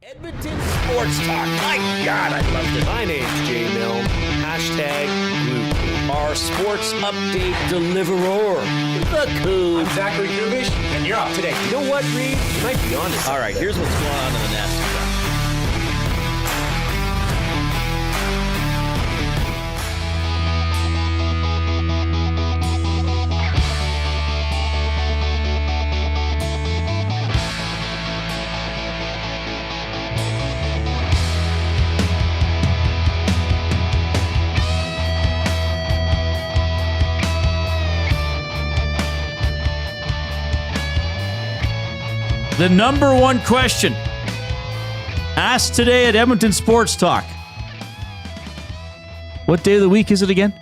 Edmonton Sports Talk. My God, I loved it. My name's Jay Milne. Hashtag Luke. Our sports update deliverer. The Coon. I'm Zachary Kubish, and you're up today. You know what, Reid? You might be on to something. All right, here's what's going on in the Nasty Cup. The number one question asked today at Edmonton Sports Talk. What day of the week is it again?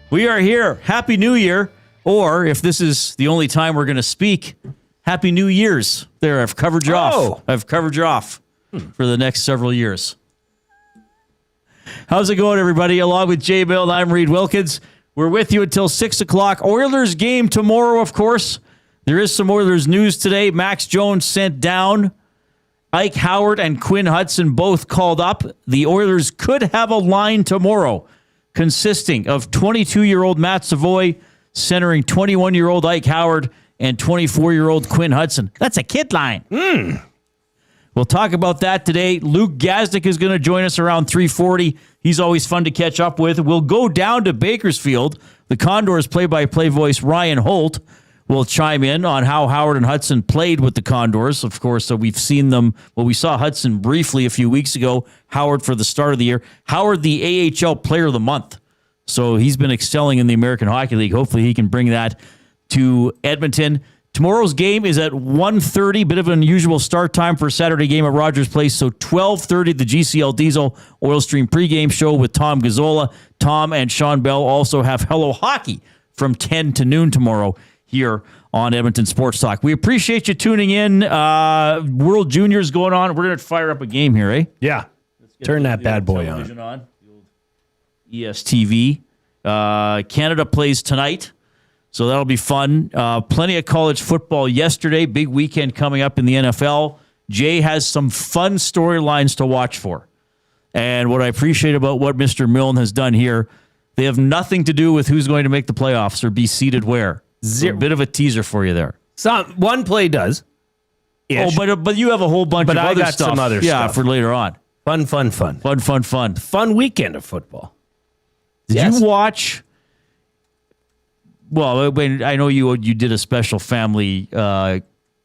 We are here. Happy New Year. Or if this is the only time we're going to speak, Happy New Year's. There, I've covered you off. I've covered you off for the next several years. How's it going, everybody? Along with Jay Milne, I'm Reid Wilkins. We're with you until 6 o'clock. Oilers game tomorrow, of course. There is some Oilers news today. Max Jones sent down. Ike Howard and Quinn Hutson both called up. The Oilers could have a line tomorrow consisting of 22-year-old Matt Savoy, centering 21-year-old Ike Howard, and 24-year-old Quinn Hutson. That's a kid line. We'll talk about that today. Luke Gazdic is going to join us around 3:40. He's always fun to catch up with. We'll go down to Bakersfield. The Condors play-by-play voice Ryan Holt will chime in on how Howard and Hutson played with the Condors. Of course, so we've seen them. Well, we saw Hutson briefly a few weeks ago. Howard for the start of the year. Howard, the AHL Player of the Month. So he's been excelling in the American Hockey League. Hopefully he can bring that to Edmonton. Tomorrow's game is at 1:30. Bit of an unusual start time for a Saturday game at Rogers Place. So 12:30, the GCL Diesel Oil Stream pregame show with Tom Gazzola. Tom and Sean Bell also have Hello Hockey from 10 to noon tomorrow here on Edmonton Sports Talk. We appreciate you tuning in. World Juniors going on. We're going to fire up a game here, eh? Yeah. Turn that bad boy on. The old ESTV. Canada plays tonight, so that'll be fun. Plenty of college football yesterday. Big weekend coming up in the NFL. Jay has some fun storylines to watch for. And what I appreciate about what Mr. Milne has done here, they have nothing to do with who's going to make the playoffs or be seated where. So a bit of a teaser for you there. One play does. Oh, but you have a whole bunch of other stuff. But I got some other stuff. For later on. Fun. Fun weekend of football. Did you watch? Well, I know you did a special family.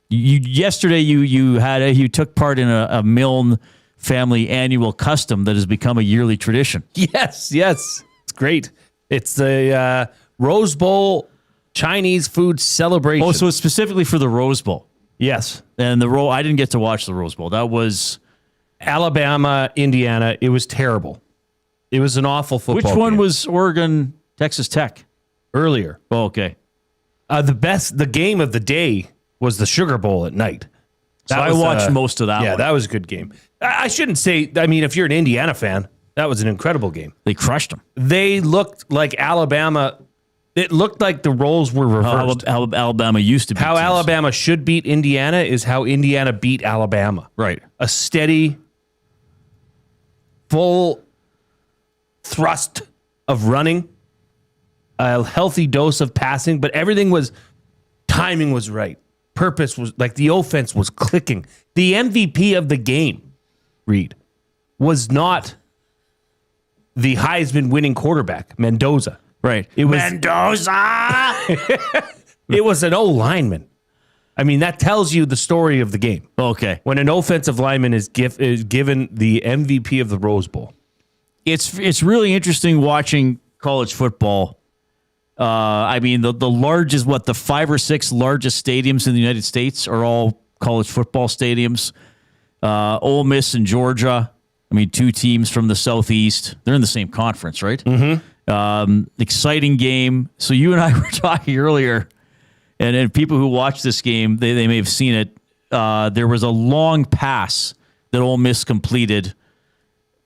Yesterday you took part in a Milne family annual custom that has become a yearly tradition. Yes, it's great. It's the Rose Bowl Chinese food celebration. Oh, so it's specifically for the Rose Bowl. Yes, and I didn't get to watch the Rose Bowl. That was Alabama, Indiana. It was terrible. It was an awful football. Which one game. was Oregon, Texas Tech? Earlier. Oh, okay. The game of the day was the Sugar Bowl at night. So I watched most of that one. Yeah, that was a good game. I shouldn't say, if you're an Indiana fan, that was an incredible game. They crushed them. They looked like Alabama. It looked like the roles were reversed. How Alabama used to beat How teams. Alabama should beat Indiana is how Indiana beat Alabama. Right. A steady, full thrust of running, a healthy dose of passing, but timing was right. Purpose was, the offense was clicking. The MVP of the game, Reid, was not the Heisman winning quarterback, Mendoza. Right. It was Mendoza! It was an O-lineman. That tells you the story of the game. Okay. When an offensive lineman is given the MVP of the Rose Bowl. It's really interesting watching college football. The largest, the 5 or 6 largest stadiums in the United States are all college football stadiums. Ole Miss and Georgia. 2 teams from the Southeast. They're in the same conference, right? Mm-hmm. Exciting game. So you and I were talking earlier, and people who watch this game, they may have seen it. There was a long pass that Ole Miss completed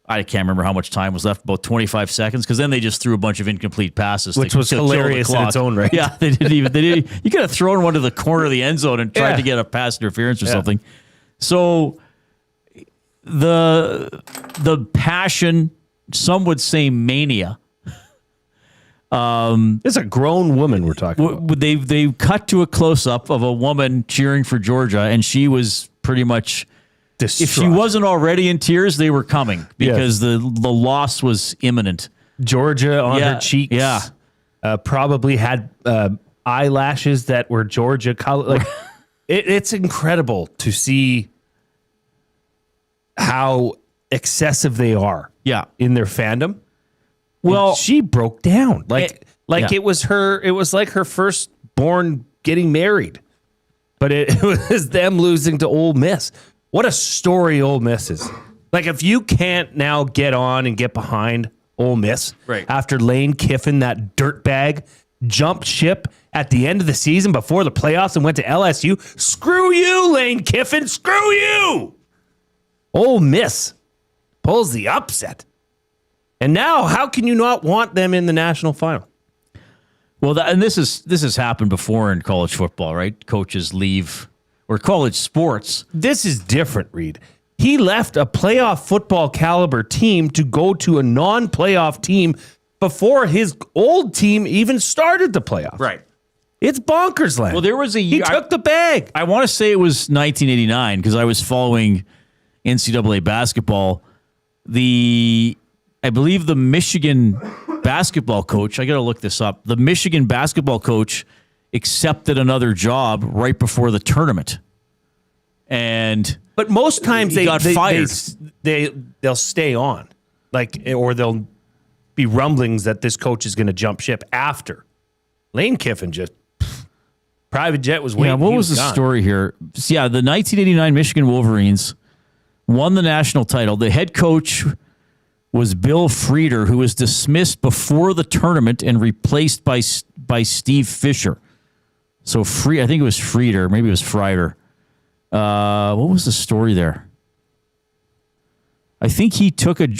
I can't remember how much time was left, about 25 seconds, because then they just threw a bunch of incomplete passes. Which was hilarious in its own right. Yeah, they didn't even, you could have thrown one to the corner of the end zone and tried to get a pass interference or something. So the passion, some would say mania. It's a grown woman we're talking about. They cut to a close-up of a woman cheering for Georgia, and she was pretty much... Distraught. If she wasn't already in tears, they were coming because the loss was imminent. Georgia on her cheeks. Yeah. Probably had eyelashes that were Georgia color. Like, it's incredible to see how excessive they are in their fandom. Well, and she broke down. It was like her firstborn getting married. But it was them losing to Ole Miss. What a story Ole Miss is. Like, if you can't now get on and get behind Ole Miss after Lane Kiffin, that dirtbag, jumped ship at the end of the season before the playoffs and went to LSU, screw you, Lane Kiffin, screw you. Ole Miss pulls the upset. And now, how can you not want them in the national final? Well, and this has happened before in college football, right? Coaches leave, or college sports. This is different, Reid. He left a playoff football caliber team to go to a non-playoff team before his old team even started the playoffs. Right. It's bonkers land. Well, there was a year. He took the bag. I want to say it was 1989 because I was following NCAA basketball. I believe the Michigan basketball coach, I got to look this up. The Michigan basketball coach accepted another job right before the tournament. But most times they got fired. They'll stay on. Or there'll be rumblings that this coach is going to jump ship after. Lane Kiffin just private jet was waiting. Yeah, what was the story here? So, the 1989 Michigan Wolverines won the national title. The head coach was Bill Frieder, who was dismissed before the tournament and replaced by Steve Fisher. So I think it was Frieder, maybe it was Frieder. What was the story there? I think he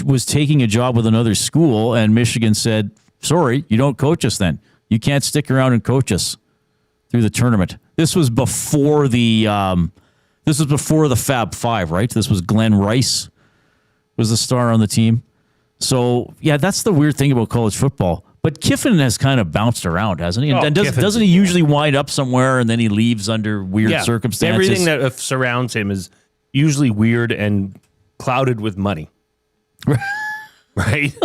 was taking a job with another school, and Michigan said, "Sorry, you don't coach us then. You can't stick around and coach us through the tournament." This was before the Fab Five, right? This was Glenn Rice was the star on the team. So, that's the weird thing about college football. But Kiffin has kind of bounced around, hasn't he? And doesn't he usually wind up somewhere and then he leaves under weird circumstances? Everything that surrounds him is usually weird and clouded with money. Right?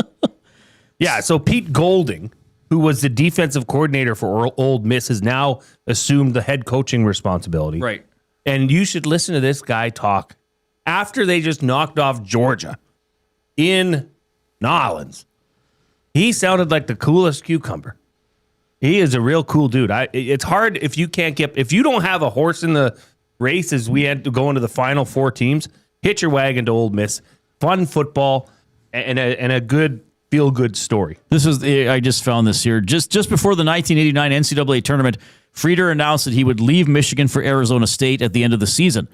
So Pete Golding, who was the defensive coordinator for Ole Miss, has now assumed the head coaching responsibility. Right. And you should listen to this guy talk after they just knocked off Georgia in Nolans. He sounded like the coolest cucumber. He is a real cool dude. It's hard if you don't have a horse in the race as we had to go into the final four teams. Hitch your wagon to Ole Miss. Fun football and a good feel-good story. I just found this here. Just before the 1989 NCAA tournament, Frieder announced that he would leave Michigan for Arizona State at the end of the season.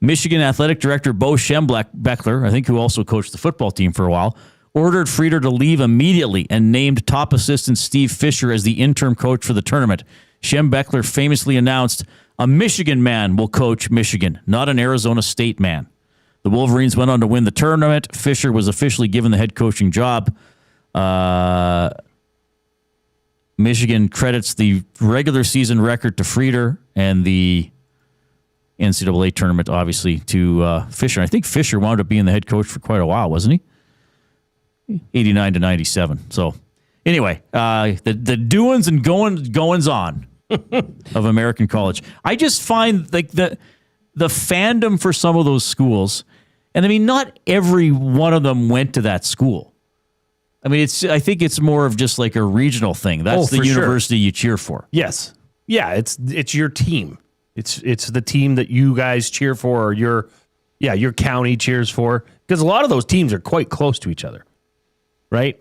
Michigan athletic director Bo Schembechler, I think who also coached the football team for a while, ordered Frieder to leave immediately and named top assistant Steve Fisher as the interim coach for the tournament. Schembechler famously announced, "A Michigan man will coach Michigan, not an Arizona State man." The Wolverines went on to win the tournament. Fisher was officially given the head coaching job. Michigan credits the regular season record to Frieder and the NCAA tournament, obviously, to Fisher. I think Fisher wound up being the head coach for quite a while, wasn't he? 89 to 97. So, anyway, the doings and goings on of American college. I just find the fandom for some of those schools, and I mean, not every one of them went to that school. I mean, I think it's more of just like a regional thing. That's the university you cheer for. Yes. Yeah, it's your team. It's the team that you guys cheer for, or your county cheers for, because a lot of those teams are quite close to each other, right?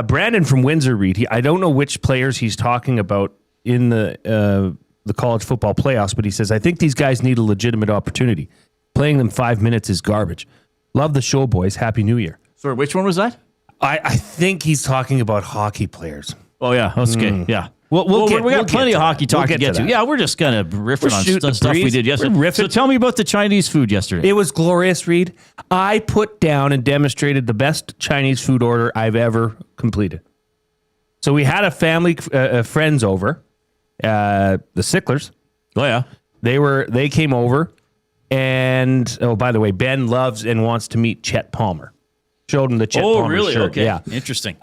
Brandon from Windsor, Reid, I don't know which players he's talking about in the college football playoffs, but he says, "I think these guys need a legitimate opportunity. Playing them 5 minutes is garbage. Love the show, boys. Happy New Year." Sorry, which one was that? I think he's talking about hockey players. Oh, yeah. That's okay. Yeah. We got plenty of hockey talk to get to. Yeah, we're just kind of riffing on stuff we did yesterday. So tell me about the Chinese food yesterday. It was glorious, Reid. I put down and demonstrated the best Chinese food order I've ever completed. So we had a family friends over, the Sicklers. Oh, yeah. They came over, and by the way, Ben loves and wants to meet Chet Palmer. Showed him the Chet Palmer really? shirt. Okay. Yeah. Interesting.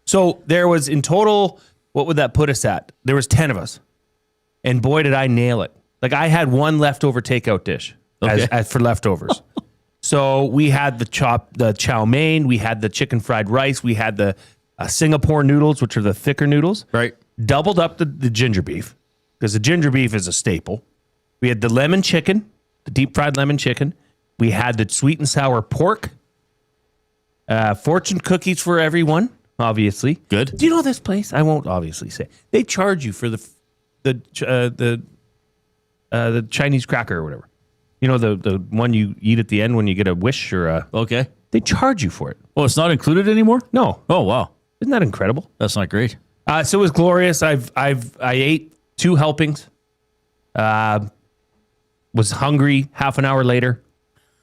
So there was in total, what would that put us at? There was 10 of us. And boy, did I nail it. Like I had one leftover takeout dish as for leftovers. So we had the chow mein, we had the chicken fried rice, we had the Singapore noodles, which are the thicker noodles. Right. Doubled up the ginger beef, because the ginger beef is a staple. We had the lemon chicken, the deep fried lemon chicken. We had the sweet and sour pork. Fortune cookies for everyone, obviously. Good. Do you know this place? I won't obviously say. They charge you for the Chinese cracker or whatever. You know, the one you eat at the end when you get a wish or a... Okay. They charge you for it. Oh, it's not included anymore? No. Oh, wow. Isn't that incredible? That's not great. So it was glorious. I ate 2 helpings. Was hungry half an hour later.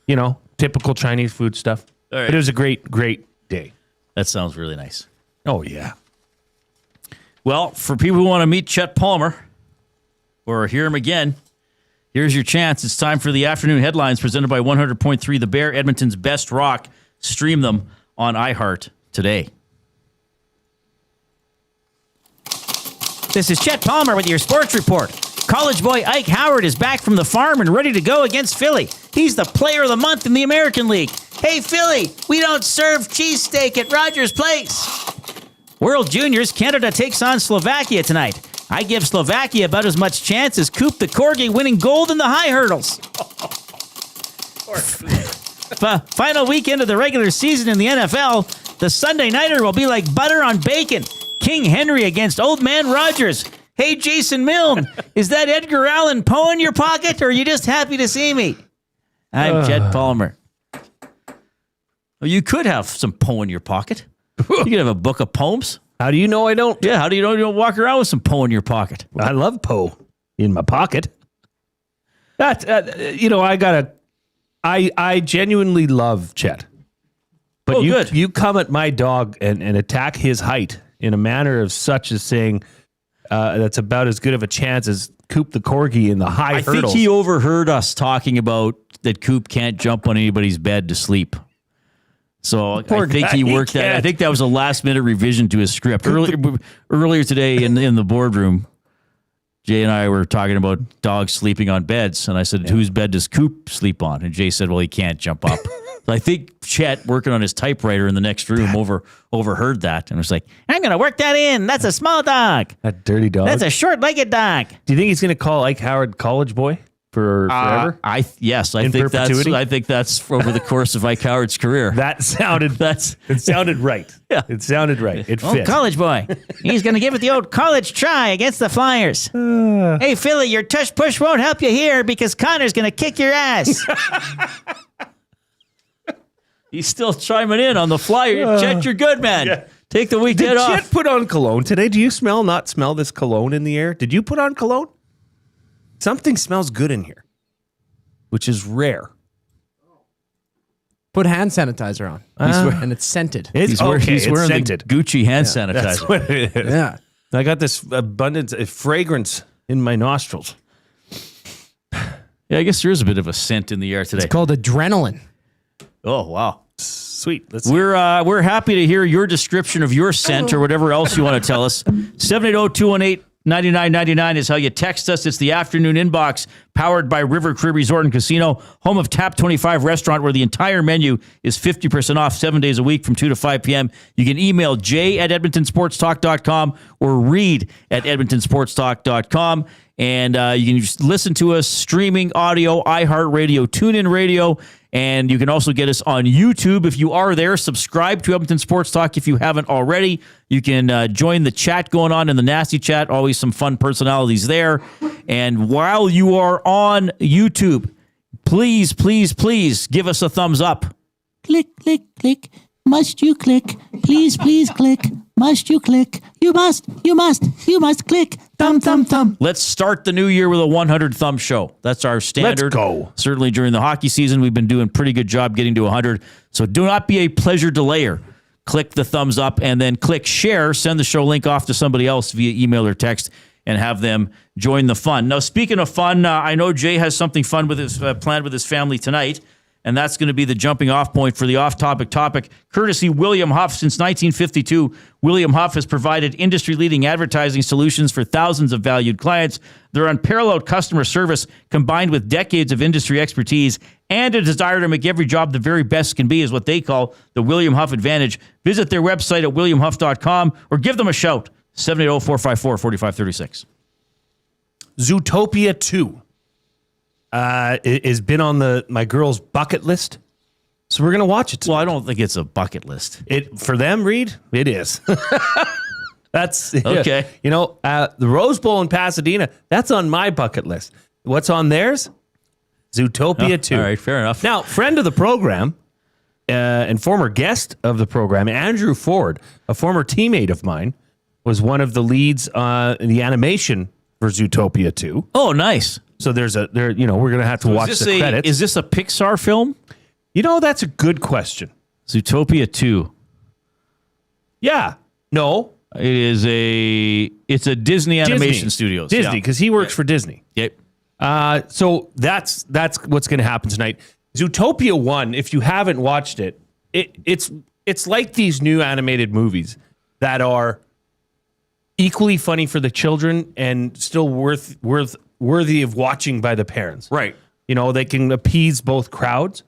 You know, typical Chinese food stuff. All right. But it was a great, great day. That sounds really nice. Oh, yeah. Well, for people who want to meet Chet Palmer or hear him again, here's your chance. It's time for the afternoon headlines presented by 100.3 The Bear, Edmonton's best rock. Stream them on iHeart today. This is Chet Palmer with your sports report. College boy Ike Howard is back from the farm and ready to go against Philly. He's the player of the month in the American League. Hey, Philly, we don't serve cheesesteak at Rogers Place. World Juniors, Canada takes on Slovakia tonight. I give Slovakia about as much chance as Coop the Corgi winning gold in the high hurdles. Final weekend of the regular season in the NFL, the Sunday nighter will be like butter on bacon. King Henry against Old Man Rogers. Hey, Jason Milne, is that Edgar Allan Poe in your pocket, or are you just happy to see me? I'm Chet Palmer. Well, you could have some Poe in your pocket. You could have a book of poems. How do you know I don't? Yeah, how do you know you don't walk around with some Poe in your pocket? I love Poe in my pocket. That I genuinely love Chet. But you come at my dog and attack his height in a manner of such as saying that's about as good of a chance as Coop the Corgi in the high hurdles. I think he overheard us talking about that Coop can't jump on anybody's bed to sleep. So I think he worked that. I think that was a last-minute revision to his script. Earlier today in the boardroom, Jay and I were talking about dogs sleeping on beds, and I said, whose bed does Coop sleep on? And Jay said, well, he can't jump up. So I think Chet, working on his typewriter in the next room, overheard that and was like, I'm going to work that in. That's a small dog. That dirty dog. That's a short-legged dog. Do you think he's going to call Ike Howard college boy forever? Yes, I think that's over the course of Ike Howard's career. It sounded right. Yeah. It sounded right. It fit. College boy. He's going to give it the old college try against the Flyers. Hey, Philly, your tush push won't help you here because Connor's going to kick your ass. He's still chiming in on the flyer. Chet, you're good, man. Yeah. Take the weekend off. Did Chet put on cologne today? Do you not smell this cologne in the air? Did you put on cologne? Something smells good in here, which is rare. Put hand sanitizer on. And it's scented. He's wearing scented. the Gucci hand sanitizer. That's what it is. Yeah. I got this abundance of fragrance in my nostrils. Yeah, I guess there is a bit of a scent in the air today. It's called adrenaline. Oh, wow. Sweet. We're happy to hear your description of your scent or whatever else you want to tell us. 780-218-9999 is how you text us. It's the afternoon inbox powered by River Cree Resort and Casino, home of Tap 25 restaurant where the entire menu is 50% off 7 days a week from 2 to 5 p.m. You can email jay@edmontonsportstalk.com or reid@edmontonsportstalk.com. And you can just listen to us streaming audio, iHeartRadio, TuneIn Radio, and you can also get us on YouTube. If you are there, subscribe to Edmonton Sports Talk if you haven't already. You can join the chat going on in the Nasty Chat. Always some fun personalities there. And while you are on YouTube, please, please, please give us a thumbs up. Click, click, click. Must you click? Please, please click. Must you click? You must click. Thumb, thumb, thumb. Let's start the new year with a 100 thumb show. That's our standard. Let's go. Certainly during the hockey season, we've been doing a pretty good job getting to 100. So do not be a pleasure delayer. Click the thumbs up and then click share. Send the show link off to somebody else via email or text and have them join the fun. Now, speaking of fun, I know Jay has something fun with his planned with his family tonight. And that's going to be the jumping off point for the off-topic topic. Courtesy William Huff. Since 1952, William Huff has provided industry-leading advertising solutions for thousands of valued clients. Their unparalleled customer service, combined with decades of industry expertise and a desire to make every job the very best can be, is what they call the William Huff Advantage. Visit their website at williamhuff.com or give them a shout, 780-454-4536. Zootopia 2. Has been on my girl's bucket list, so we're gonna watch it. Well, I don't think it's a bucket list. It for them, Reid. It is. That's okay. You know, the Rose Bowl in Pasadena. That's on my bucket list. What's on theirs? Zootopia 2. All right, fair enough. Now, friend of the program and former guest of the program, Andrew Ford, a former teammate of mine, was one of the leads in the animation for Zootopia 2. Oh, nice. So we're going to have to watch the credits. Is this a Pixar film? You know, that's a good question. Zootopia 2. Yeah. No. It's a Disney Animation Studios. Disney, because he works for Disney. Yep. So that's what's going to happen tonight. Zootopia 1, if you haven't watched it, it's like these new animated movies that are equally funny for the children and still worthy of watching by the parents. Right. You know, they can appease both crowds.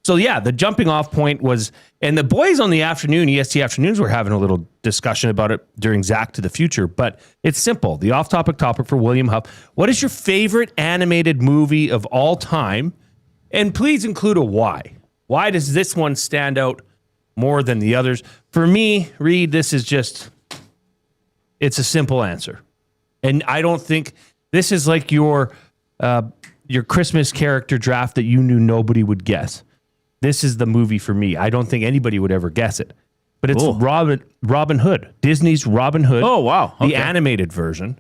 So yeah, the jumping off point was, and the boys on the afternoon, EST afternoons, were having a little discussion about it during Zach to the Future, but it's simple. The off-topic topic for William Huff. What is your favorite animated movie of all time? And please include a why. Why does this one stand out more than the others? For me, Reid, this is just, it's a simple answer. And I don't think this is like your Christmas character draft that you knew nobody would guess. This is the movie for me. I don't think anybody would ever guess it. But it's Robin Hood. Disney's Robin Hood. Oh, wow. Okay. The animated version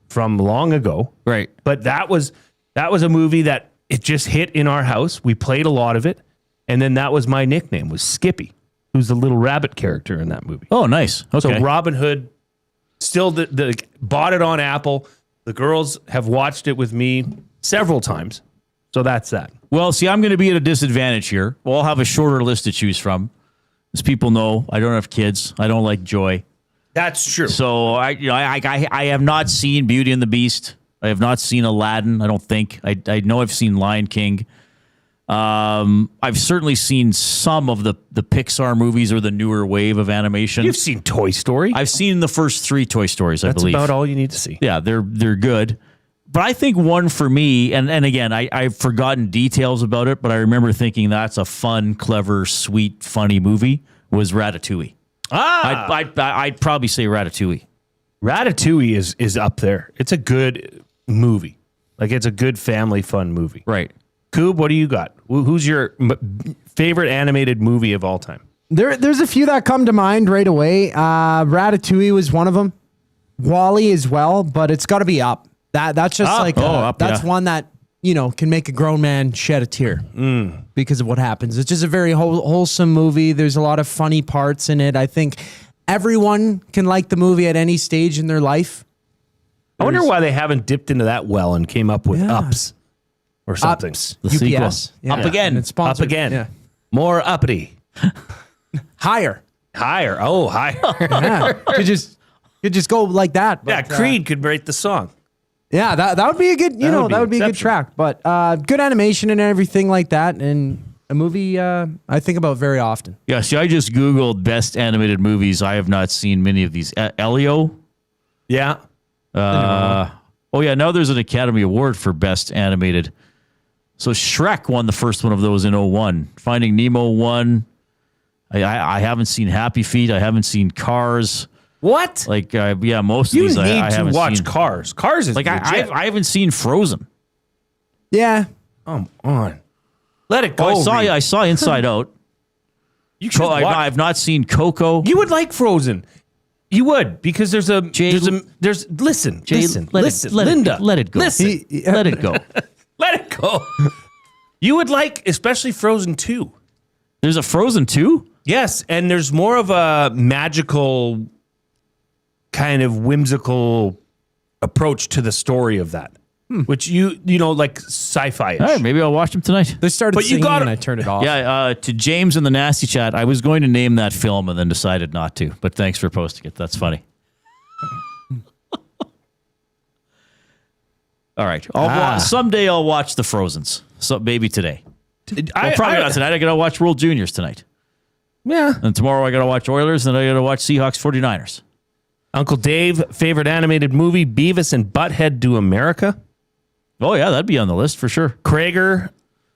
from long ago. Right. But that was a movie that it just hit in our house. We played a lot of it. And then that was my nickname, was Skippy, who's the little rabbit character in that movie. Oh, nice. Okay. So Robin Hood, still bought it on Apple. The girls have watched it with me several times. So that's that. Well, see, I'm going to be at a disadvantage here. Well, I'll have a shorter list to choose from. As people know, I don't have kids. I don't like joy. That's true. So I have not seen Beauty and the Beast. I have not seen Aladdin, I don't think. I know I've seen Lion King. I've certainly seen some of the Pixar movies or the newer wave of animation. You've seen Toy Story. I've seen the first 3 Toy Stories, I believe. That's about all you need to see. Yeah, they're good. But I think one for me, and again, I've forgotten details about it, but I remember thinking that's a fun, clever, sweet, funny movie, was Ratatouille. I'd probably say Ratatouille. Ratatouille is up there. It's a good movie. Like, it's a good family fun movie. Right. Coob, what do you got? Who's your favorite animated movie of all time? There's a few that come to mind right away. Ratatouille was one of them. WALL-E as well, but it's got to be Up. That's just that's one that, you know, can make a grown man shed a tear because of what happens. It's just a very wholesome movie. There's a lot of funny parts in it. I think everyone can like the movie at any stage in their life. I wonder why they haven't dipped into that well and came up with Ups or something. Ups. The UPS. sequel. Yeah. Up again. And it's sponsored. Up again. Yeah. More uppity. Higher. Higher. Oh, higher. Yeah. Could just go like that. But, Yeah, Creed could write the song. Yeah, that would be a good, that would be a good track. But good animation and everything like that, and a movie I think about very often. Yeah, see, I just Googled best animated movies. I have not seen many of these. Elio? Yeah. Now there's an Academy Award for best animated. So Shrek won the first one of those in 2001. Finding Nemo won. I haven't seen Happy Feet. I haven't seen Cars. What? Like, most of You these need I haven't to watch seen. Cars. Cars is Like, legit. I haven't seen Frozen. Yeah. Come on. Let it go. Oh, I saw Inside Out. You should watch. I've not seen Coco. You would like Frozen. You would, because there's Jay, listen, Linda. Let it go. Listen. Let it go. Let it go. You would like, especially Frozen 2. There's a Frozen 2? Yes, and there's more of a magical, kind of whimsical approach to the story of that, which you know, like sci-fi-ish. All right, maybe I'll watch them tonight. They started But you singing gotta- and I turned it off. Yeah, to James in the Nasty Chat, I was going to name that film and then decided not to, but thanks for posting it. That's funny. All right. Someday I'll watch the Frozens. So maybe today. Probably not tonight. I got to watch World Juniors tonight. Yeah. And tomorrow I got to watch Oilers, and I got to watch Seahawks 49ers. Uncle Dave, favorite animated movie, Beavis and Butthead Do America. Oh, yeah, that'd be on the list for sure. Krager,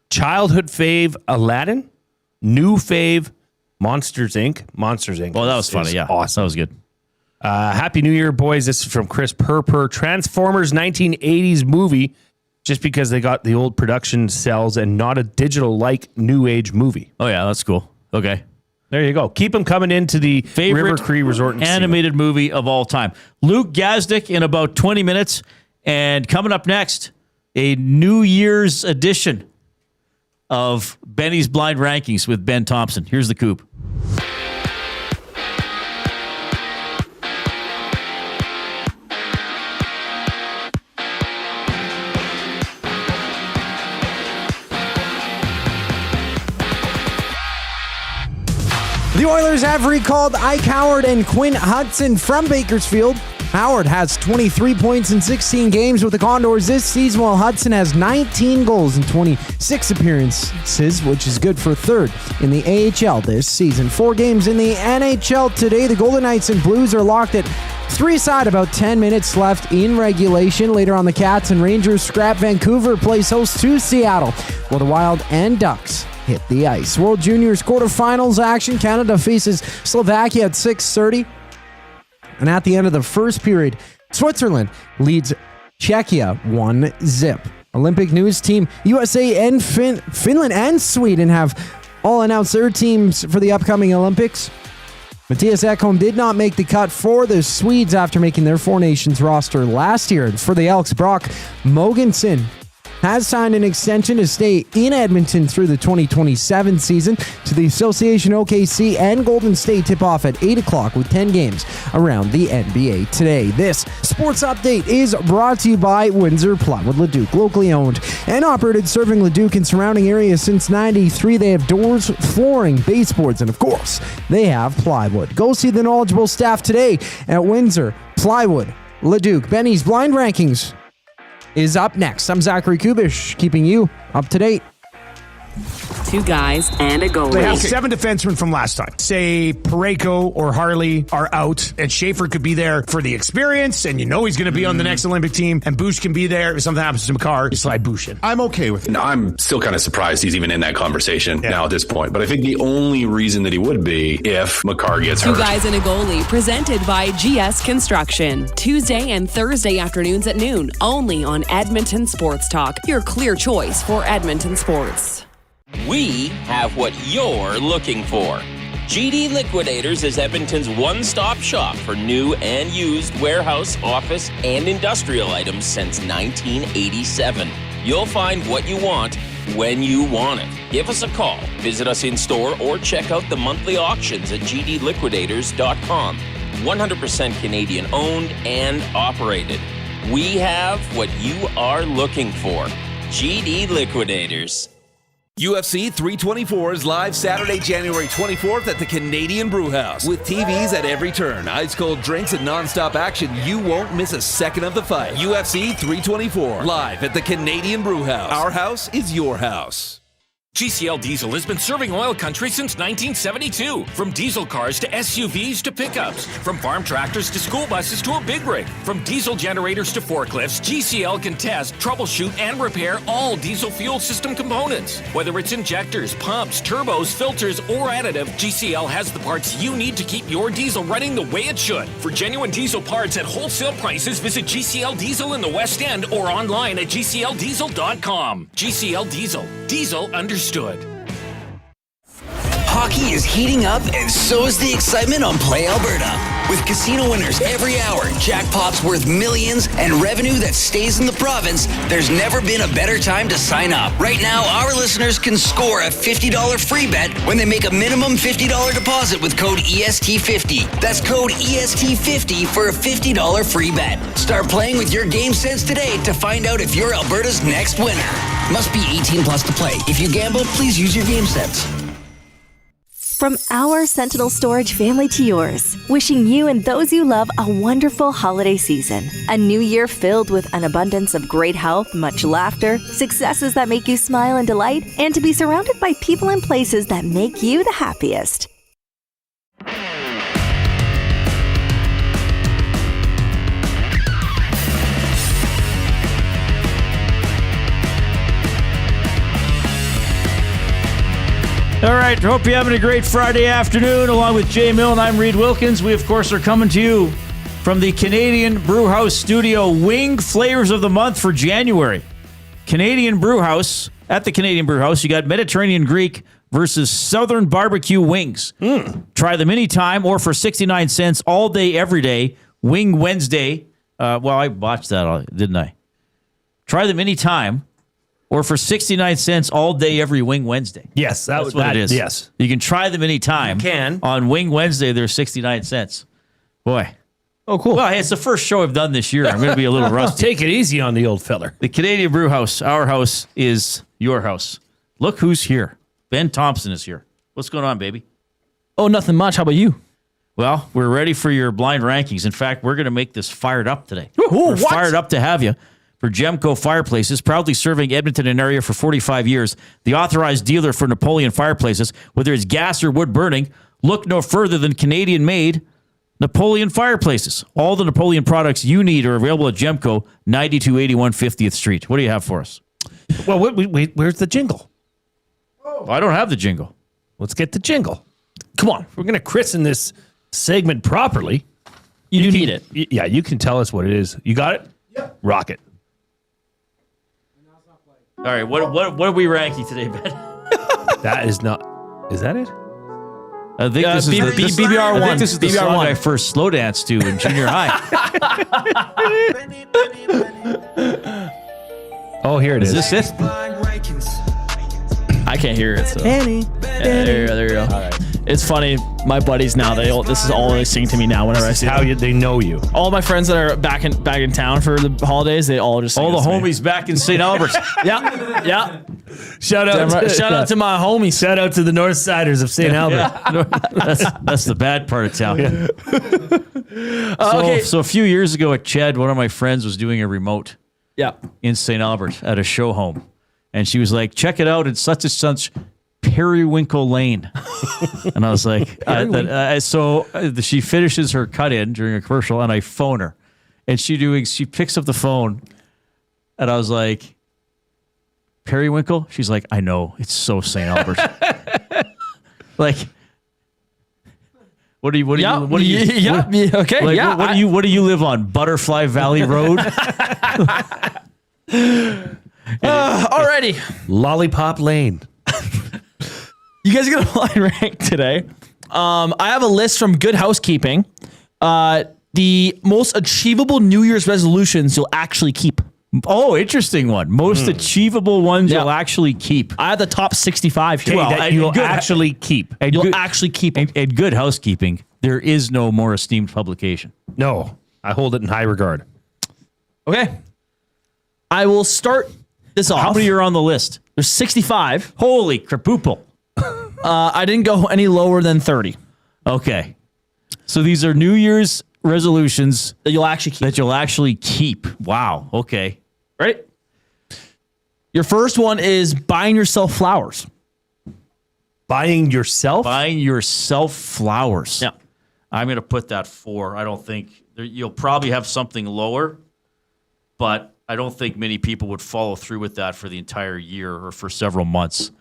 childhood fave, Aladdin. New fave, Monsters, Inc. Monsters, Inc. Oh, that was funny. Yeah. Awesome. That was good. Happy New Year, boys. This is from Chris Purper. Transformers 1980s movie, just because they got the old production cells and not a digital-like new age movie. Oh, yeah, that's cool. Okay. There you go. Keep them coming into the Favorite River Cree Resort and animated movie of all time. Luke Gazdic in about 20 minutes. And coming up next, a New Year's edition of Benny's Blind Rankings with Ben Thompson. Here's the Coop. The Oilers have recalled Ike Howard and Quinn Hutson from Bakersfield. Howard has 23 points in 16 games with the Condors this season, while Hutson has 19 goals in 26 appearances, which is good for third in the AHL this season. 4 games in the NHL today. The Golden Knights and Blues are locked at 3-side, about 10 minutes left in regulation. Later on, the Cats and Rangers scrap. Vancouver plays host to Seattle, while the Wild and Ducks hit the ice. World Juniors quarterfinals action. Canada faces Slovakia at 6:30. And at the end of the first period, Switzerland leads Czechia 1-0. Olympic news: Team USA and Finland and Sweden have all announced their teams for the upcoming Olympics. Mattias Ekholm did not make the cut for the Swedes after making their Four Nations roster last year. And for the Elks, Brock Mogensen has signed an extension to stay in Edmonton through the 2027 season. To the Association, OKC and Golden State tip off at 8 o'clock with 10 games around the NBA today. This sports update is brought to you by Windsor Plywood Leduc, locally owned and operated, serving Leduc and surrounding areas since '93. They have doors, flooring, baseboards, and of course, they have plywood. Go see the knowledgeable staff today at Windsor Plywood Leduc. Benny's Blind Rankings is up next. I'm Zachary Kubish, keeping you up to date. 2 guys and a goalie. They have 7 defensemen from last time. Say Parayko or Harley are out, and Schaefer could be there for the experience, and you know he's going to be on the next Olympic team, and Bush can be there. If something happens to Makar, you slide Bush in. I'm okay with it. No, I'm still kind of surprised he's even in that conversation now at this point. But I think the only reason that he would be if Makar gets hurt. 2 guys and a goalie, presented by GS Construction. Tuesday and Thursday afternoons at noon, only on Edmonton Sports Talk, your clear choice for Edmonton sports. We have what you're looking for. GD Liquidators is Edmonton's one-stop shop for new and used warehouse, office, and industrial items since 1987. You'll find what you want when you want it. Give us a call, visit us in-store, or check out the monthly auctions at gdliquidators.com. 100% Canadian-owned and operated. We have what you are looking for. GD Liquidators. UFC 324 is live Saturday, January 24th at the Canadian Brewhouse. With TVs at every turn, ice-cold drinks, and non-stop action, you won't miss a second of the fight. UFC 324, live at the Canadian Brewhouse. Our house is your house. GCL Diesel has been serving oil country since 1972. From diesel cars to SUVs to pickups. From farm tractors to school buses to a big rig. From diesel generators to forklifts, GCL can test, troubleshoot, and repair all diesel fuel system components. Whether it's injectors, pumps, turbos, filters, or additive, GCL has the parts you need to keep your diesel running the way it should. For genuine diesel parts at wholesale prices, visit GCL Diesel in the West End or online at gcldiesel.com. GCL Diesel. Diesel understood. Hockey is heating up, and so is the excitement on Play Alberta. With casino winners every hour, jackpots worth millions, and revenue that stays in the province, there's never been a better time to sign up. Right now, our listeners can score a $50 free bet when they make a minimum $50 deposit with code EST50. That's code EST50 for a $50 free bet. Start playing with your game sense today to find out if you're Alberta's next winner. Must be 18 plus to play. If you gamble, please use your game sense. From our Sentinel Storage family to yours, wishing you and those you love a wonderful holiday season. A new year filled with an abundance of great health, much laughter, successes that make you smile and delight, and to be surrounded by people and places that make you the happiest. All right, hope you're having a great Friday afternoon. Along with Jay Milne, I'm Reid Wilkins. We, of course, are coming to you from the Canadian Brewhouse studio. Wing flavors of the month for January. Canadian Brewhouse. At the Canadian Brewhouse, you got Mediterranean Greek versus Southern Barbecue wings. Try them anytime or for 69 cents all day, every day. Wing Wednesday. Well, I botched that, didn't I? Try them anytime. Or for 69 cents all day, every Wing Wednesday. Yes, that's what it is. Yes. You can try them anytime. You can. On Wing Wednesday, they're 69 cents. Boy. Oh, cool. Well, hey, it's the first show I've done this year. I'm going to be a little rusty. Take it easy on the old feller. The Canadian Brew House, our house, is your house. Look who's here. Ben Thompson is here. What's going on, baby? Oh, nothing much. How about you? Well, we're ready for your blind rankings. In fact, we're going to make this fired up today. We're fired up to have you. For Gemco Fireplaces, proudly serving Edmonton and area for 45 years, the authorized dealer for Napoleon fireplaces, whether it's gas or wood burning, look no further than Canadian-made Napoleon fireplaces. All the Napoleon products you need are available at Gemco, 9281 50th Street. What do you have for us? Well, wait, where's the jingle? I don't have the jingle. Let's get the jingle. Come on, we're going to christen this segment properly. You need it. Yeah, you can tell us what it is. You got it? Yeah. Rock it. All right, what are we ranking today, Ben? That is not. Is that it? I think this is BBR1. I think this is the song I first slow danced to in junior high. Oh, here it is. Is this it? I can't hear it. So. Penny. There you go. All right. It's funny. My buddies now, this is all they sing to me now whenever I see them. They know you. All my friends that are back in town for the holidays, they all just sing all the to me. homies back in St. Albert. Yeah. Shout out to my homies. Shout out to the North Siders of St. Albert. Yeah. That's the bad part of town. Yeah. Okay. So a few years ago at Ched, one of my friends was doing a remote. Yeah. In St. Albert at a show home, and she was like, "Check it out. It's such and such." Periwinkle Lane. And I was like, she finishes her cut in during a commercial and I phone her and she picks up the phone and I was like, Periwinkle? She's like, I know, it's so St. Albert. Like, what do you live on? Butterfly Valley Road? Alrighty. Lollipop Lane. You guys are going to blind rank today. I have a list from Good Housekeeping. The most achievable New Year's resolutions you'll actually keep. Oh, interesting one. Most achievable ones you'll actually keep. I have the top 65 here. That you'll actually keep. And you'll actually keep them. And Good Housekeeping, there is no more esteemed publication. No, I hold it in high regard. Okay. I will start this off. How many are on the list? There's 65. Holy crapoople. I didn't go any lower than 30. Okay. So these are New Year's resolutions that you'll actually keep. Wow. Okay. Ready? Your first one is buying yourself flowers. Buying yourself? Buying yourself flowers. Yeah. I'm going to put that 4. I don't think you'll probably have something lower, but I don't think many people would follow through with that for the entire year or for several months.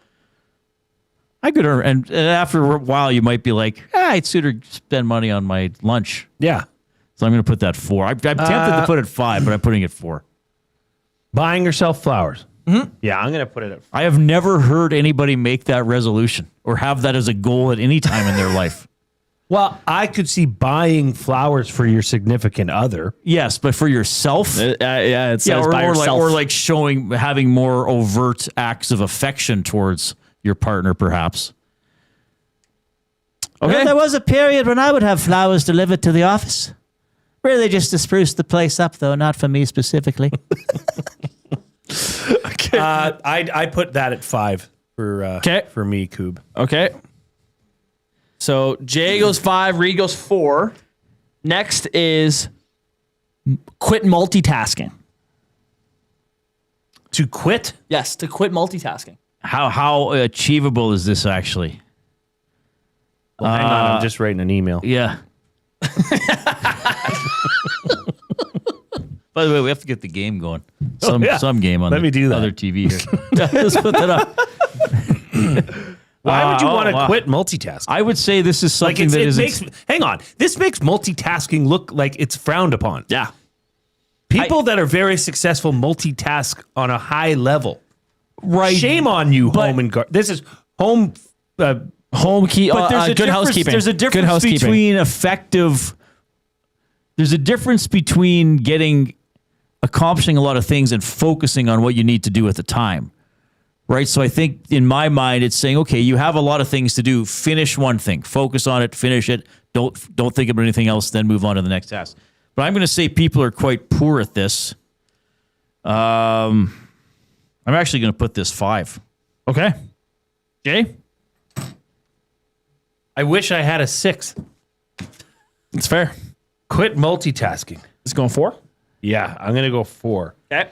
I could earn, and after a while, you might be like, I'd sooner spend money on my lunch. Yeah. So I'm going to put that 4. I'm tempted to put it 5, but I'm putting it 4. Buying yourself flowers. Yeah, I'm going to put it at I have never heard anybody make that resolution or have that as a goal at any time in their life. Well, I could see buying flowers for your significant other. Yes, but for yourself, it says by yourself. or like having more overt acts of affection towards your partner, perhaps. Okay. Well, there was a period when I would have flowers delivered to the office. Really just to spruce the place up, though, not for me specifically. Okay. I put that at 5 for me, Coob. Okay. So Jay goes 5, Reid goes 4. Next is quit multitasking. To quit? Yes, to quit multitasking. How achievable is this actually? Well, hang on, I'm just writing an email. Yeah. By the way, we have to get the game going. Some game on me do that. Other TV here. Let's put that up. Why would you want to quit multitasking? I would say this is something hang on. This makes multitasking look like it's frowned upon. Yeah. People that are very successful multitask on a high level. Right. Shame on you, home and guard. This is home. Home key. But there's a good difference. housekeeping. There's a Good difference housekeeping. between effective. There's a difference between accomplishing a lot of things and focusing on what you need to do at the time. Right. So I think in my mind, it's saying, okay, you have a lot of things to do. Finish one thing, focus on it, finish it. Don't think about anything else, then move on to the next task. But I'm going to say people are quite poor at this. I'm actually going to put this 5. Okay. Jay? I wish I had a 6. It's fair. Quit multitasking. It's going 4? Yeah, I'm going to go 4. Okay.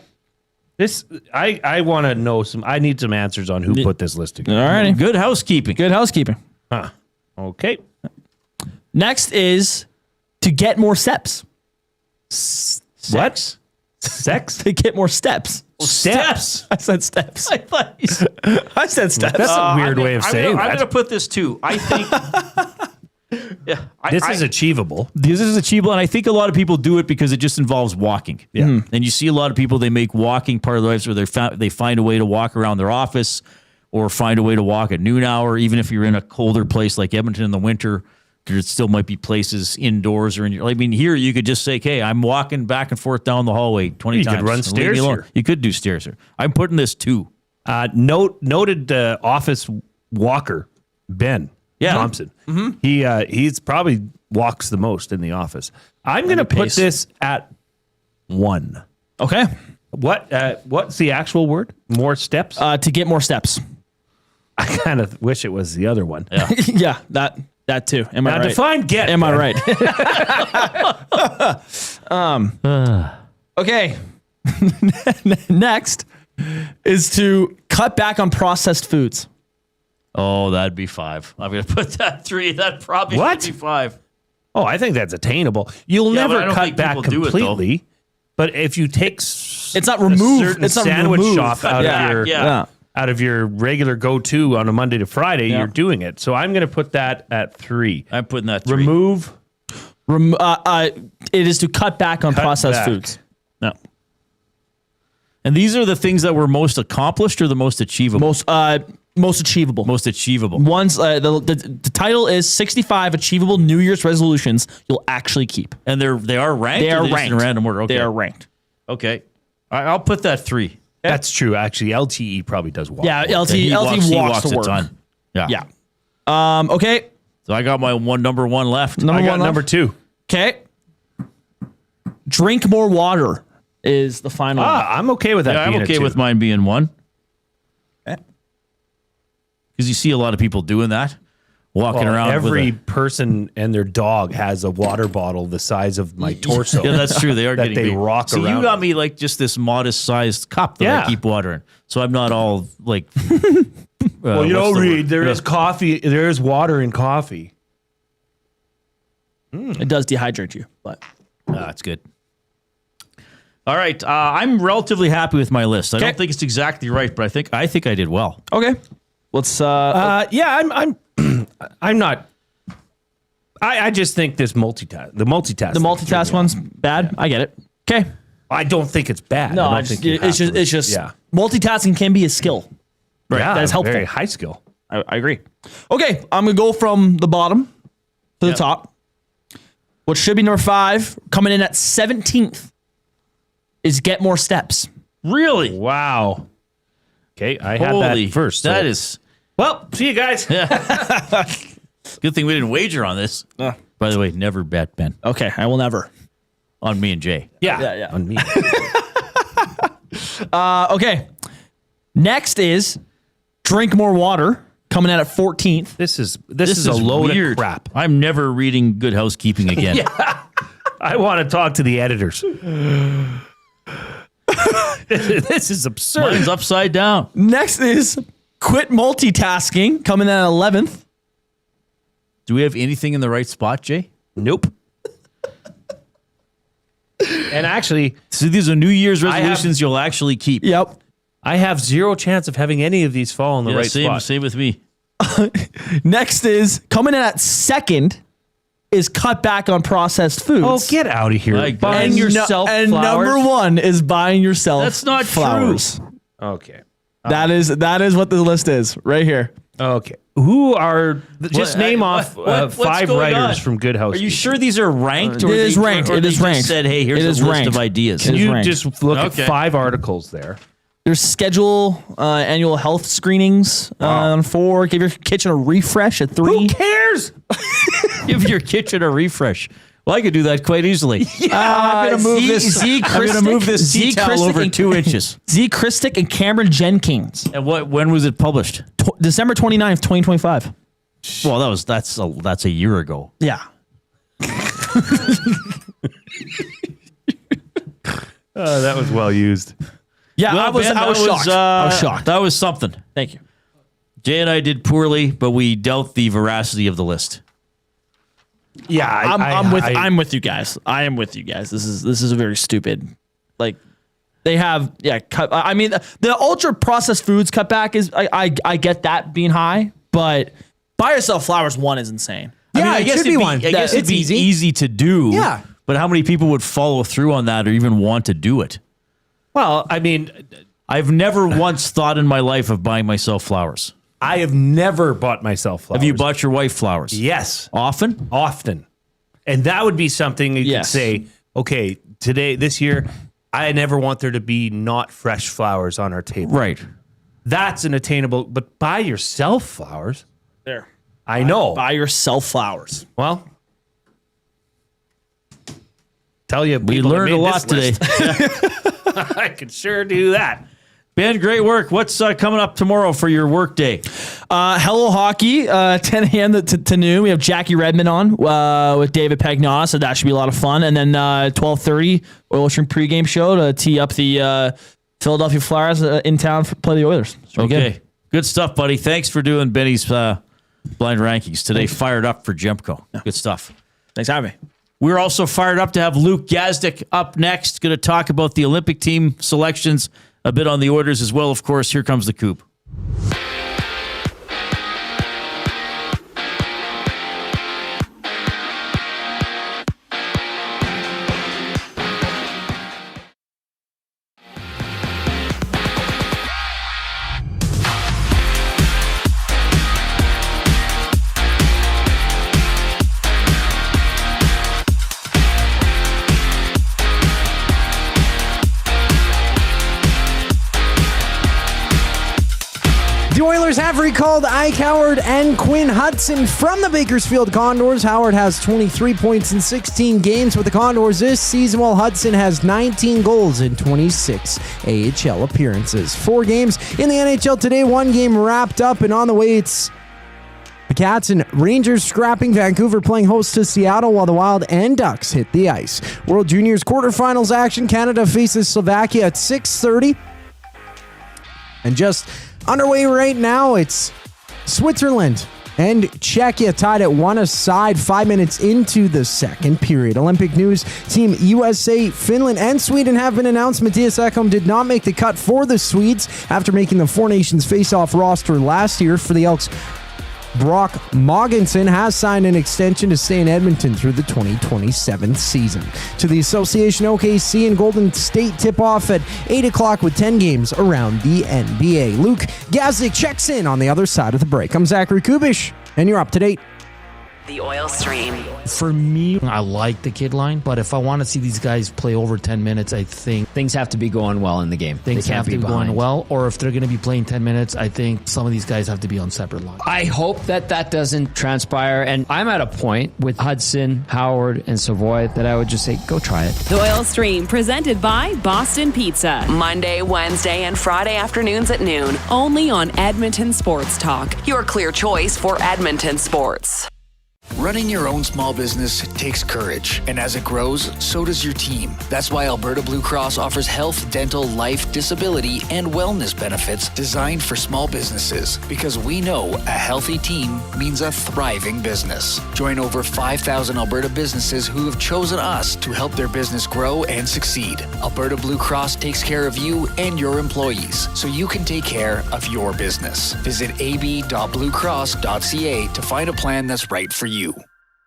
This I want to know I need some answers on who put this list together. All righty. Good housekeeping. Good housekeeping. Huh. Okay. Next is to get more steps. What? Sex? To get more steps. Steps. I said steps. I thought you said, I said steps. That's a weird way of saying that. I'm going to put this 2. I think. This is achievable. This is achievable, and I think a lot of people do it because it just involves walking. Yeah. And you see a lot of people, they make walking part of their lives, where they find a way to walk around their office or find a way to walk at noon hour, even if you're in a colder place like Edmonton in the winter. There still might be places indoors or here you could just say, "Hey, I'm walking back and forth down the hallway 20 times." You could run stairs here. You could do stairs here. I'm putting this 2. Noted office walker Ben Thompson. Mm-hmm. He's probably walks the most in the office. I'm going to put this at 1. Okay. What's the actual word? More steps? To get more steps. I kind of wish it was the other one. Yeah, yeah, that too. Am I right? Define get. Am I right? Okay. Next is to cut back on processed foods. Oh, that'd be 5. I'm going to put that 3. That probably should be 5. Oh, I think that's attainable. You'll never cut back completely, but if you take it's not remove. It's not sandwich remove. shop out of your regular go-to on a Monday to Friday, you're doing it. So I'm going to put that at 3. I'm putting that 3. Remove. It is to cut back on processed foods. No. And these are the things that were most accomplished or the most achievable? Most achievable. Most achievable. Ones. The title is 65 achievable New Year's resolutions you'll actually keep. And they are ranked. They are ranked in random order. Okay. They are ranked. Okay. I'll put that 3. That's true. Actually, LTE probably does walk. Yeah, LTE walks to work. A ton. Yeah. Okay. So I got my number 1 left. I got number 2. Okay. Drink more water is the final. I'm okay with that. Yeah, I'm okay with mine being 1. Because you see a lot of people doing that, walking around. Every person and their dog has a water bottle the size of my torso. Yeah, that's true. They are getting they big. rock so around. You got me like just this modest-sized cup that I keep water in. So I'm not all like. Well, Reid, there is coffee. There is water in coffee. It does dehydrate you, but that's good. All right, I'm relatively happy with my list. I don't think it's exactly right, but I think I did well. Okay, let's. I'm not. I just think this the multitask one's bad. I get it. Okay, I don't think it's bad. No, it's just multitasking can be a skill. Right. Yeah, That is helpful. Very high skill. I agree. Okay, I'm going to go from the bottom to the top. What should be number 5, coming in at 17th, is get more steps. Really? Wow. Okay, I had that first. That is. Well, see you guys. Good thing we didn't wager on this. By the way, never bet, Ben. Okay, I will never. On me and Jay. Yeah. On me. Okay. Next is drink more water, coming in at 14th. This is a load of crap. I'm never reading Good Housekeeping again. I want to talk to the editors. This is absurd. Mine's upside down. Next is quit multitasking, coming in at 11th. Do we have anything in the right spot, Jay? Nope. And actually, so these are New Year's resolutions you'll actually keep. Yep. I have zero chance of having any of these fall in the right spot. Same with me. Next is coming in at 2nd is cut back on processed foods. Oh, get out of here. Like, buying yourself and flowers. number 1 is buying yourself That's not flowers. true. Okay. That is what the list is right here. Okay. Who are just name off what's 5 going writers on? from Good Are Housekeeping? you sure these are ranked? It is ranked. Or It they is just ranked. said, hey, here's It a is list ranked. of ideas. Can you ranked. just look Okay. at 5 articles there? There's schedule annual health screenings on 4. Give your kitchen a refresh at 3. Who cares? Give your kitchen a refresh. Well, I could do that quite easily. I'm gonna move this tea towel over 2 inches. Z. Christic and Cameron Jenkins. And when was it published? December 29th, 2025. Well, that's a year ago. Yeah. That was well used. Yeah, Well, I was Ben, shocked. I was shocked. That was something. Thank you. Jay and I did poorly, but we doubt the veracity of the list. Yeah, I'm with you guys. I am with you guys. This is a very stupid. Like they have cut. I mean the ultra processed foods cutback is I get that being high, but buy yourself flowers 1 is insane. Yeah, I guess it should be one. I guess it'd It's be easy to do. Yeah. But how many people would follow through on that or even want to do it? Well, I mean, I've never once thought in my life of buying myself flowers. I have never bought myself flowers. Have you bought your wife flowers? Yes. Often? Often. And that would be something you could say, okay, this year, I never want there to be not fresh flowers on our table. Right. That's an attainable, but buy yourself flowers. There. I know. Buy yourself flowers. Well, tell you, We people that learned made a lot this today. list. I could sure do that. Ben, great work. What's coming up tomorrow for your work day? Hello Hockey, 10 a.m. to noon. We have Jackie Redmond on with David Pagnos, so that should be a lot of fun. And then 12:30, Oilers pregame show to tee up the Philadelphia Flyers in town for play the Oilers. Okay. Good stuff, buddy. Thanks for doing Benny's blind rankings today. Fired up for Jemco. Yeah. Good stuff. Thanks for having me. We're also fired up to have Luke Gazdic up next. Going to talk about the Olympic team selections, a bit on the Oilers as well. Of course, here comes the Coop. The Oilers have recalled Ike Howard and Quinn Hutson from the Bakersfield Condors. Howard has 23 points in 16 games with the Condors this season, while Hutson has 19 goals in 26 AHL appearances. 4 games in the NHL today, 1 game wrapped up, and on the way it's the Cats and Rangers scrapping. Vancouver playing host to Seattle, while the Wild and Ducks hit the ice. World Juniors quarterfinals action. Canada faces Slovakia at 6:30. And just underway right now, it's Switzerland and Czechia tied at 1 aside 5 minutes into the second period. Olympic news: Team USA, Finland, and Sweden have been announced. Mattias Ekholm did not make the cut for the Swedes after making the Four Nations face-off roster last year. For the Elks, Brock Moggensen has signed an extension to stay in Edmonton through the 2027 season. To the Association, OKC and Golden State tip-off at 8 o'clock with 10 games around the NBA. Luke Gazdic checks in on the other side of the break. I'm Zachary Kubish, and you're up to date. The Oil Stream. For me, I like the kid line, but if I want to see these guys play over 10 minutes, I think things have to be going well in the game. Things have to be going well, or if they're going to be playing 10 minutes, I think some of these guys have to be on separate lines. I hope that doesn't transpire, and I'm at a point with Hutson, Howard, and Savoy that I would just say, go try it. The Oil Stream, presented by Boston Pizza. Monday, Wednesday, and Friday afternoons at noon, only on Edmonton Sports Talk. Your clear choice for Edmonton sports. Running your own small business takes courage, and as it grows, so does your team. That's why Alberta Blue Cross offers health, dental, life, disability, and wellness benefits designed for small businesses, because we know a healthy team means a thriving business. Join over 5,000 Alberta businesses who have chosen us to help their business grow and succeed. Alberta Blue Cross takes care of you and your employees, so you can take care of your business. Visit ab.bluecross.ca to find a plan that's right for you.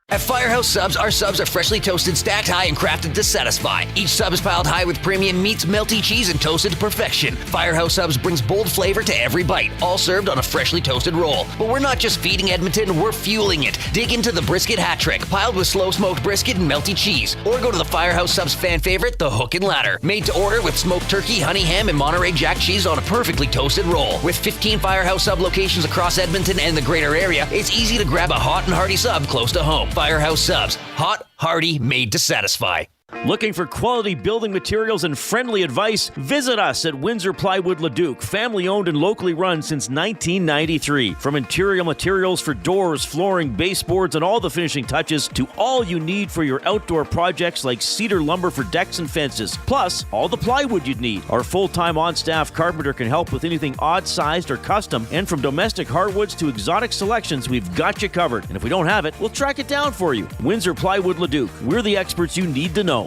At Firehouse Subs, our subs are freshly toasted, stacked high, and crafted to satisfy. Each sub is piled high with premium meats, melty cheese, and toasted to perfection. Firehouse Subs brings bold flavor to every bite, all served on a freshly toasted roll. But we're not just feeding Edmonton, we're fueling it. Dig into the brisket hat trick, piled with slow-smoked brisket and melty cheese. Or go to the Firehouse Subs fan favorite, the Hook and Ladder. Made to order with smoked turkey, honey ham, and Monterey Jack cheese on a perfectly toasted roll. With 15 Firehouse Sub locations across Edmonton and the greater area, it's easy to grab a hot and hearty sub close to home. Firehouse Subs. Hot, hearty, made to satisfy. Looking for quality building materials and friendly advice? Visit us at Windsor Plywood Leduc, family owned and locally run since 1993. From interior materials for doors, flooring, baseboards, and all the finishing touches to all you need for your outdoor projects like cedar lumber for decks and fences, plus all the plywood you'd need. Our full-time on-staff carpenter can help with anything odd-sized or custom, and from domestic hardwoods to exotic selections, we've got you covered. And if we don't have it, we'll track it down for you. Windsor Plywood Leduc. We're the experts you need to know.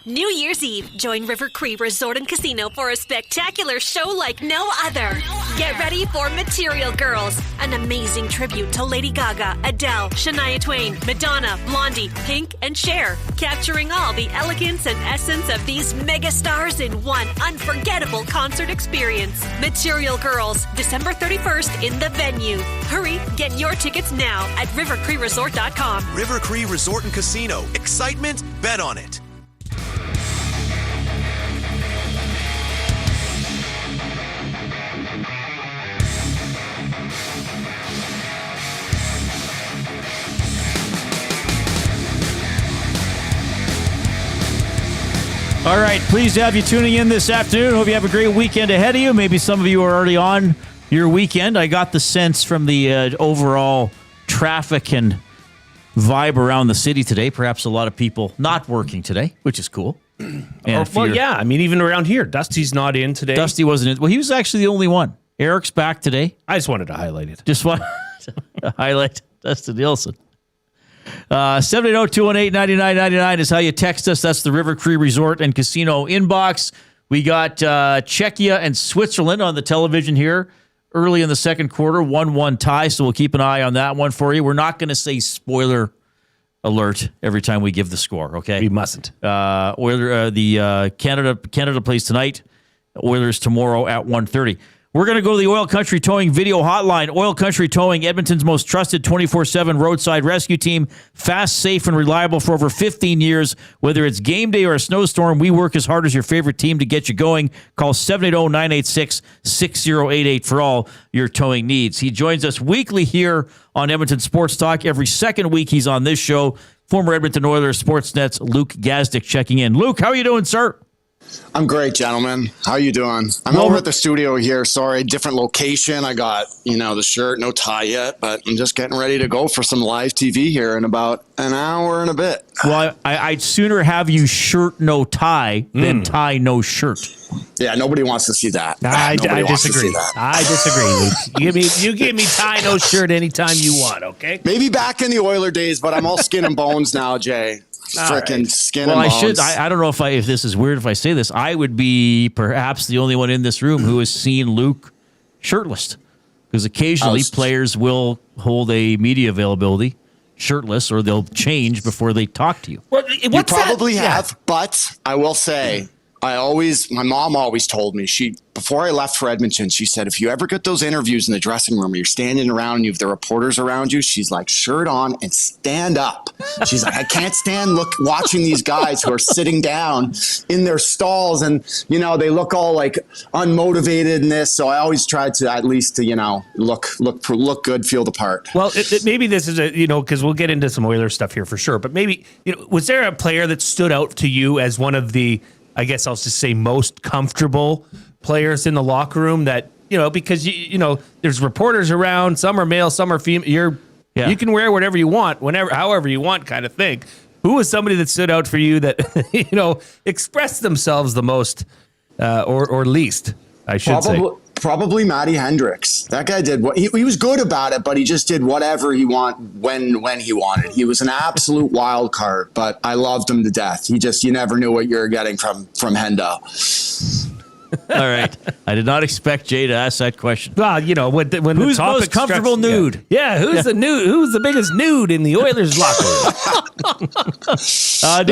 New Year's Eve, join River Cree Resort and Casino for a spectacular show like no other. Get ready for Material Girls, an amazing tribute to Lady Gaga, Adele, Shania Twain, Madonna, Blondie, Pink, and Cher, capturing all the elegance and essence of these mega stars in one unforgettable concert experience. Material Girls, December 31st in the venue. Hurry, get your tickets now at rivercreeresort.com. River Cree Resort and Casino. Excitement, bet on it. All right, pleased to have you tuning in this afternoon. Hope you have a great weekend ahead of you. Maybe some of you are already on your weekend. I got the sense from the overall traffic and vibe around the city today. Perhaps a lot of people not working today, which is cool. Well, yeah. I mean, even around here, Dusty's not in today. Dusty wasn't in. Well, he was actually the only one. Eric's back today. I just wanted to highlight it. Just want to highlight Dustin Nielsen. 780-218-9999 is how you text us. That's the River Cree Resort and Casino inbox. We got Czechia and Switzerland on the television here early in the second quarter, 1-1 tie, so we'll keep an eye on that one for you. We're not going to say spoiler alert every time we give the score, okay? We mustn't. Canada plays tonight. Oilers tomorrow at 1:30. We're going to go to the Oil Country Towing video hotline. Oil Country Towing, Edmonton's most trusted 24/7 roadside rescue team. Fast, safe, and reliable for over 15 years. Whether it's game day or a snowstorm, we work as hard as your favorite team to get you going. Call 780-986-6088 for all your towing needs. He joins us weekly here on Edmonton Sports Talk. Every second week he's on this show. Former Edmonton Oilers Sportsnet's Luke Gazdic checking in. Luke, how are you doing, sir? I'm great, gentlemen. How you doing? I'm over at the studio here. Sorry, different location. I got, the shirt, no tie yet, but I'm just getting ready to go for some live TV here in about an hour and a bit. Well, I'd sooner have you shirt, no tie than tie, no shirt. Yeah, nobody wants to see that. I disagree. I disagree, Luke. You give me tie, no shirt anytime you want, okay? Maybe back in the Oiler days, but I'm all skin and bones now, Jay. Freaking skin and bones. I don't know if this is weird if I say this. I would be perhaps the only one in this room who has seen Luke shirtless. Because occasionally players will hold a media availability shirtless, or they'll change before they talk to you. You probably have, but I will say, my mom always told me, before I left for Edmonton, she said, if you ever get those interviews in the dressing room, you're standing around and you have the reporters around you, she's like, shirt on and stand up. She's like, I can't stand watching these guys who are sitting down in their stalls and, they look all like unmotivated in this. So I always tried to at least, look good, feel the part. Well, maybe this is because we'll get into some Oilers stuff here for sure. But maybe, was there a player that stood out to you as one of the, I guess I'll just say, most comfortable players in the locker room that, because, there's reporters around, some are male, some are female. You can wear whatever you want, however you want kind of thing. Who was somebody that stood out for you that, expressed themselves the most or least, I should say? Probably Matty Hendricks. That guy did what he was good about it, but he just did whatever he wanted when he wanted. He was an absolute wild card, but I loved him to death. You never knew what you were getting from Hendo. All right. I did not expect Jay to ask that question. Well, when who's the most comfortable nude? Yeah, who's the biggest nude in the Oilers locker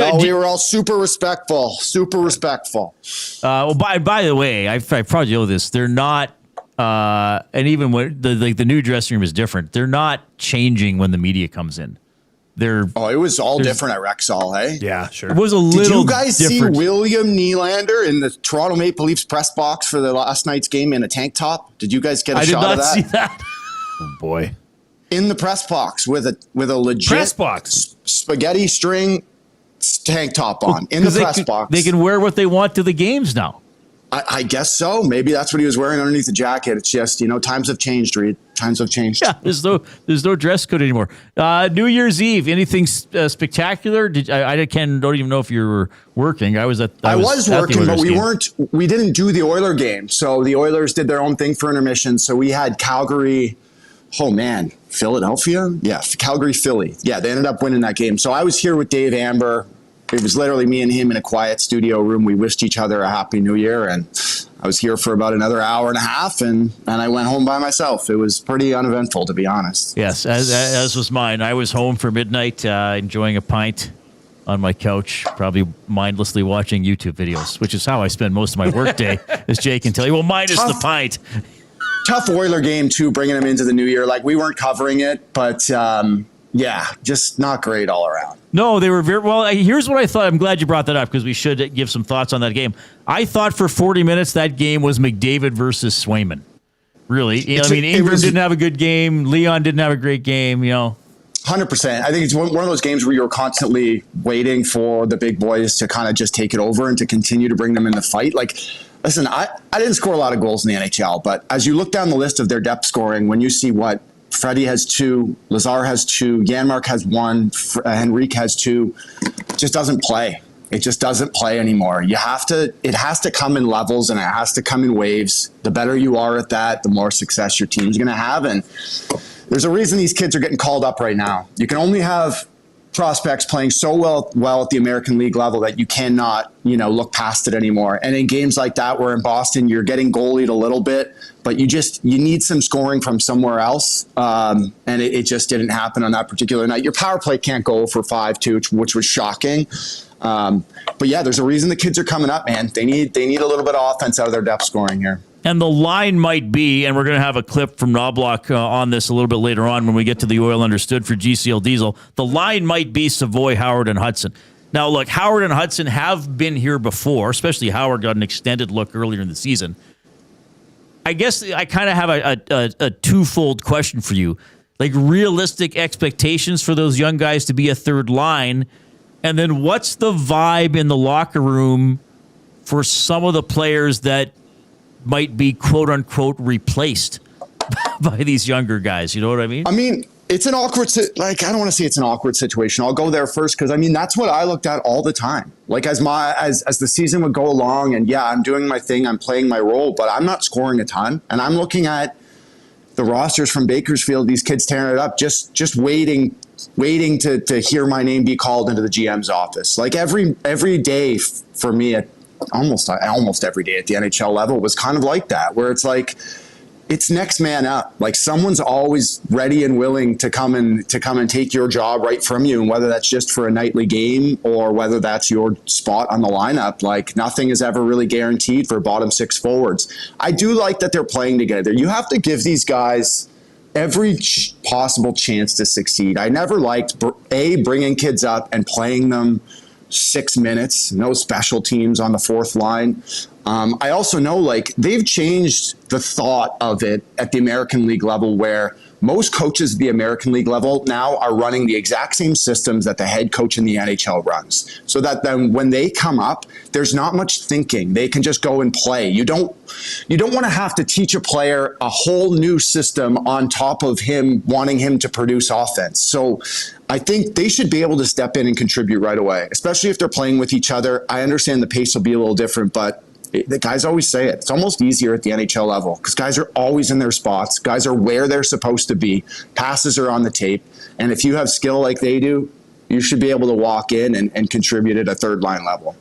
room? We were all super respectful. Super respectful. By the way, I probably know this. They're not, and even when the new dressing room is different. They're not changing when the media comes in. It was all different at Rexall, hey? Yeah, sure. It was a little. Did you guys different. see William Nylander in the Toronto Maple Leafs press box for the last night's game in a tank top? Did you guys get a shot of that? I did not see that. Oh boy! In the press box with a legit press box spaghetti string tank top on in the press box. They can wear what they want to the games now. I guess so. Maybe that's what he was wearing underneath the jacket. It's just, times have changed, Reid. Times have changed. Yeah, there's no dress code anymore. New Year's Eve, anything spectacular? I don't even know if you were working. I was working, but we didn't do the Oiler game. So the Oilers did their own thing for intermission. So we had Calgary. Oh man, Philadelphia? Yeah, Calgary, Philly. Yeah, they ended up winning that game. So I was here with Dave Amber. It was literally me and him in a quiet studio room. We wished each other a happy new year, and I was here for about another hour and a half, and I went home by myself. It was pretty uneventful, to be honest. Yes, as was mine. I was home for midnight, enjoying a pint on my couch, probably mindlessly watching YouTube videos, which is how I spend most of my workday, as Jay can tell you. Well, minus the pint. Tough Oiler game, too, bringing them into the new year. Like, we weren't covering it, but yeah, just not great all around. No, they were very well. Here's what I thought. I'm glad you brought that up because we should give some thoughts on that game. I thought for 40 minutes that game was McDavid versus Swayman. Really, Ingram didn't have a good game. Leon didn't have a great game. 100%. I think it's one of those games where you're constantly waiting for the big boys to kind of just take it over and to continue to bring them in the fight. Like, listen, I didn't score a lot of goals in the NHL, but as you look down the list of their depth scoring, when you see what Freddie has 2, Lazar has 2, Janmark has 1, Henrique has 2. It just doesn't play. It just doesn't play anymore. It has to come in levels and it has to come in waves. The better you are at that, the more success your team's going to have. And there's a reason these kids are getting called up right now. You can only have prospects playing so well at the American League level that you cannot, look past it anymore. And in games like that, where in Boston you're getting goalied a little bit, but you need some scoring from somewhere else. And it just didn't happen on that particular night. Your power play can't go for 5-2, which was shocking. But yeah, there's a reason the kids are coming up, man. They need a little bit of offense out of their depth scoring here. And the line might be, and we're going to have a clip from Knoblock on this a little bit later on when we get to the Oil Understood for GCL Diesel. The line might be Savoy, Howard, and Hutson. Now, look, Howard and Hutson have been here before, especially Howard got an extended look earlier in the season. I guess I kind of have a twofold question for you. Like, realistic expectations for those young guys to be a third line, and then what's the vibe in the locker room for some of the players that might be quote-unquote replaced by these younger guys? You know what I mean? I mean, it's an awkward, I don't want to say it's an awkward situation. I'll go there first because, that's what I looked at all the time. Like, as the season would go along and, yeah, I'm doing my thing, I'm playing my role, but I'm not scoring a ton. And I'm looking at the rosters from Bakersfield, these kids tearing it up, just waiting to hear my name be called into the GM's office. Like, every day for me at almost every day at the NHL level was kind of like that, where it's like, it's next man up. Like someone's always ready and willing to come and take your job right from you. And whether that's just for a nightly game or whether that's your spot on the lineup, like nothing is ever really guaranteed for bottom six forwards. I do like that they're playing together. You have to give these guys every possible chance to succeed. I never liked bringing kids up and playing them 6 minutes, no special teams on the fourth line. I also know like they've changed the thought of it at the American League level, where most coaches at the American League level now are running the exact same systems that the head coach in the NHL runs. So that then when they come up, there's not much thinking. They can just go and play. You don't want to have to teach a player a whole new system on top of him wanting him to produce offense. So I think they should be able to step in and contribute right away, especially if they're playing with each other. I understand the pace will be a little different, but the guys always say it. It's almost easier at the NHL level because guys are always in their spots. Guys are where they're supposed to be. Passes are on the tape. And if you have skill like they do, you should be able to walk in and contribute at a third line level.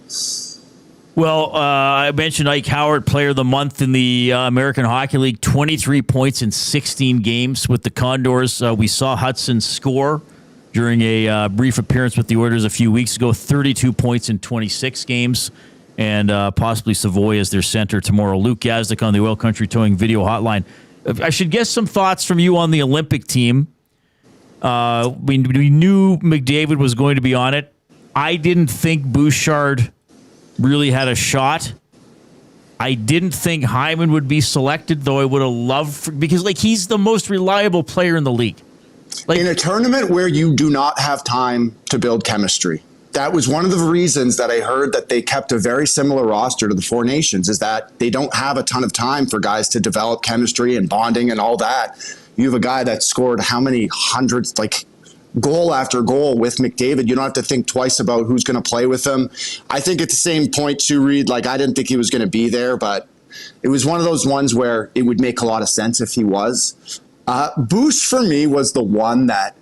Well, I mentioned Ike Howard, player of the month in the American Hockey League, 23 points in 16 games with the Condors. We saw Hutson score during a brief appearance with the Oilers a few weeks ago, 32 points in 26 games. And possibly Savoy as their center tomorrow. Luke Gazdic on the Oil Country Towing video hotline. I should get some thoughts from you on the Olympic team. We knew McDavid was going to be on it. I didn't think Bouchard really had a shot. I didn't think Hyman would be selected, though I would have loved because like he's the most reliable player in the league. Like, in a tournament where you do not have time to build chemistry. That was one of the reasons that I heard that they kept a very similar roster to the Four Nations, is that they don't have a ton of time for guys to develop chemistry and bonding and all that. You have a guy that scored how many hundreds, like goal after goal with McDavid. You don't have to think twice about who's going to play with him. I think at the same point too, Reid, like I didn't think he was going to be there, but it was one of those ones where it would make a lot of sense if he was. Boosh for me was the one that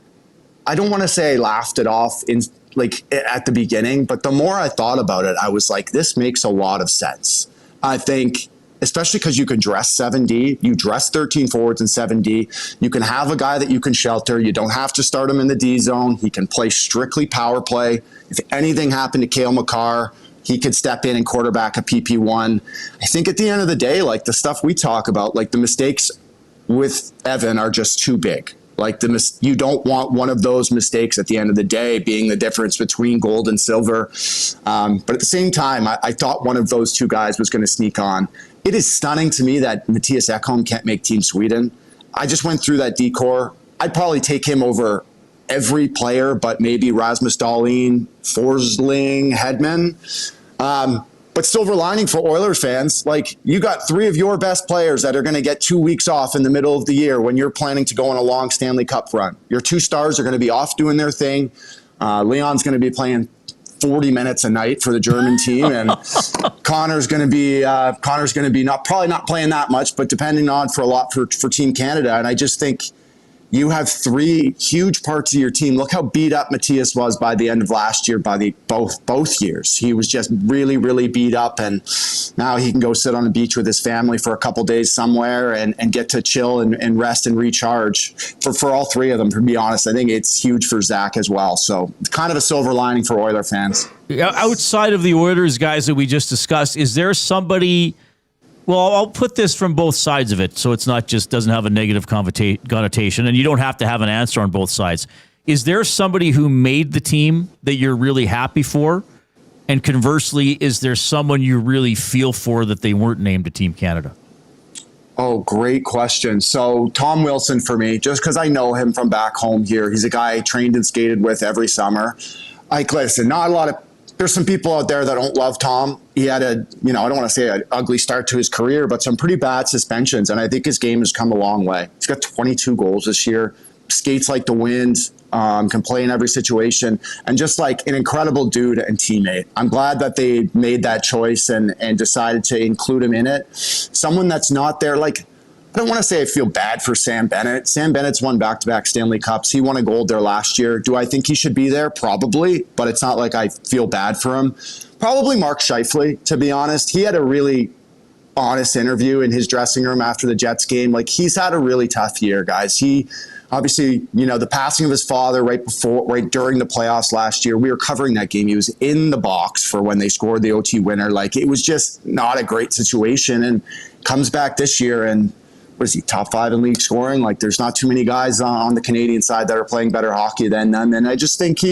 I don't want to say I laughed it off in like at the beginning, but the more I thought about it, I was like, this makes a lot of sense. I think, especially because you can dress 7D, you dress 13 forwards in 7D. You can have a guy that you can shelter. You don't have to start him in the D zone. He can play strictly power play. If anything happened to Cale Makar, he could step in and quarterback a PP1. I think at the end of the day, like the stuff we talk about, like the mistakes with Evan are just too big. Like you don't want one of those mistakes at the end of the day being the difference between gold and silver. But at the same time, I thought one of those two guys was going to sneak on. It is stunning to me that Mattias Ekholm can't make Team Sweden. I just went through that decor. I'd probably take him over every player, but maybe Rasmus Dahlin, Forsling, Hedman. But silver lining for Oilers fans, like you got three of your best players that are going to get 2 weeks off in the middle of the year when you're planning to go on a long Stanley Cup run. Your two stars are going to be off doing their thing. Leon's going to be playing 40 minutes a night for the German team, and Connor's going to be probably not playing that much, but depending on for a lot for Team Canada. And I just think you have three huge parts of your team. Look how beat up Mattias was by the end of last year, by both years. He was just really, really beat up, and now he can go sit on the beach with his family for a couple days somewhere and get to chill and rest and recharge. For all three of them, to be honest, I think it's huge for Zach as well. So it's kind of a silver lining for Oiler fans. Outside of the Oilers guys that we just discussed, is there somebody... Well, I'll put this from both sides of it, so it's not just doesn't have a negative connotation, and you don't have to have an answer on both sides. Is there somebody who made the team that you're really happy for? And conversely, is there someone you really feel for that they weren't named to Team Canada? Oh, great question. So Tom Wilson for me, just because I know him from back home here. He's a guy I trained and skated with every summer. Like, listen, not a lot of... There's some people out there that don't love Tom. He had I don't want to say an ugly start to his career, but some pretty bad suspensions. And I think his game has come a long way. He's got 22 goals this year, skates like the wind, can play in every situation, and just like an incredible dude and teammate. I'm glad that they made that choice and decided to include him in it. Someone that's not there, like, I don't want to say I feel bad for Sam Bennett. Sam Bennett's won back-to-back Stanley Cups. He won a gold there last year. Do I think he should be there? Probably, but it's not like I feel bad for him. Probably Mark Scheifele, to be honest. He had a really honest interview in his dressing room after the Jets game. Like, he's had a really tough year, guys. He obviously, the passing of his father right during the playoffs last year, we were covering that game. He was in the box for when they scored the OT winner. Like, it was just not a great situation, and comes back this year and what is he, top 5 in league scoring? Like, there's not too many guys on the Canadian side that are playing better hockey than them. And I just think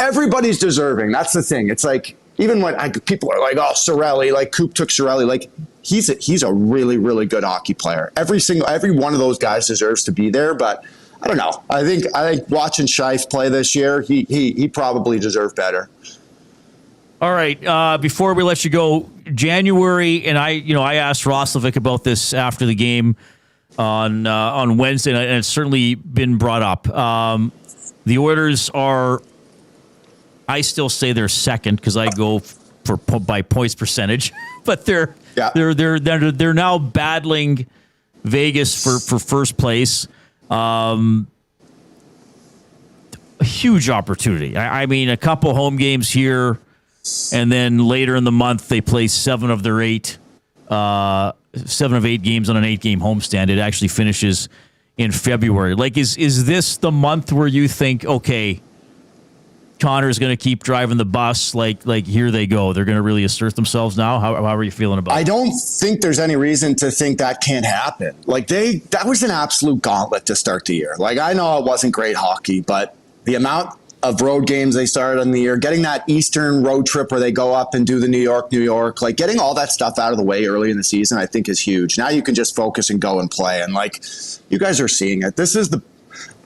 everybody's deserving. That's the thing. It's like, even when people are like, oh, Cirelli, like Coop took Cirelli, like he's a really, really good hockey player. Every one of those guys deserves to be there. But I don't know. I think watching Scheif play this year, he probably deserved better. All right. Before we let you go, January, and I asked Roslovic about this after the game on Wednesday, and it's certainly been brought up. The Oilers are, I still say they're second because I go by points percentage, but they're now battling Vegas for first place. A huge opportunity. I mean, a couple home games here. And then later in the month, they play 7 of 8 games on an 8-game homestand. It actually finishes in February. Like, is this the month where you think, okay, Connor's going to keep driving the bus? Like here they go. They're going to really assert themselves now. How are you feeling about it? I don't think there's any reason to think that can't happen. Like, that was an absolute gauntlet to start the year. Like, I know it wasn't great hockey, but the amount of road games they started in the year, getting that Eastern road trip where they go up and do the New York, like getting all that stuff out of the way early in the season, I think is huge. Now you can just focus and go and play. And like, you guys are seeing it.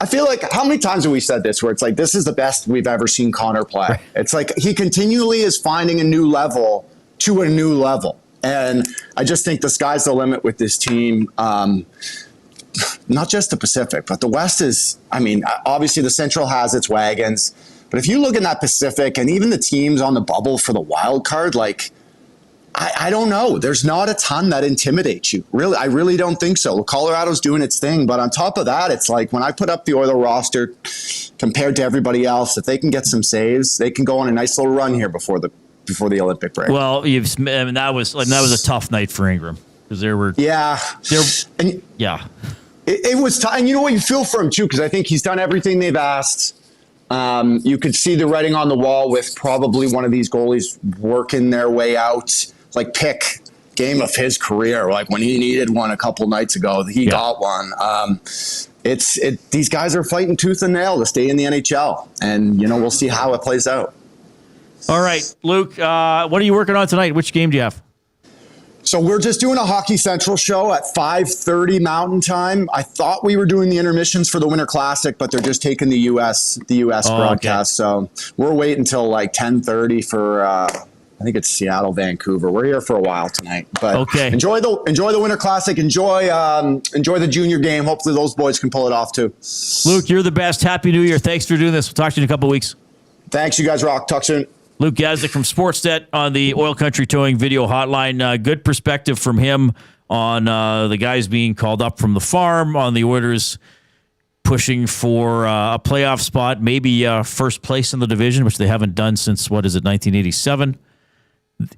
I feel like, how many times have we said this where it's like, this is the best we've ever seen Connor play. Right. It's like he continually is finding a new level to a new level. And I just think the sky's the limit with this team. Not just the Pacific, but the West is, I mean, obviously the Central has its wagons, but if you look in that Pacific and even the teams on the bubble for the wild card, like, I don't know. There's not a ton that intimidates you. Really, I really don't think so. Colorado's doing its thing, but on top of that, it's like when I put up the Oiler roster compared to everybody else, if they can get some saves, they can go on a nice little run here before the Olympic break. Well, that was a tough night for Ingram. It was tough. And you know what? You feel for him, too, because I think he's done everything they've asked. You could see the writing on the wall with probably one of these goalies working their way out. Like, pick game of his career. Like, when he needed one a couple nights ago, he got one. These guys are fighting tooth and nail to stay in the NHL. And, we'll see how it plays out. All right, Luke, what are you working on tonight? Which game do you have? So we're just doing a Hockey Central show at 5:30 Mountain Time. I thought we were doing the intermissions for the Winter Classic, but they're just taking the U.S. broadcast. Okay. So we're waiting until like 10:30 for I think it's Seattle, Vancouver. We're here for a while tonight, but okay. Enjoy the Winter Classic. Enjoy the junior game. Hopefully those boys can pull it off too. Luke, you're the best. Happy New Year. Thanks for doing this. We'll talk to you in a couple of weeks. Thanks, you guys rock. Talk soon. Luke Gazdic from Sportsnet on the Oil Country Towing video hotline. Good perspective from him on the guys being called up from the farm, on the Oilers pushing for a playoff spot, maybe first place in the division, which they haven't done since, 1987.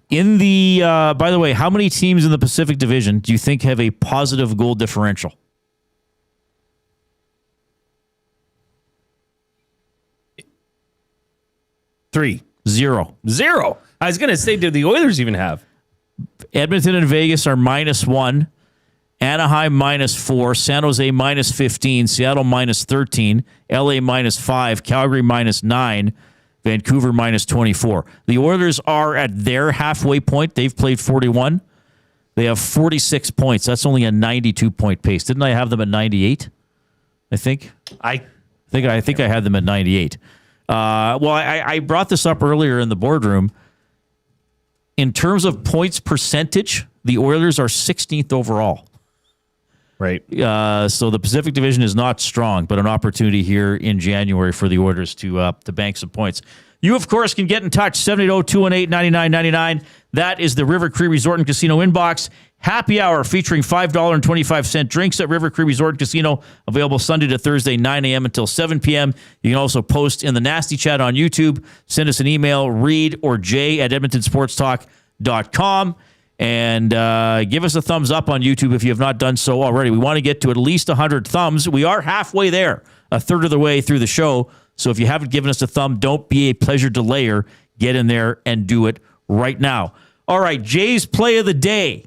In the, by the way, how many teams in the Pacific Division do you think have a positive goal differential? 3. 0. I was going to say, do the Oilers even have? Edmonton and Vegas are -1. Anaheim -4. San Jose -15. Seattle -13. LA -5. Calgary -9. Vancouver -24. The Oilers are at their halfway point. They've played 41. They have 46 points. That's only a 92-point pace. Didn't I have them at 98? I think I had them at 98. I brought this up earlier in the boardroom. In terms of points percentage, the Oilers are 16th overall. Right. So the Pacific Division is not strong, but an opportunity here in January for the Oilers to bank some points. You, of course, can get in touch, 780-218-9999. That is the River Cree Resort and Casino inbox. Happy hour featuring $5.25 drinks at River Cree Resort and Casino. Available Sunday to Thursday, 9 a.m. until 7 p.m. You can also post in the Nasty Chat on YouTube. Send us an email, Reid or Jay at EdmontonSportsTalk.com. And give us a thumbs up on YouTube if you have not done so already. We want to get to at least 100 thumbs. We are halfway there, a third of the way through the show. So if you haven't given us a thumb, don't be a pleasure delayer. Get in there and do it right now. All right, Jay's play of the day.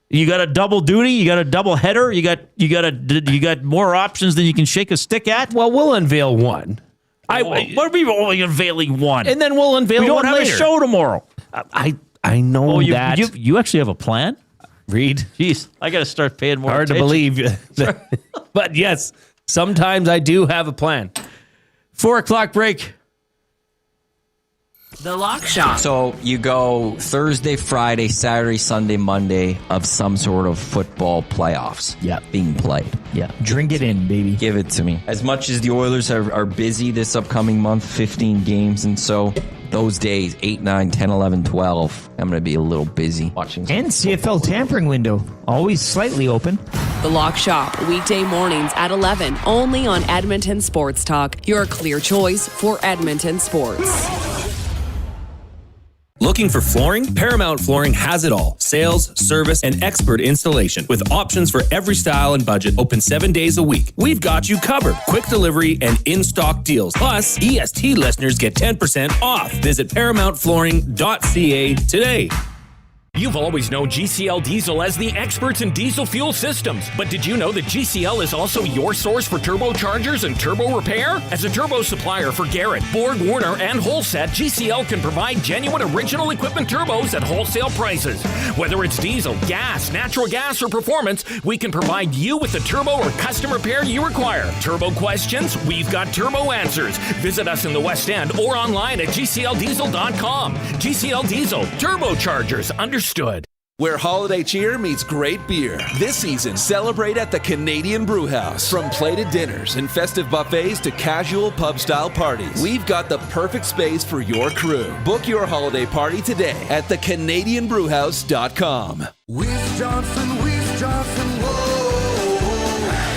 You got a double duty. You got a double header. You got more options than you can shake a stick at. Well, we'll unveil one. What are we only unveiling one? And then we'll unveil one later. We don't have a show tomorrow. I know that. You actually have a plan? Reid? Jeez, I got to start paying more attention. Hard to believe. But yes, sometimes I do have a plan. 4 o'clock break. The Lock Shop. So you go Thursday, Friday, Saturday, Sunday, Monday of some sort of football playoffs being played. Yeah. Drink it in, baby. Give it to me. As much as the Oilers are busy this upcoming month, 15 games, and so those days, 8, 9, 10, 11, 12, I'm going to be a little busy watching. And CFL tampering window, always slightly open. The Lock Shop, weekday mornings at 11, only on Edmonton Sports Talk, your clear choice for Edmonton sports. Looking for flooring? Paramount Flooring has it all. Sales, service, and expert installation with options for every style and budget. Open 7 days a week. We've got you covered. Quick delivery and in-stock deals. Plus, EST listeners get 10% off. Visit ParamountFlooring.ca today. You've always known GCL Diesel as the experts in diesel fuel systems. But did you know that GCL is also your source for turbochargers and turbo repair? As a turbo supplier for Garrett, Borg Warner, and Holset, GCL can provide genuine original equipment turbos at wholesale prices. Whether it's diesel, gas, natural gas, or performance, we can provide you with the turbo or custom repair you require. Turbo questions? We've got turbo answers. Visit us in the West End or online at GCLDiesel.com. GCL Diesel, turbochargers, understood. Where holiday cheer meets great beer. This season, celebrate at the Canadian Brewhouse. From plated dinners and festive buffets to casual pub-style parties, we've got the perfect space for your crew. Book your holiday party today at thecanadianbrewhouse.com. Weiss Johnson, whoa.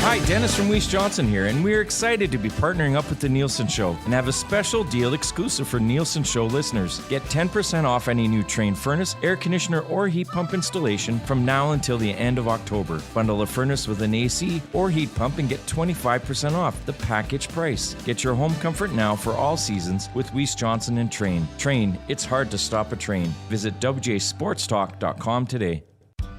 Hi, Dennis from Weiss Johnson here, and we're excited to be partnering up with the Nielsen Show and have a special deal exclusive for Nielsen Show listeners. Get 10% off any new Trane furnace, air conditioner, or heat pump installation from now until the end of October. Bundle a furnace with an AC or heat pump and get 25% off the package price. Get your home comfort now for all seasons with Weiss Johnson and Trane. Trane, it's hard to stop a train. Visit WJSportsTalk.com today.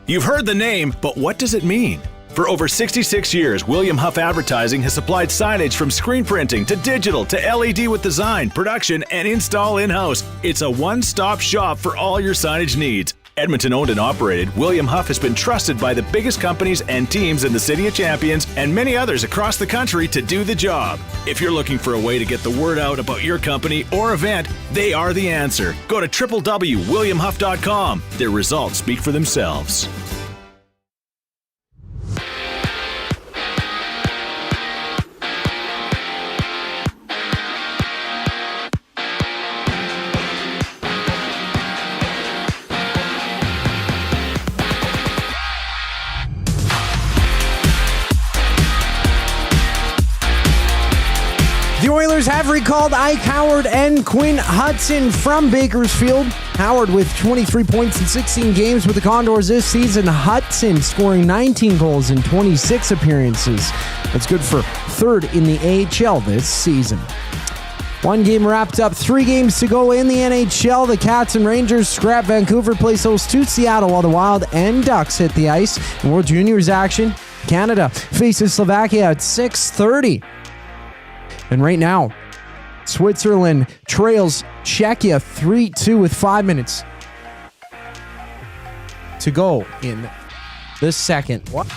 You've heard the name, but what does it mean? For over 66 years, William Huff Advertising has supplied signage from screen printing to digital to LED with design, production, and install in-house. It's a one-stop shop for all your signage needs. Edmonton owned and operated, William Huff has been trusted by the biggest companies and teams in the City of Champions and many others across the country to do the job. If you're looking for a way to get the word out about your company or event, they are the answer. Go to www.williamhuff.com. Their results speak for themselves. The Oilers have recalled Ike Howard and Quinn Hutson from Bakersfield. Howard with 23 points in 16 games with the Condors this season. Hutson scoring 19 goals in 26 appearances. That's good for third in the AHL this season. One game wrapped up, 3 games to go in the NHL. The Cats and Rangers scrap. Vancouver plays host to Seattle while the Wild and Ducks hit the ice. In World Juniors action, Canada faces Slovakia at 6:30. And right now, Switzerland trails Czechia 3-2 with 5 minutes to go in the second. What?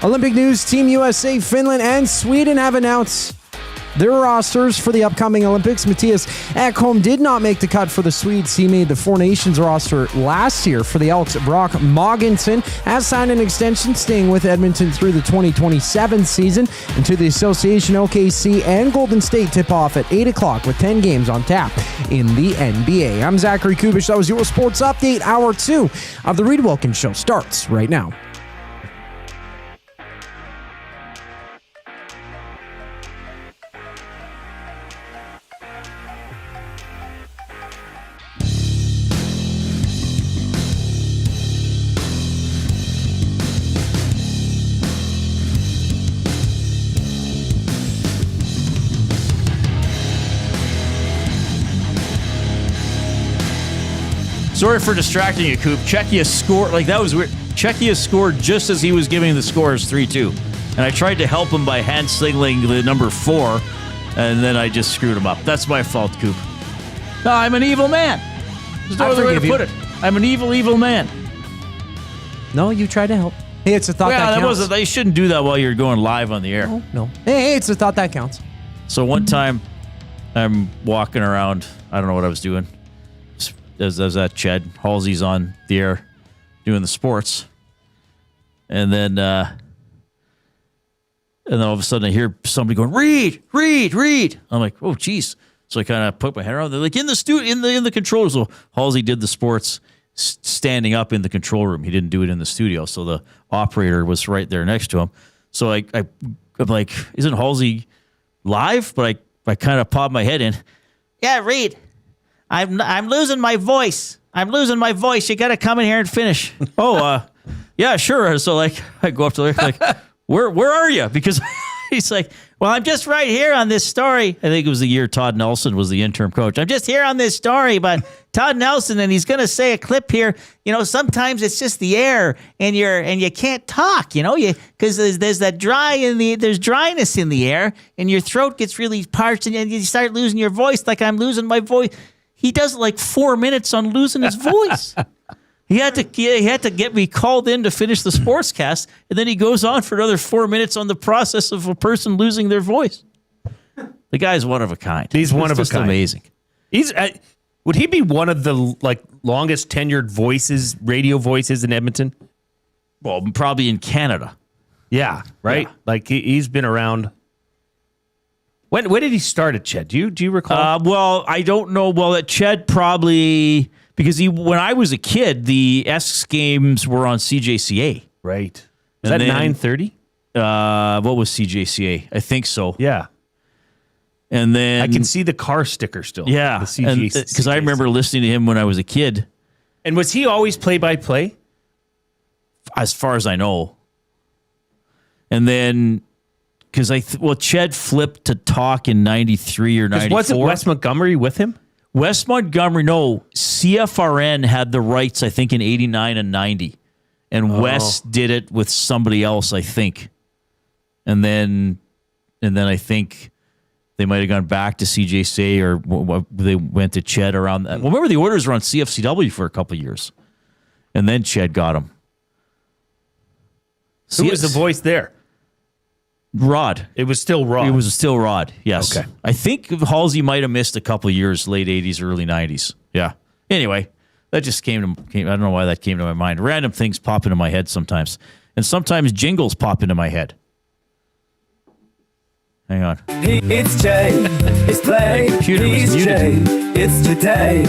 Olympic news, Team USA, Finland, and Sweden have announced their rosters for the upcoming Olympics. Matthias Ekholm did not make the cut for the Swedes. He made the Four Nations roster last year for the Elks. Brock Mogensen has signed an extension, staying with Edmonton through the 2027 season. And to the association, OKC and Golden State tip off at 8 o'clock with 10 games on tap in the NBA. I'm Zachary Kubish. That was your sports update. Hour 2 of the Reid Wilkins Show starts right now. Sorry for distracting you, Coop. Czechia scored. Like, that was weird. Czechia scored just as he was giving the scores 3-2. And I tried to help him by hand signaling the number 4, and then I just screwed him up. That's my fault, Coop. No, I'm an evil man. There's no other way to put it. I'm an evil, evil man. No, you tried to help. Hey, it's a thought that counts. They shouldn't do that while you're going live on the air. No. Hey, it's a thought that counts. So one time, I'm walking around. I don't know what I was doing. I was at Ched. Halsey's on the air doing the sports. And then all of a sudden I hear somebody going, Reid, Reid, Reid. I'm like, oh, geez. So I kind of put my head around. They're like, in the in the control room. So Halsey did the sports standing up in the control room. He didn't do it in the studio. So the operator was right there next to him. So I'm like, isn't Halsey live? But I kind of popped my head in. Yeah, Reid, I'm losing my voice. I'm losing my voice. You got to come in here and finish. Yeah, sure. So I go up to the like, where are you? Because he's like, well, I'm just right here on this story. I think it was the year Todd Nelson was the interim coach. I'm just here on this story, but Todd Nelson, and he's going to say a clip here. Sometimes it's just the air, and you can't talk. Because there's that there's dryness in the air, and your throat gets really parched, and you start losing your voice. Like I'm losing my voice. He does like 4 minutes on losing his voice. He had to get me called in to finish the sportscast, and then he goes on for another 4 minutes on the process of a person losing their voice. The guy's one of a kind. He's one of a kind. Amazing. He's would he be one of the longest tenured voices, radio voices in Edmonton? Well, probably in Canada. Yeah, right. Yeah. Like he's been around. When did he start at Ched? Do you recall? Well, I don't know. Well, at Ched probably. Because when I was a kid, the Esks games were on CJCA. Right. Is that 9:30? What was CJCA? I think so. Yeah. And then I can see the car sticker still. Yeah. Because I remember listening to him when I was a kid. And was he always play-by-play? As far as I know. And then, because Ched flipped to talk in 93 or 94. Wasn't Wes Montgomery with him? West Montgomery, no. CFRN had the rights, I think, in 89 and 90. And Wes did it with somebody else, I think. And then I think they might have gone back to CJC or they went to Ched around that. Well, remember the Oilers were on CFCW for a couple of years. And then Ched got them. Who was the voice there? Rod. It was still Rod. It was still Rod, yes. Okay. I think Halsey might have missed a couple of years, late 80s, early 90s. Yeah. Anyway, that just came. I don't know why that came to my mind. Random things pop into my head sometimes. And sometimes jingles pop into my head. Hang on. It's Jay. It's play. Computer was muted. Jay. It's today.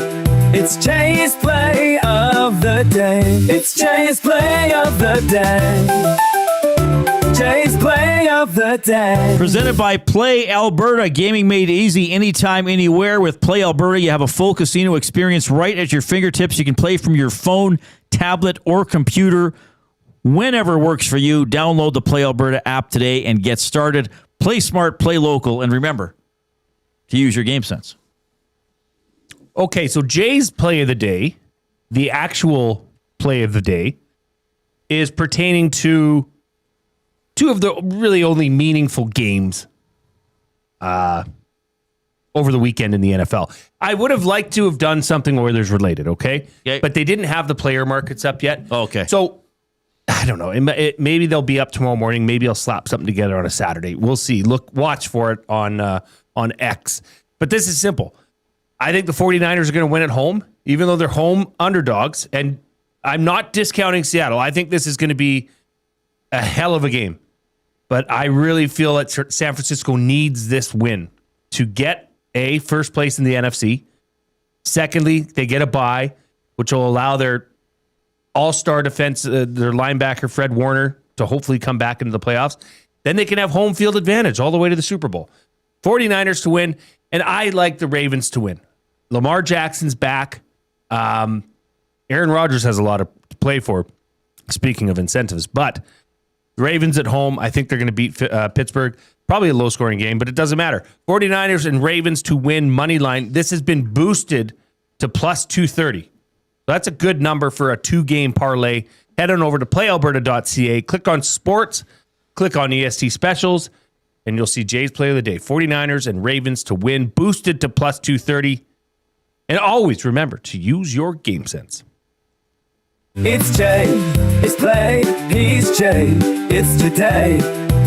It's Jay's play of the day. It's Jay's play of the day. Jay's play of the day. Presented by Play Alberta. Gaming made easy anytime, anywhere. With Play Alberta, you have a full casino experience right at your fingertips. You can play from your phone, tablet, or computer whenever works for you. Download the Play Alberta app today and get started. Play smart, play local, and remember to use your game sense. Okay, so Jay's play of the day, the actual play of the day, is pertaining to two of the really only meaningful games over the weekend in the NFL. I would have liked to have done something Oilers related, okay? But they didn't have the player markets up yet. Okay. So, I don't know. Maybe they'll be up tomorrow morning. Maybe I'll slap something together on a Saturday. We'll see. Watch for it on X. But this is simple. I think the 49ers are going to win at home, even though they're home underdogs. And I'm not discounting Seattle. I think this is going to be a hell of a game. But I really feel that San Francisco needs this win to get first place in the NFC. Secondly, they get a bye, which will allow their all-star defense, their linebacker Fred Warner, to hopefully come back into the playoffs. Then they can have home field advantage all the way to the Super Bowl. 49ers to win, and I like the Ravens to win. Lamar Jackson's back. Aaron Rodgers has a lot to play for, speaking of incentives. But the Ravens at home, I think they're going to beat Pittsburgh. Probably a low-scoring game, but it doesn't matter. 49ers and Ravens to win money line. This has been boosted to plus 230. That's a good number for a 2-game parlay. Head on over to playalberta.ca, click on sports, click on EST specials, and you'll see Jay's play of the day. 49ers and Ravens to win, boosted to plus 230. And always remember to use your game sense. It's Jay, it's play, he's Jay, it's today.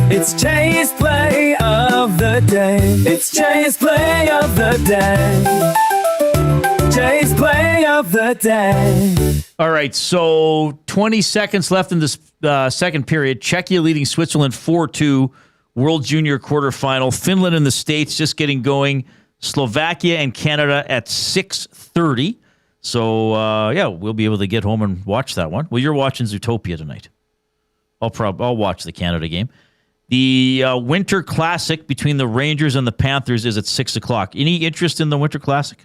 It's Jay's play of the day. It's Jay's play of the day. Jay's play of the day. All right, so 20 seconds left in this second period. Czechia leading Switzerland 4-2. World Junior quarterfinal. Finland and the States just getting going. Slovakia and Canada at 6:30. So, we'll be able to get home and watch that one. Well, you're watching Zootopia tonight. I'll watch the Canada game. The Winter Classic between the Rangers and the Panthers is at 6 o'clock. Any interest in the Winter Classic?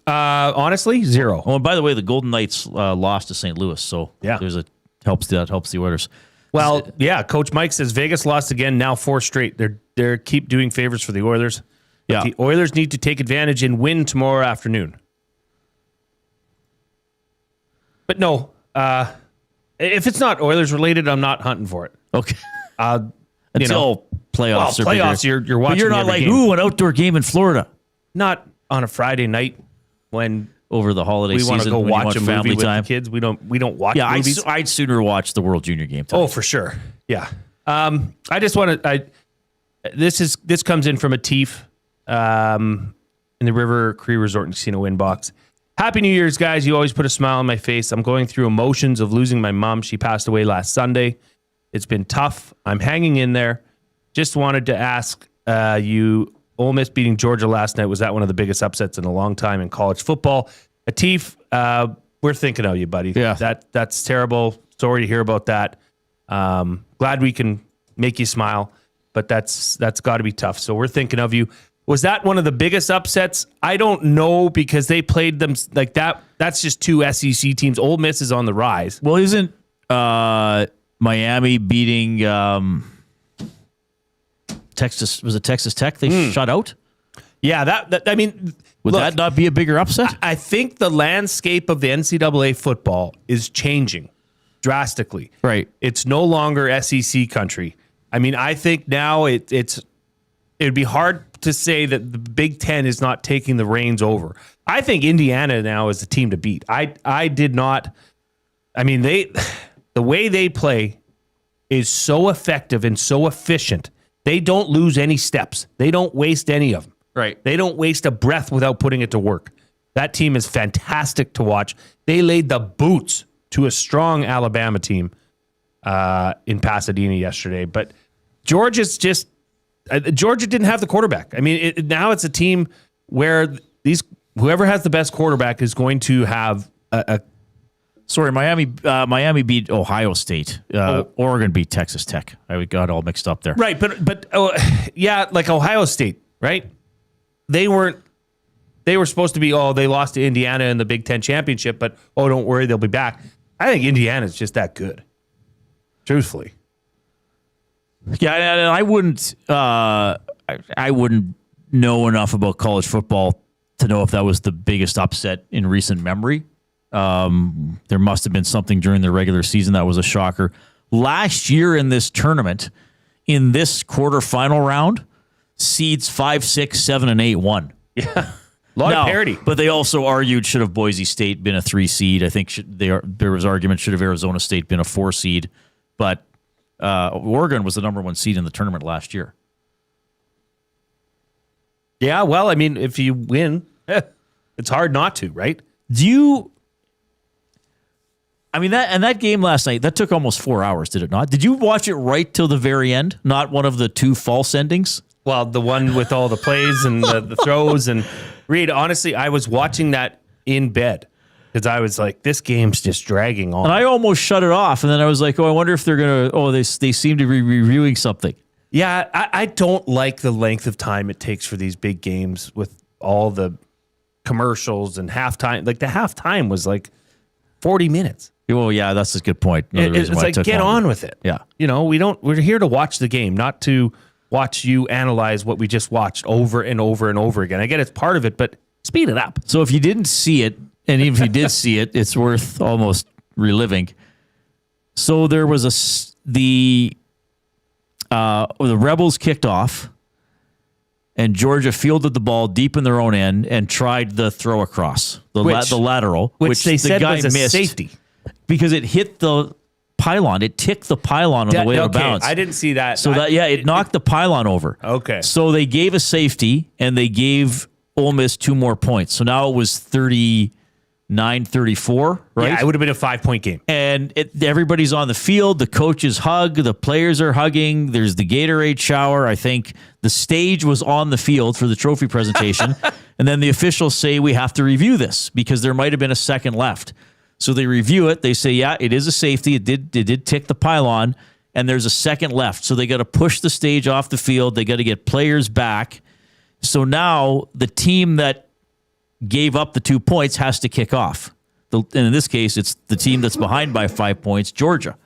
Honestly, zero. Oh, and by the way, the Golden Knights lost to St. Louis, so that helps the Oilers. Well, yeah, Coach Mike says Vegas lost again, now 4 straight. They're keep doing favors for the Oilers. But the Oilers need to take advantage and win tomorrow afternoon. But no, if it's not Oilers related, I'm not hunting for it. Okay. Until playoffs. Well, playoffs, you're watching. But you're not like, game. an outdoor game in Florida. Not on a Friday night when over the holiday season. We want to go watch a family movie time with the kids. We don't watch movies. I'd sooner watch the World Junior game time. Oh, for sure. Yeah. I just want to. This comes in from a Teef in the River Cree Resort and Casino inbox. Happy New Year's, guys. You always put a smile on my face. I'm going through emotions of losing my mom. She passed away last Sunday. It's been tough. I'm hanging in there. Just wanted to ask you, Ole Miss beating Georgia last night, was that one of the biggest upsets in a long time in college football? Atif, we're thinking of you, buddy. Yeah. That's terrible. Sorry to hear about that. Glad we can make you smile, but that's got to be tough. So we're thinking of you. Was that one of the biggest upsets? I don't know because they played them like that. That's just 2 SEC teams. Ole Miss is on the rise. Well, isn't Miami beating Texas? Was it Texas Tech? They shut out. Yeah, that I mean, would that not be a bigger upset? I think the landscape of the NCAA football is changing drastically. Right. It's no longer SEC country. I mean, I think now it'd be hard to say that the Big Ten is not taking the reins over. I think Indiana now is the team to beat. I did not. I mean, the way they play is so effective and so efficient. They don't lose any steps. They don't waste any of them. Right. They don't waste a breath without putting it to work. That team is fantastic to watch. They laid the boots to a strong Alabama team in Pasadena yesterday. But Georgia didn't have the quarterback. I mean, now it's a team where whoever has the best quarterback is going to have a. Sorry, Miami beat Ohio State. Oregon beat Texas Tech. I got all mixed up there. Right, but like Ohio State, right? They were supposed to be, they lost to Indiana in the Big Ten championship, but don't worry, they'll be back. I think Indiana's just that good. Truthfully. Yeah, and I wouldn't know enough about college football to know if that was the biggest upset in recent memory. There must have been something during the regular season that was a shocker. Last year in this tournament, in this quarterfinal round, seeds 5, 6, 7, and 8 won. Yeah, a lot of parity. But they also argued, should have Boise State been a 3 seed? I think there was argument, should have Arizona State been a 4 seed? But Oregon was the number 1 seed in the tournament last year. Yeah, well, I mean, if you win, it's hard not to, right? That game last night, that took almost 4 hours, did it not? Did you watch it right till the very end? Not one of the 2 false endings? Well, the one with all the plays and the throws. And Reid, honestly, I was watching that in bed because I was like, this game's just dragging on. And I almost shut it off. And then I was like, I wonder if they're going to, they seem to be reviewing something. Yeah, I don't like the length of time it takes for these big games with all the commercials and halftime. Like the halftime was like 40 minutes. Well, yeah, that's a good point. It's like, get on with it. Yeah. We're here to watch the game, not to watch you analyze what we just watched over and over and over again. I get it's part of it, but speed it up. So if you didn't see it, and even if you did see it, it's worth almost reliving. So there was the Rebels kicked off, and Georgia fielded the ball deep in their own end and tried the throw across the lateral, which they said guy was a missed safety because it hit the pylon. It ticked the pylon on the way out of bounds. I didn't see that. So it knocked the pylon over. Okay. So they gave a safety, and they gave Ole Miss 2 more points. So now it was 39-34, right? Yeah, it would have been a 5-point game. And everybody's on the field. The coaches hug. The players are hugging. There's the Gatorade shower. I think the stage was on the field for the trophy presentation. And then the officials say, we have to review this because there might have been a second left. So they review it. They say, yeah, it is a safety. It did tick the pylon, and there's a second left. So they got to push the stage off the field. They got to get players back. So now the team that gave up the 2 points has to kick off. And in this case, it's the team that's behind by 5 points, Georgia.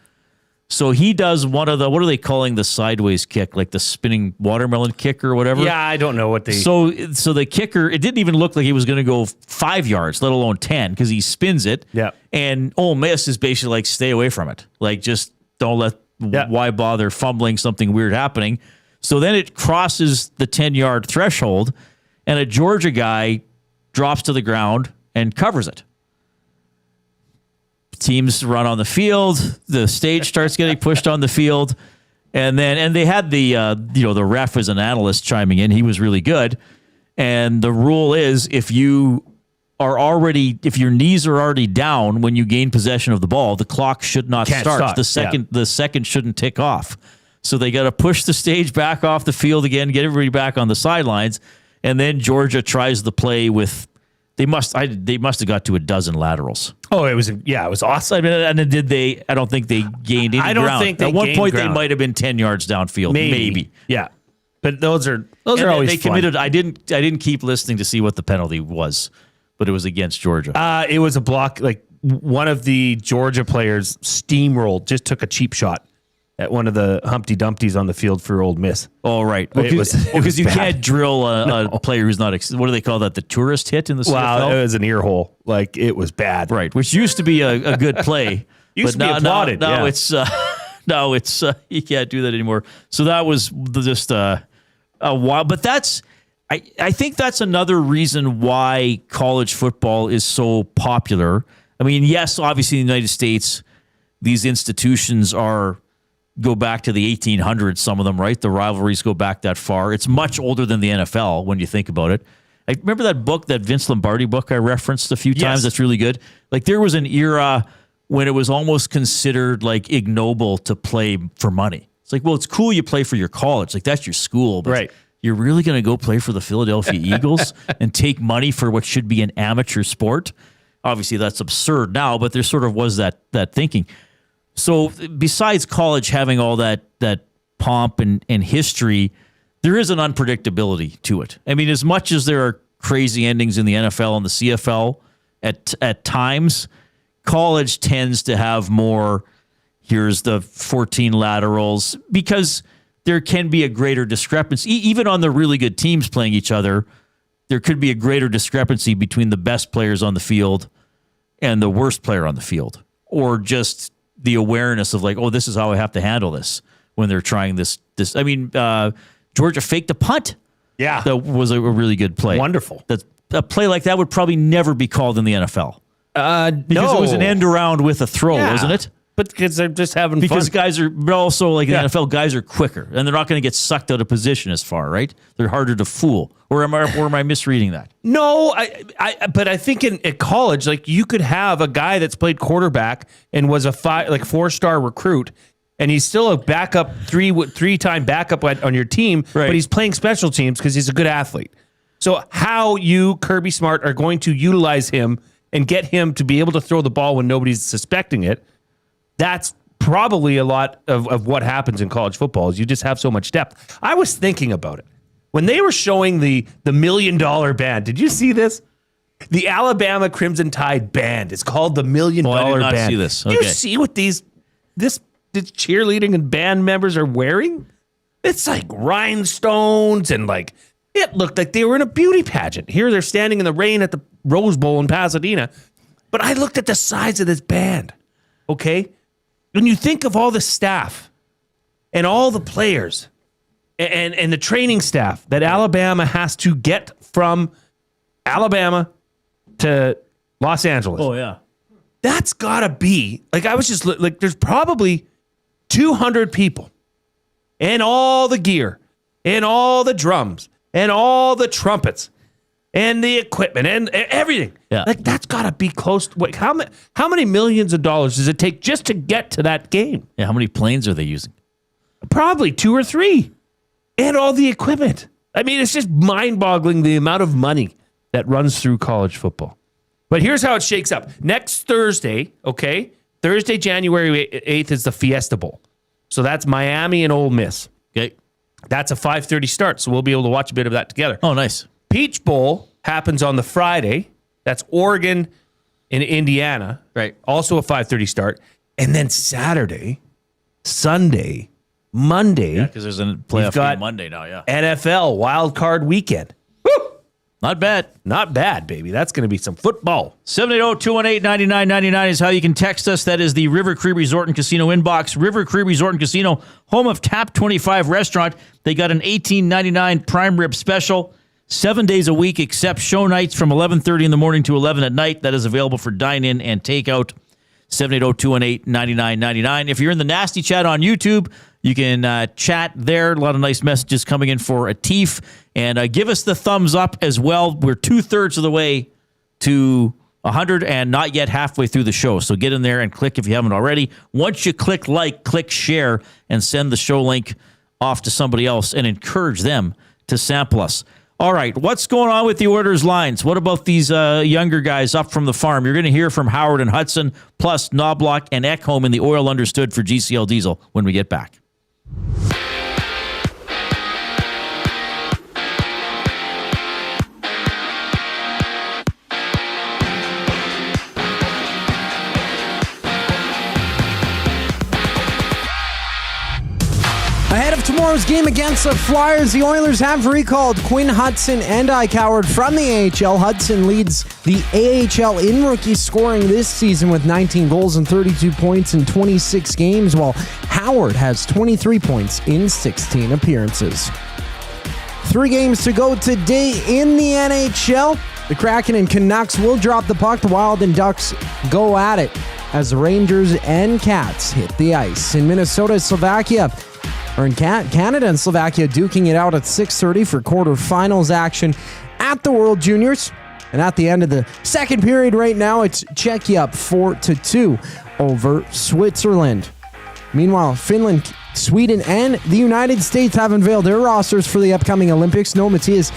So he does one of the, what are they calling the sideways kick, like the spinning watermelon kick or whatever? Yeah, I don't know what they... So the kicker, it didn't even look like he was going to go 5 yards, let alone 10, because he spins it. Yeah. And Ole Miss is basically like, stay away from it. Like, just don't let, why bother fumbling, something weird happening. So then it crosses the 10-yard threshold, and a Georgia guy drops to the ground and covers it. Teams run on the field. The stage starts getting pushed on the field, and they had the the ref as an analyst chiming in. He was really good. And the rule is if your knees are already down when you gain possession of the ball, the clock should not start. The second shouldn't tick off. So they got to push the stage back off the field again, get everybody back on the sidelines, and then Georgia tries the play with. They must have got to a dozen laterals. Oh, it was awesome. I mean, and then did they? I don't think they gained any ground. Think they at one point ground. They might have been 10 yards downfield, maybe. Yeah, but those are always they fun. committed. I didn't keep listening to see what the penalty was, but it was against Georgia. It was a block. Like one of the Georgia players steamrolled, just took a cheap shot at one of the Humpty Dumptys on the field for Ole Miss. Oh, right. Because you can't drill a player who's not. What do they call that? The tourist hit in the CFL? Wow, it was an ear hole. Like, it was bad. Right, which used to be a good play. Used to be applauded. Now it's you can't do that anymore. So that was just a while. But I think that's another reason why college football is so popular. I mean, yes, obviously in the United States, these institutions go back to the 1800s, some of them, right? The rivalries go back that far. It's much older than the NFL when you think about it. I remember that book, that Vince Lombardi book I referenced a few times. That's really good. Like, there was an era when it was almost considered like ignoble to play for money. It's like, well, it's cool you play for your college. Like, that's your school. But right. You're really going to go play for the Philadelphia Eagles and take money for what should be an amateur sport? Obviously, that's absurd now, but there sort of was that thinking. So besides college having all that pomp and history, there is an unpredictability to it. I mean, as much as there are crazy endings in the NFL and the CFL at times, college tends to have more, here's the 14 laterals, because there can be a greater discrepancy. Even on the really good teams playing each other, there could be a greater discrepancy between the best players on the field and the worst player on the field, or just the awareness of like, oh, this is how I have to handle this when they're trying this. I mean, Georgia faked a punt. Yeah. That was a really good play. Wonderful. A play like that would probably never be called in the NFL. Because it was an end around with a throw, wasn't it? But because they're just having because fun. Guys are, but also like in the NFL, guys are quicker and they're not going to get sucked out of position as far, right? They're harder to fool. Or am I misreading that? No, but I think at college, like, you could have a guy that's played quarterback and was a 4-star recruit, and he's still a backup, three-time backup on your team, right. But he's playing special teams because he's a good athlete. So how you, Kirby Smart, are going to utilize him and get him to be able to throw the ball when nobody's suspecting it, that's probably a lot of what happens in college football, is you just have so much depth. I was thinking about it. When they were showing the $1 million band, did you see this? The Alabama Crimson Tide band. It's called the $1 Million Band. I did not see this. Okay. You see what these cheerleading and band members are wearing? It's like rhinestones and like, it looked like they were in a beauty pageant. Here they're standing in the rain at the Rose Bowl in Pasadena But I looked at the size of this band, okay? When you think of all the staff and all the players and the training staff that Alabama has to get from Alabama to Los Angeles. Oh, yeah. That's got to be, like, I was just, like, there's probably 200 people and all the gear and all the drums and all the trumpets and the equipment and everything. Yeah. Like, that's got to be close to, wait, how many millions of dollars does it take just to get to that game? Yeah, how many planes are they using? Probably 2 or 3. And all the equipment. I mean, it's just mind-boggling the amount of money that runs through college football. But here's how it shakes up. Next Thursday, okay? Thursday, January 8th is the Fiesta Bowl. So that's Miami and Ole Miss. Okay. That's a 5:30 start, so we'll be able to watch a bit of that together. Oh, nice. Peach Bowl happens on the Friday. That's Oregon and Indiana. Right. Also a 5:30 start. And then Saturday, Sunday, Monday. Yeah, because there's a playoff game Monday now, yeah. NFL Wild Card Weekend. Not bad. Not bad, baby. That's going to be some football. 780-218-9999 is how you can text us. That is the River Cree Resort and Casino inbox. River Cree Resort and Casino, home of Tap 25 Restaurant. They got an $18.99 prime rib special, 7 days a week, except show nights from 11:30 in the morning to 11 at night. That is available for dine-in and takeout. 780-218-9999. If you're in the Nasty Chat on YouTube, you can chat there. A lot of nice messages coming in for Atif. And give us the thumbs up as well. We're 2/3 of the way to 100 and not yet halfway through the show. So get in there and click if you haven't already. Once you click like, click share, and send the show link off to somebody else and encourage them to sample us. All right, what's going on with the Oilers lines? What about these younger guys up from the farm? You're going to hear from Howard and Hutson, plus Knoblock and Ekholm in the Oil Understood for GCL Diesel when we get back. Ahead of tomorrow's game against the Flyers, the Oilers have recalled Quinn, Hutson, and Ike Howard from the AHL. Hutson leads the AHL in rookie scoring this season with 19 goals and 32 points in 26 games, while Howard has 23 points in 16 appearances. 3 games to go today in the NHL. The Kraken and Canucks will drop the puck. The Wild and Ducks go at it as the Rangers and Cats hit the ice. In Minnesota, Slovakia, or in Canada and Slovakia duking it out at 6:30 for quarterfinals action at the World Juniors. And at the end of the second period right now, it's Czechia up 4-2 over Switzerland. Meanwhile, Finland, Sweden, and the United States have unveiled their rosters for the upcoming Olympics. No Matthias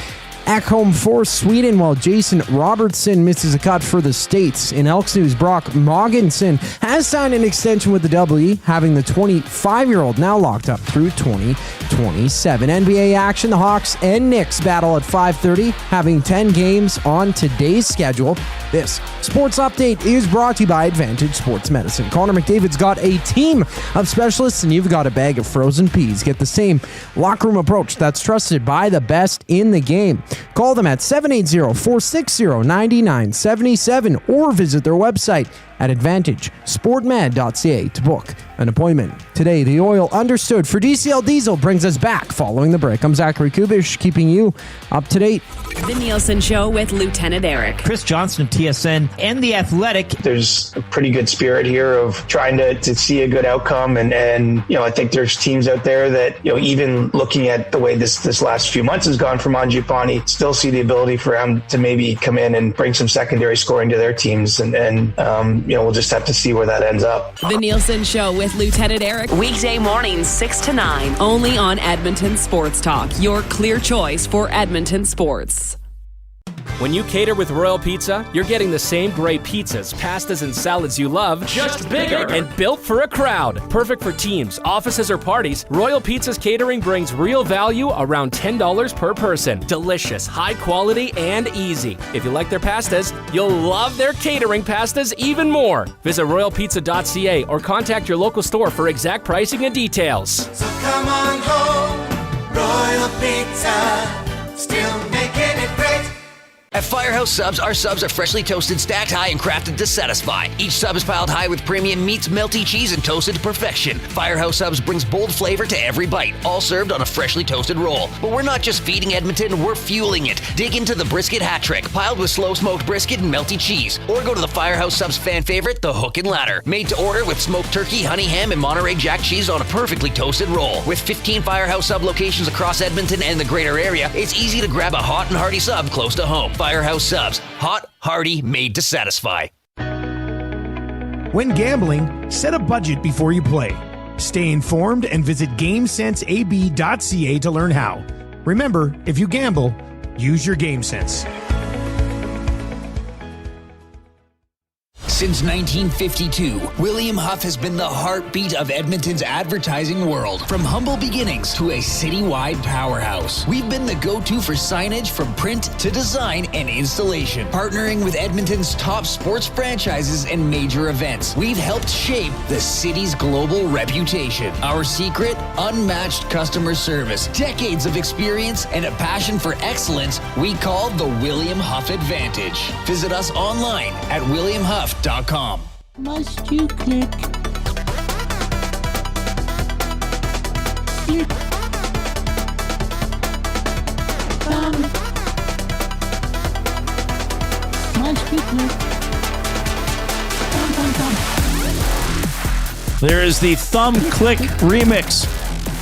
Ekholm for Sweden, while Jason Robertson misses a cut for the States. In Elks news, Brock Mogensen has signed an extension with the W, having the 25-year-old now locked up through 2027. NBA action, the Hawks and Knicks battle at 5:30, having 10 games on today's schedule. This sports update is brought to you by Advantage Sports Medicine. Connor McDavid's got a team of specialists, and you've got a bag of frozen peas. Get the same locker room approach that's trusted by the best in the game. Call them at 780-460-9977 or visit their website at advantagesportmed.ca to book an appointment. Today, the Oil Understood for DCL Diesel brings us back following the break. I'm Zachary Kubish, keeping you up to date. The Nielsen Show with Lieutenant Eric. Chris Johnson of TSN and The Athletic. There's a pretty good spirit here of trying to see a good outcome. And you know, I think there's teams out there that, you know, even looking at the way this last few months has gone for Mangiapane, still see the ability for him to maybe come in and bring some secondary scoring to their teams. And you know, we'll just have to see where that ends up. The Nielsen Show with Lieutenant Eric. Weekday mornings 6 to 9. Only on Edmonton Sports Talk. Your clear choice for Edmonton sports. When you cater with Royal Pizza, you're getting the same great pizzas, pastas, and salads you love, just bigger and built for a crowd. Perfect for teams, offices, or parties, Royal Pizza's catering brings real value around $10 per person. Delicious, high quality, and easy. If you like their pastas, you'll love their catering pastas even more. Visit royalpizza.ca or contact your local store for exact pricing and details. So come on home, Royal Pizza, still making it great. At Firehouse Subs, our subs are freshly toasted, stacked high, and crafted to satisfy. Each sub is piled high with premium meats, melty cheese, and toasted to perfection. Firehouse Subs brings bold flavor to every bite, all served on a freshly toasted roll. But we're not just feeding Edmonton, we're fueling it. Dig into the brisket hat trick, piled with slow-smoked brisket and melty cheese. Or go to the Firehouse Subs fan favorite, the Hook and Ladder. Made to order with smoked turkey, honey ham, and Monterey Jack cheese on a perfectly toasted roll. With 15 Firehouse Sub locations across Edmonton and the greater area, it's easy to grab a hot and hearty sub close to home. Firehouse Subs. Hot, hearty, made to satisfy. When gambling, set a budget before you play. Stay informed and visit GameSenseAB.ca to learn how. Remember, if you gamble, use your game sense. Since 1952, William Huff has been the heartbeat of Edmonton's advertising world. From humble beginnings to a citywide powerhouse, we've been the go-to for signage from print to design and installation. Partnering with Edmonton's top sports franchises and major events, we've helped shape the city's global reputation. Our secret? Unmatched customer service, decades of experience, and a passion for excellence we call the William Huff Advantage. Visit us online at williamhuff.com. Must you click? Your thumb. Must you click? There is the Thumb Click remix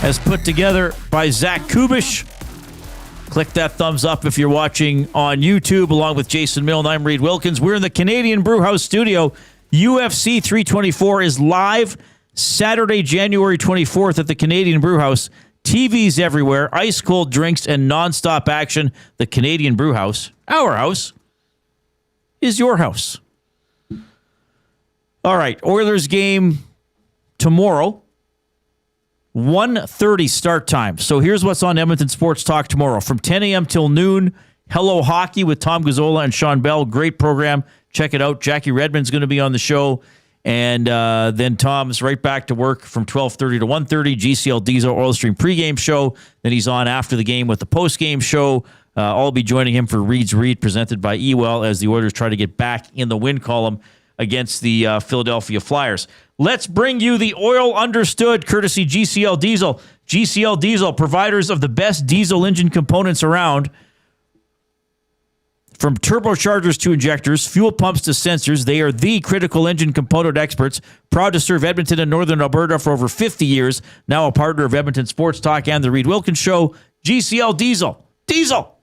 as put together by Zach Kubish. Click that thumbs up if you're watching on YouTube, along with Jason Milne. I'm Reid Wilkins. We're in the Canadian Brewhouse studio. UFC 324 is live Saturday, January 24th at the Canadian Brewhouse. TVs everywhere, ice-cold drinks, and nonstop action. The Canadian Brewhouse, our house, is your house. All right, Oilers game tomorrow. 1:30 start time. So here's what's on Edmonton Sports Talk tomorrow. From 10 a.m. till noon, Hello Hockey with Tom Gazzola and Sean Bell. Great program. Check it out. Jackie Redmond's going to be on the show. And then Tom's right back to work from 12:30 to 1:30. GCL Diesel Oil Stream pregame show. Then he's on after the game with the postgame show. I'll be joining him for Reid's Read, presented by Ewell, as the Oilers try to get back in the win column against the Philadelphia Flyers. Let's bring you the Oil Understood, courtesy GCL Diesel. GCL Diesel, providers of the best diesel engine components around. From turbochargers to injectors, fuel pumps to sensors, they are the critical engine component experts. Proud to serve Edmonton and Northern Alberta for over 50 years. Now a partner of Edmonton Sports Talk and the Reid Wilkins Show. GCL Diesel. Diesel.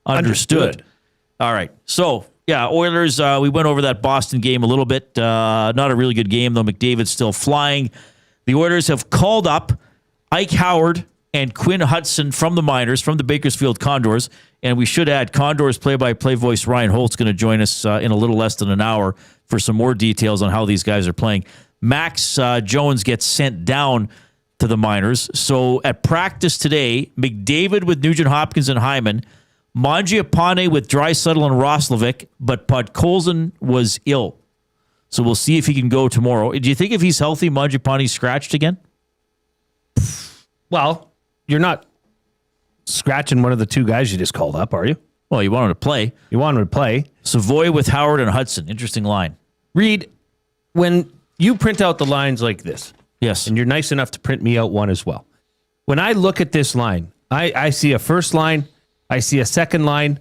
Understood. All right. So, yeah, Oilers, we went over that Boston game a little bit. Not a really good game, though. McDavid's still flying. The Oilers have called up Ike Howard and Quinn Hutson from the Miners, from the Bakersfield Condors. And we should add, Condors play-by-play voice Ryan Holt's going to join us in a little less than an hour for some more details on how these guys are playing. Max Jones gets sent down to the Miners. So at practice today, McDavid with Nugent Hopkins and Hyman, Mangiapane with Draisaitl and Roslovic, but Podkolzin was ill. So we'll see if he can go tomorrow. Do you think if he's healthy, Mangiapane's scratched again? Well, you're not scratching one of the two guys you just called up, are you? Well, you want him to play. You want him to play. Savoy with Howard and Hutson. Interesting line. Reid, when you print out the lines like this, yes, and you're nice enough to print me out one as well. When I look at this line, I see a first line, I see a second line,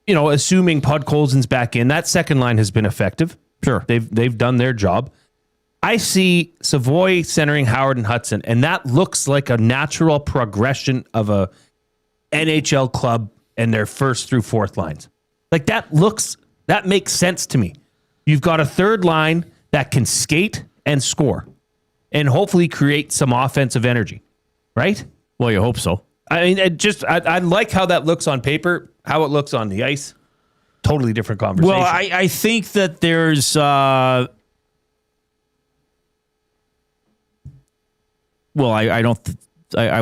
assuming Podkolzin's back in. That second line has been effective. Sure. They've done their job. I see Savoy centering Howard and Hutson, and that looks like a natural progression of a NHL club and their first through fourth lines. Like that makes sense to me. You've got a third line that can skate and score and hopefully create some offensive energy, right? Well, you hope so. I mean, I like how that looks on paper, how it looks on the ice. Totally different conversation. Well, I think that there's... Well, I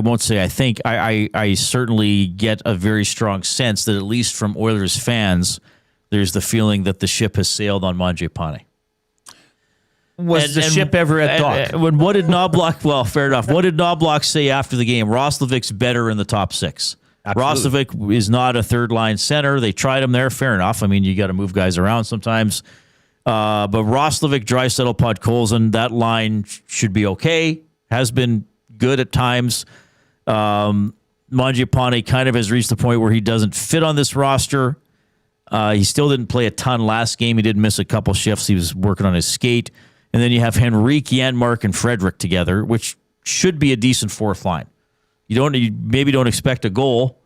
won't say I think. I certainly get a very strong sense that at least from Oilers fans, there's the feeling that the ship has sailed on Mangiapane. Was the ship ever at dock? What did Knoblock... Well, fair enough. What did Knoblock say after the game? Roslovic's better in the top six. Absolutely. Roslovic is not a third-line center. They tried him there. Fair enough. I mean, you got to move guys around sometimes. But Roslovic, Draisaitl, Podkolzin, that line should be okay. Has been good at times. Mangiapane kind of has reached the point where he doesn't fit on this roster. He still didn't play a ton last game. He did miss a couple shifts. He was working on his skate. And then you have Henrique, Janmark, and Frederick together, which should be a decent fourth line. You maybe don't expect a goal,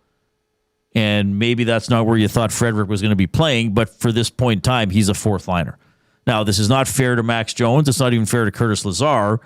and maybe that's not where you thought Frederick was going to be playing, but for this point in time, he's a fourth liner. Now, this is not fair to Max Jones. It's not even fair to Curtis Lazar,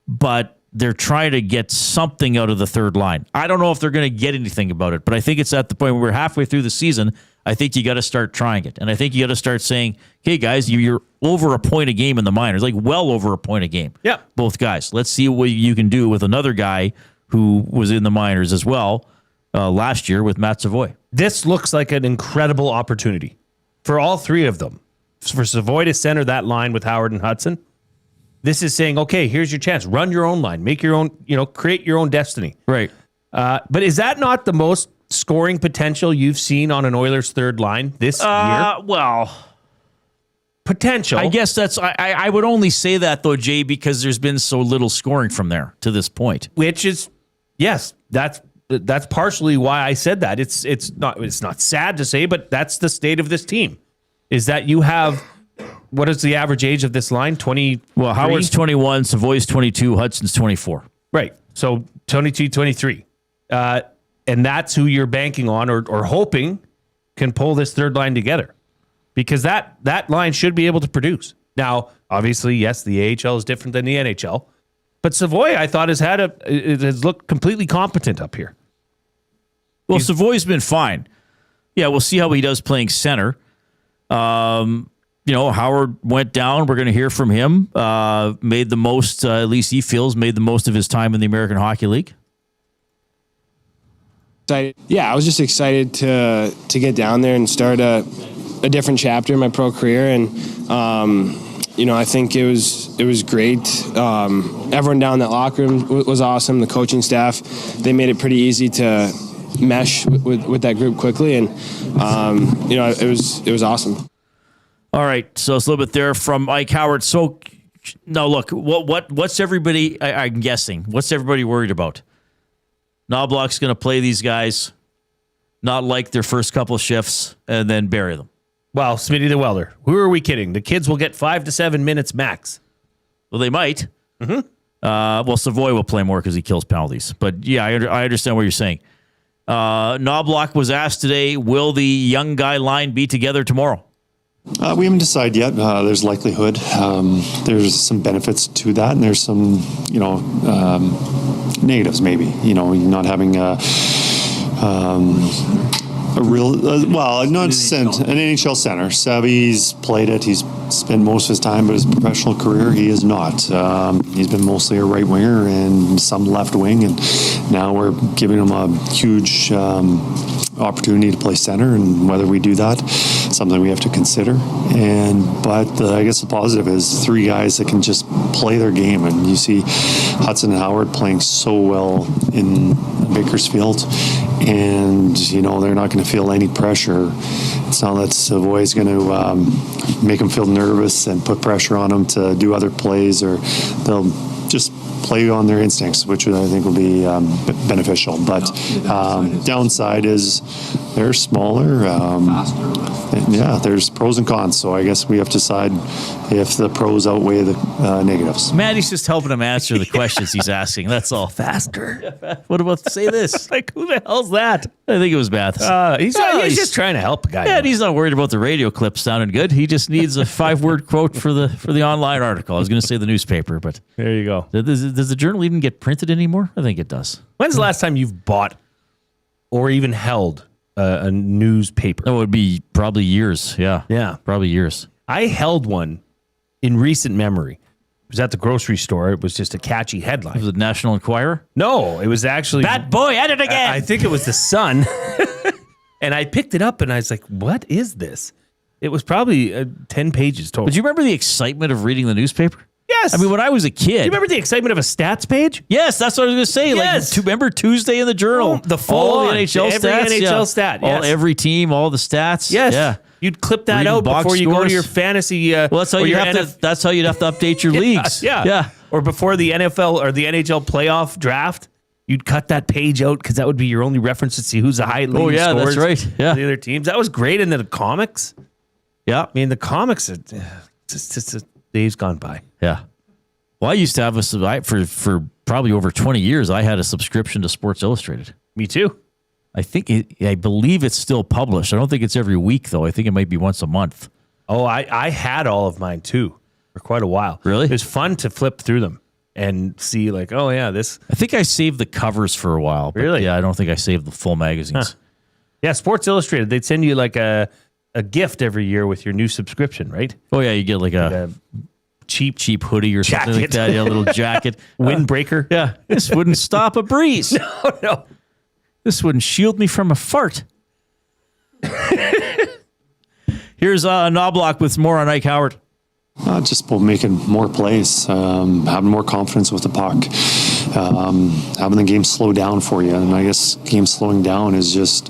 but they're trying to get something out of the third line. I don't know if they're going to get anything about it, but I think it's at the point where we're halfway through the season. I think you got to start trying it. And I think you got to start saying, hey, guys, you're over a point a game in the minors, like well over a point a game. Yeah. Both guys. Let's see what you can do with another guy who was in the minors as well last year with Matt Savoy. This looks like an incredible opportunity for all three of them. For Savoy to center that line with Howard and Hutson, this is saying, okay, here's your chance. Run your own line. Make your own, create your own destiny. Right. But is that not the most scoring potential you've seen on an Oilers third line this year? Well, potential. I guess that's, I would only say that though, Jay, because there's been so little scoring from there to this point. Which is, yes, that's partially why I said that. It's not sad to say, but that's the state of this team. Is that you have, what is the average age of this line? 20. Well, Howard's 21, Savoy's 22, Hudson's 24. Right. So 22, 23. And that's who you're banking on or hoping can pull this third line together. Because that line should be able to produce. Now, obviously, yes, the AHL is different than the NHL. But Savoy, I thought, has looked completely competent up here. Well, Savoy's been fine. Yeah, we'll see how he does playing center. Howard went down. We're going to hear from him. Made the most, at least he feels, made the most of his time in the American Hockey League. Yeah, I was just excited to get down there and start a different chapter in my pro career. And, I think it was great. Everyone down in that locker room was awesome. The coaching staff, they made it pretty easy to mesh with that group quickly. And, it was awesome. All right, so it's a little bit there from Ike Howard. So, now look, what's everybody? I'm guessing. What's everybody worried about? Knoblock's going to play these guys, not like their first couple shifts, and then bury them. Well, Smitty the Welder. Who are we kidding? The kids will get 5 to 7 minutes max. Well, they might. Mm-hmm. Savoy will play more because he kills penalties. But yeah, I understand what you're saying. Knoblock was asked today, will the young guy line be together tomorrow? We haven't decided yet. There's likelihood. There's some benefits to that, and there's some, negatives maybe. Not having a real, not an NHL center. Savvy's played it. He's spent most of his time, but his professional career, he is not. He's been mostly a right winger and some left wing, and now we're giving him a huge opportunity to play center, and whether we do that, something we have to consider. But I guess the positive is 3 guys that can just play their game, and you see Hutson and Howard playing so well in Bakersfield, and they're not going to feel any pressure. It's not that Savoy's going to make them feel nervous and put pressure on them to do other plays, or they'll just play on their instincts, which I think will be beneficial. But downside is they're smaller. There's pros and cons. So I guess we have to decide if the pros outweigh the negatives. Maddie's just helping him answer the questions he's asking. That's all. Faster. What about say this? Like, who the hell's that? I think it was Mathis. He's just trying to help a guy. Yeah, and he's not worried about the radio clip sounding good. He just needs a 5-word quote for the online article. I was going to say the newspaper, but there you go. Does the Journal even get printed anymore? I think it does. When's the last time you've bought or even held a newspaper? That would be probably years. Yeah, probably years. I held one in recent memory. It was at the grocery store. It was just a catchy headline. Was it National Enquirer? No, it was actually That Boy at it again. I think it was the Sun. And I picked it up and I was like, "What is this?" It was probably 10 pages total. But do you remember the excitement of reading the newspaper? Yeah, Yes. I mean, when I was a kid. You remember the excitement of a stats page? Yes, that's what I was going to say. Yes. Like, remember Tuesday in the Journal? The full all on. the NHL Every stats. NHL stat, yes. Every team, all the stats. Yes. Yeah. You'd clip that Reading out box before you go scores. to your fantasy. Well, that's how you have to. That's how you'd have to update your leagues. Yeah. Or before the NFL or the NHL playoff draft, you'd cut that page out because that would be your only reference to see who's the high leading scores. That's right. Yeah, the other teams. That was great. And then the comics. Yeah, I mean the comics. Just days gone by. Yeah. Well, I used to have for probably over 20 years. I had a subscription to Sports Illustrated. Me too. I believe it's still published. I don't think it's every week though. I think it might be once a month. Oh, I had all of mine too for quite a while. Really? It was fun to flip through them and see like, oh yeah, this. I think I saved the covers for a while. But Really? Yeah, I don't think I saved the full magazines. Huh. Yeah, Sports Illustrated. They'd send you like a gift every year with your new subscription, right? Oh yeah, you get like a cheap hoodie or something like that. Yeah, a little jacket, windbreaker. Yeah, this wouldn't stop a breeze. No. This wouldn't shield me from a fart. Here's Knoblock with more on Ike Howard. Just about making more plays, having more confidence with the puck, having the game slow down for you. And I guess game slowing down is just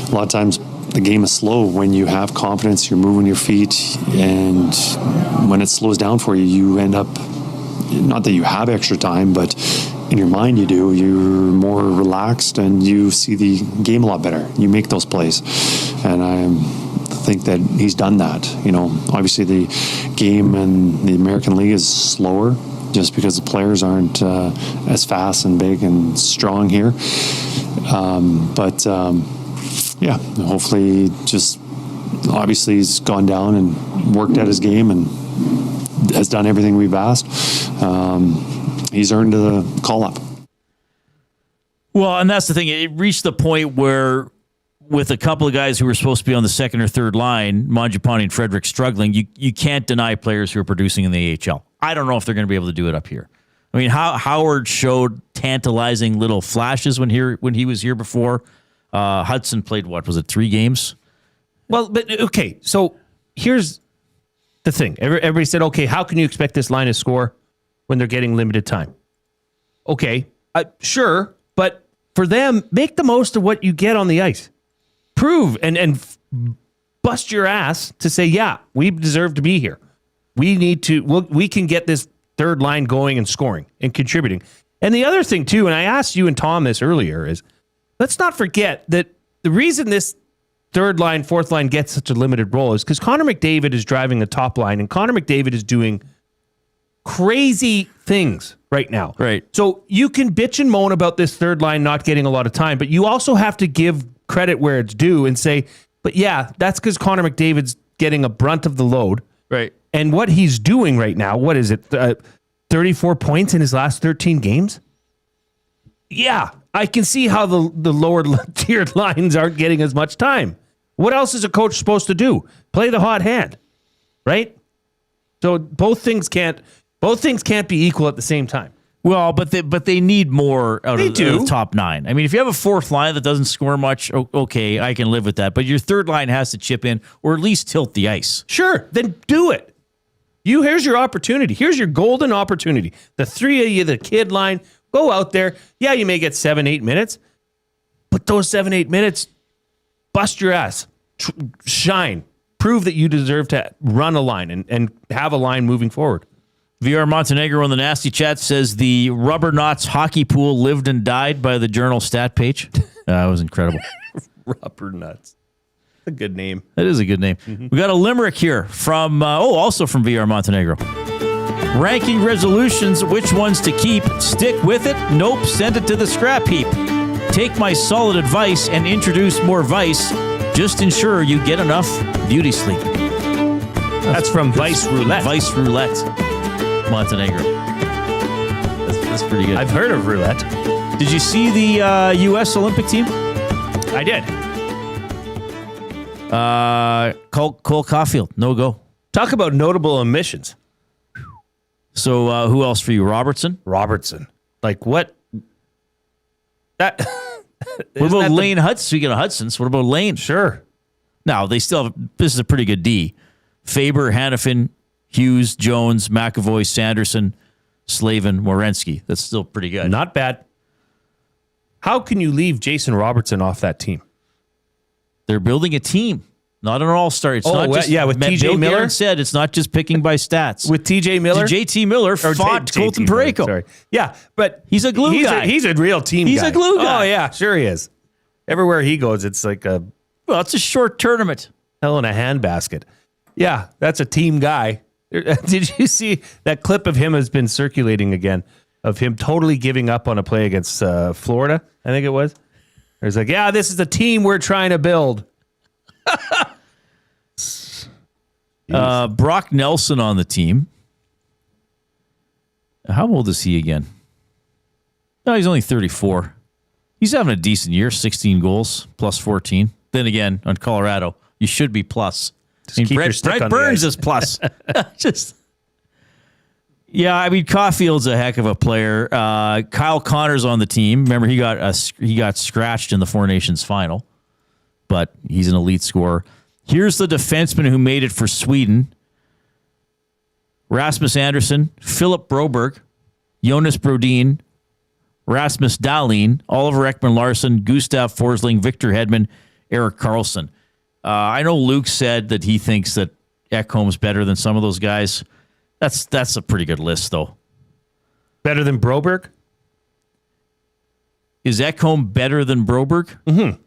a lot of times the game is slow when you have confidence, you're moving your feet, and when it slows down for you, you end up, not that you have extra time, but in your mind you do, you're more relaxed and you see the game a lot better. You make those plays. And I think that he's done that. You know, obviously the game in the American League is slower just because the players aren't as fast and big and strong here. Yeah, hopefully just obviously he's gone down and worked at his game and has done everything we've asked. He's earned the call up. Well, and that's the thing. It reached the point where with a couple of guys who were supposed to be on the second or third line, Mangiapane and Frederick struggling, you can't deny players who are producing in the AHL. I don't know if they're going to be able to do it up here. I mean, Howard showed tantalizing little flashes when he was here before. Hutson played, what was it, 3 games? Well, but okay, so here's the thing. Everybody said, okay, how can you expect this line to score when they're getting limited time? Okay, sure, but for them, make the most of what you get on the ice. Prove and bust your ass to say, yeah, we deserve to be here. We can get this third line going and scoring and contributing. And the other thing too, and I asked you and Tom this earlier, is let's not forget that the reason this third line, fourth line gets such a limited role is because Connor McDavid is driving the top line, and Connor McDavid is doing crazy things right now. Right. So you can bitch and moan about this third line not getting a lot of time, but you also have to give credit where it's due and say, but yeah, that's because Connor McDavid's getting a brunt of the load. Right. And what he's doing right now, what is it? 34 points in his last 13 games? Yeah, I can see how the lower tiered lines aren't getting as much time. What else is a coach supposed to do? Play the hot hand, right? So both things can't be equal at the same time. Well, but they need more out of do. the top 9. I mean, if you have a fourth line that doesn't score much, okay, I can live with that. But your third line has to chip in or at least tilt the ice. Sure, then do it. Here's your opportunity. Here's your golden opportunity. The 3 of you, the kid line, go out there. Yeah, you may get 7-8 minutes, but those 7-8 minutes, bust your ass, shine, prove that you deserve to run a line and have a line moving forward. VR Montenegro on the Nasty Chat says the Rubber Knots hockey pool lived and died by the Journal stat page. That was incredible. Rubber Nuts. A good name. That is a good name. Mm-hmm. We got a limerick here from, also from VR Montenegro. Ranking resolutions, which ones to keep? Stick with it? Nope, send it to the scrap heap. Take my solid advice and introduce more vice. Just ensure you get enough beauty sleep. That's from Vice Roulette. Vice Roulette, Montenegro. That's pretty good. I've heard of roulette. Did you see the U.S. Olympic team? I did. Cole Caulfield, no go. Talk about notable omissions. So who else for you? Robertson? Like what? That. What about Lane Hutson? Speaking of Hudson's, what about Lane? Sure. Now, they still have, this is a pretty good D. Faber, Hannafin, Hughes, Jones, McAvoy, Sanderson, Slavin, Werenski. That's still pretty good. Not bad. How can you leave Jason Robertson off that team? They're building a team, not an all-star. It's not just with T.J. Miller. Guerin said it's not just picking by stats. With T.J. Miller? JT Miller fought Colton Parayko. Sorry. Yeah, but he's a glue guy. He's a real team guy. He's a glue guy. Oh, yeah, sure he is. Everywhere he goes, it's like it's a short tournament. Hell in a handbasket. Yeah, that's a team guy. Did you see that clip of him has been circulating again of him totally giving up on a play against Florida? I think it was. He's like, yeah, this is the team we're trying to build. Brock Nelson on the team. How old is he again? No, he's only 34. He's having a decent year, 16 goals, plus 14. Then again, on Colorado, you should be plus. Brent Burns is plus. Caulfield's a heck of a player. Kyle Connor's on the team. Remember, he got scratched in the Four Nations final, but he's an elite scorer. Here's the defenseman who made it for Sweden: Rasmus Andersson, Philip Broberg, Jonas Brodin, Rasmus Dahlin, Oliver Ekman-Larsson, Gustav Forsling, Victor Hedman, Erik Karlsson. I know Luke said that he thinks that Ekholm's better than some of those guys. That's a pretty good list, though. Better than Broberg? Is Ekholm better than Broberg? Mm-hmm.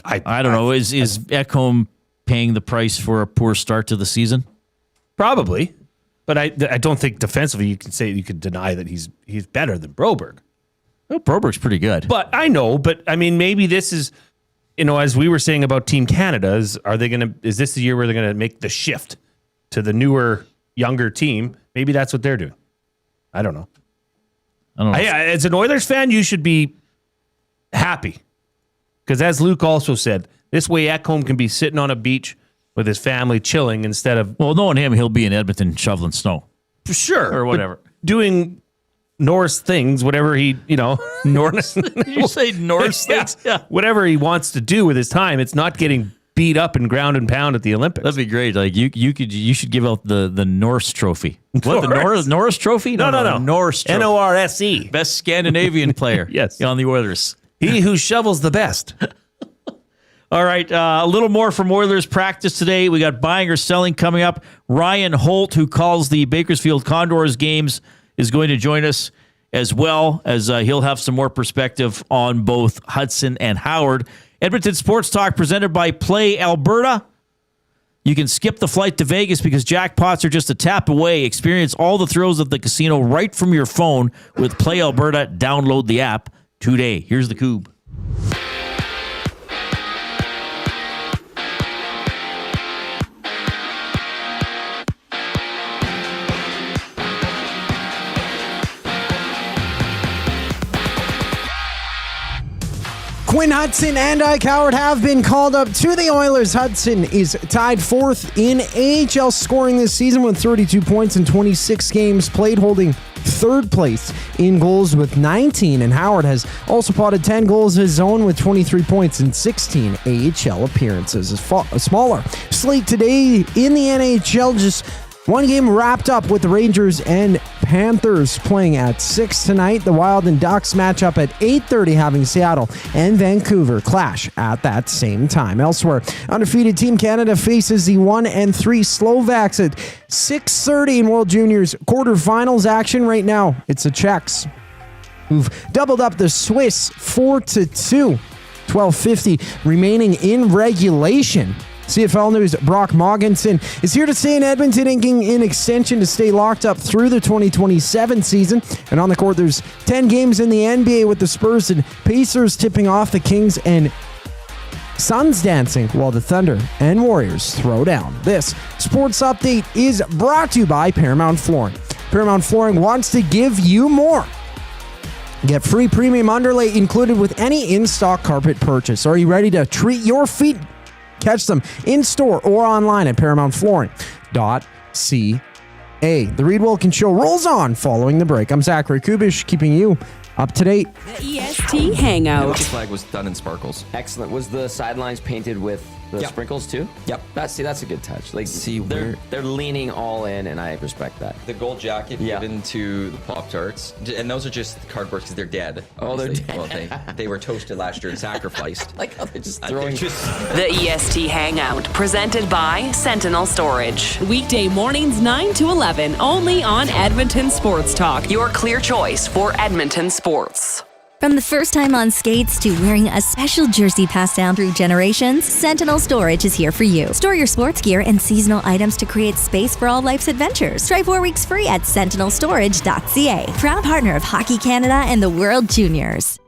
I don't know. Is Ekholm paying the price for a poor start to the season? Probably. But I don't think defensively you could deny that he's better than Broberg. Well, Broberg's pretty good. But I know, maybe this is, as we were saying about Team Canada, is this the year where they're going to make the shift to the newer, younger team? Maybe that's what they're doing. I don't know. As an Oilers fan, you should be happy. Because as Luke also said, this way Ekholm can be sitting on a beach with his family chilling instead of... Well, knowing him, he'll be in Edmonton shoveling snow. Sure. Or whatever. Doing Norse things, whatever he, Norse. Did you say Norse things? Yeah. Whatever he wants to do with his time. It's not getting beat up and ground and pound at the Olympics. That'd be great. Like you should give out the Norse trophy. What, the Norse trophy? No. Norse trophy. N-O-R-S-E. Best Scandinavian player. Yes. On the Oilers. He who shovels the best. All right, a little more from Oilers practice today. We got buying or selling coming up. Ryan Holt, who calls the Bakersfield Condors games, is going to join us as well, as he'll have some more perspective on both Hutson and Howard. Edmonton Sports Talk presented by Play Alberta. You can skip the flight to Vegas because jackpots are just a tap away. Experience all the thrills of the casino right from your phone with Play Alberta. Download the app today. Here's the Coob. Quinn Hutson and Ike Howard have been called up to the Oilers. Hutson is tied fourth in AHL scoring this season with 32 points in 26 games played, holding third place in goals with 19. And Howard has also potted 10 goals of his own with 23 points in 16 AHL appearances. A smaller slate today in the NHL, just one game wrapped up with the Rangers and Panthers playing at 6 tonight. The Wild and Ducks match up at 8:30, having Seattle and Vancouver clash at that same time. Elsewhere, undefeated Team Canada faces the 1-3 Slovaks at 6:30 in World Juniors quarterfinals action. Right now, it's the Czechs who've doubled up the Swiss 4-2. 12:50 remaining in regulation. CFL News' Brock Moggensen is here to stay in Edmonton, inking an extension to stay locked up through the 2027 season. And on the court, there's 10 games in the NBA with the Spurs and Pacers tipping off, the Kings and Suns dancing, while the Thunder and Warriors throw down. This sports update is brought to you by Paramount Flooring. Paramount Flooring wants to give you more. Get free premium underlay included with any in-stock carpet purchase. Are you ready to treat your feet? Catch them in-store or online at ParamountFlooring.ca. The Reid Wilkins Show rolls on following the break. I'm Zachary Kubish, keeping you up to date. The EST Hangout. The flag was done in sparkles. Excellent. Was the sidelines painted with The sprinkles too? Yep. That's a good touch. Like they're leaning all in, and I respect that. The gold jacket given to the Pop-Tarts, and those are just cardboard because they're dead. Oh, they're obviously. dead. Well, they were toasted last year and sacrificed. Like how they're just throwing. The EST Hangout, presented by Sentinel Storage. Weekday mornings 9 to 11, only on Edmonton Sports Talk. Your clear choice for Edmonton sports. From the first time on skates to wearing a special jersey passed down through generations, Sentinel Storage is here for you. Store your sports gear and seasonal items to create space for all life's adventures. Try 4 weeks free at sentinelstorage.ca. Proud partner of Hockey Canada and the World Juniors.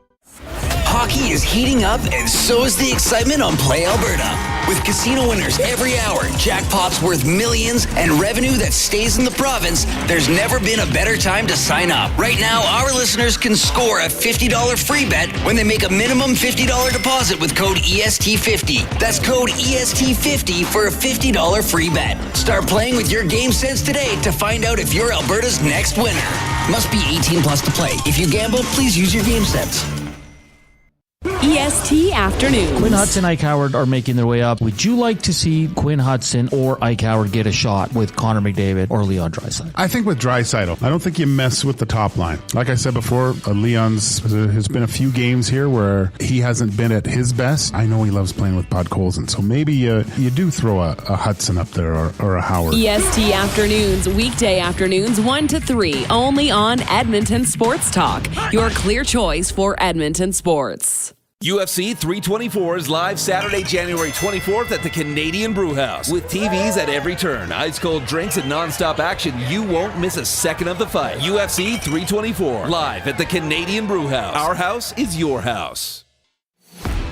Hockey is heating up, and so is the excitement on Play Alberta. With casino winners every hour, jackpots worth millions, and revenue that stays in the province, there's never been a better time to sign up. Right now, our listeners can score a $50 free bet when they make a minimum $50 deposit with code EST50. That's code EST50 for a $50 free bet. Start playing with your game sense today to find out if you're Alberta's next winner. Must be 18 plus to play. If you gamble, please use your game sense. EST Afternoons. Quinn Hutson, Ike Howard are making their way up. Would you like to see Quinn Hutson or Ike Howard get a shot with Connor McDavid or Leon Draisaitl? I think with Draisaitl, I don't think you mess with the top line. Like I said before, Leon's has been a few games here where he hasn't been at his best. I know he loves playing with Podkolzin, so maybe you do throw a Hutson up there or a Howard. EST Afternoons, weekday afternoons 1 to 3, only on Edmonton Sports Talk. Your clear choice for Edmonton sports. UFC 324 is live Saturday, January 24th at the Canadian Brewhouse. With TVs at every turn, ice cold drinks, and nonstop action, you won't miss a second of the fight. UFC 324, live at the Canadian Brewhouse. Our house is your house.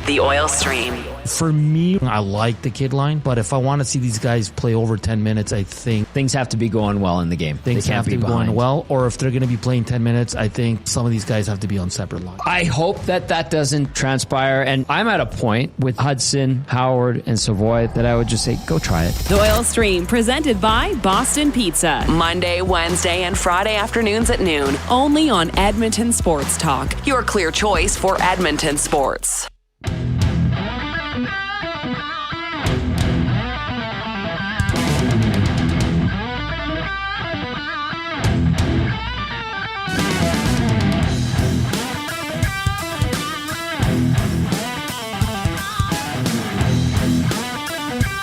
The Oil Stream. For me, I like the kid line, but if I want to see these guys play over 10 minutes, I think things have to be going well in the game. Things have to be going well, or if they're going to be playing 10 minutes, I think some of these guys have to be on separate lines. I hope that doesn't transpire, and I'm at a point with Hudson, Howard, and Savoy that I would just say, go try it. The Oil Stream, presented by Boston Pizza. Monday, Wednesday, and Friday afternoons at noon, only on Edmonton Sports Talk. Your clear choice for Edmonton sports.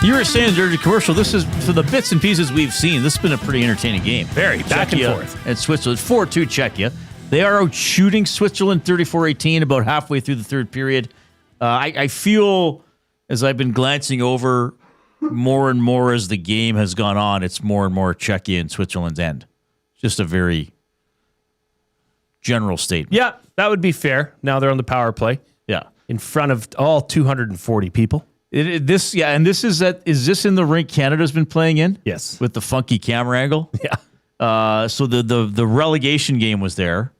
You were saying during the commercial, this is, for the bits and pieces we've seen, this has been a pretty entertaining game. Very back and forth. And Switzerland, 4-2 Czechia. They are out shooting Switzerland 34-18 about halfway through the third period. I feel, as I've been glancing over more and more as the game has gone on, it's more and more Czechia and Switzerland's end. Just a very general statement. Yeah, that would be fair. Now they're on the power play. Yeah. In front of all 240 people. And this is in the rink Canada's been playing in? Yes. With the funky camera angle? Yeah. So the relegation game was there.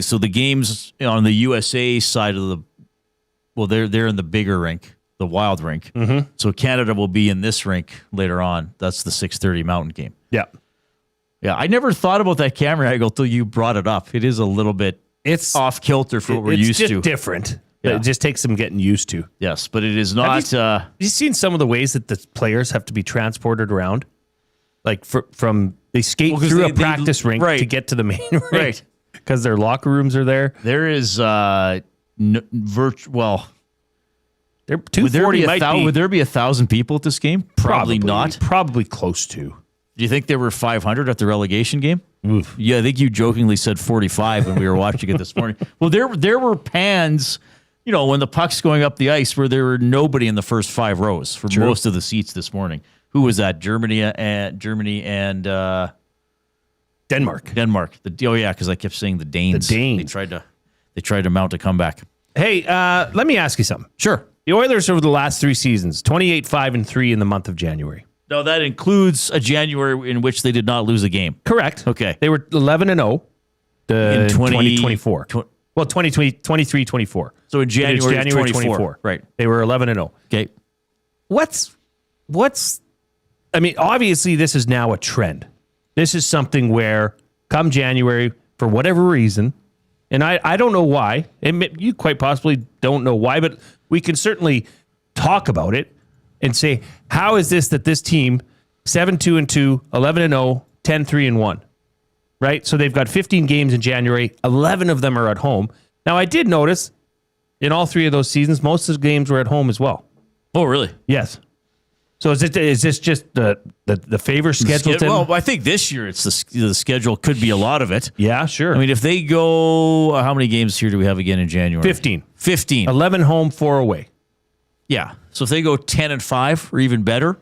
So the games on the USA side of they're in the bigger rink, the Wild rink. Mm-hmm. So Canada will be in this rink later on. That's the 6:30 Mountain game. Yeah. Yeah, I never thought about that camera angle till you brought it up. It is a little bit off kilter for what we're used to. It's just different. Yeah. It just takes some getting used to. Yes, but it is not. Have you seen some of the ways that the players have to be transported around? Like from they skate through a practice rink to get to the main rink. Right. Because their locker rooms are there. There is virtual. There 240 would there be 1,000 people at this game? Probably not. Probably close to. Do you think there were 500 at the relegation game? Oof. Yeah, I think you jokingly said 45 when we were watching it this morning. Well, there were pans, when the puck's going up the ice where there were nobody in the first 5 rows for most of the seats this morning. Who was that? Germany and Denmark. Because I kept saying the Danes. The Danes. They tried to mount a comeback. Hey, let me ask you something. Sure. The Oilers over the last 3 seasons, 28-5-3 in the month of January. No, that includes a January in which they did not lose a game. Correct. Okay. They were 11-0 in 2024. Well, 23-24. So in January 24. Right. They were 11-0. Okay. What's obviously this is now a trend. This is something where come January, for whatever reason, and I don't know why, and you quite possibly don't know why, but we can certainly talk about it. and say, how is this that this team 7-2-2, 11-0, 10-3-1, right? So they've got 15 games in January. 11 of them are at home. Now, I did notice in all 3 of those seasons, most of the games were at home as well. Oh, really? Yes. So is this just the favor schedule? Well, I think this year it's the schedule could be a lot of it. Yeah, sure. I mean, if they go, how many games here do we have again in January? 15. 15. 11 home, 4 away. Yeah. So if they go 10-5 or even better,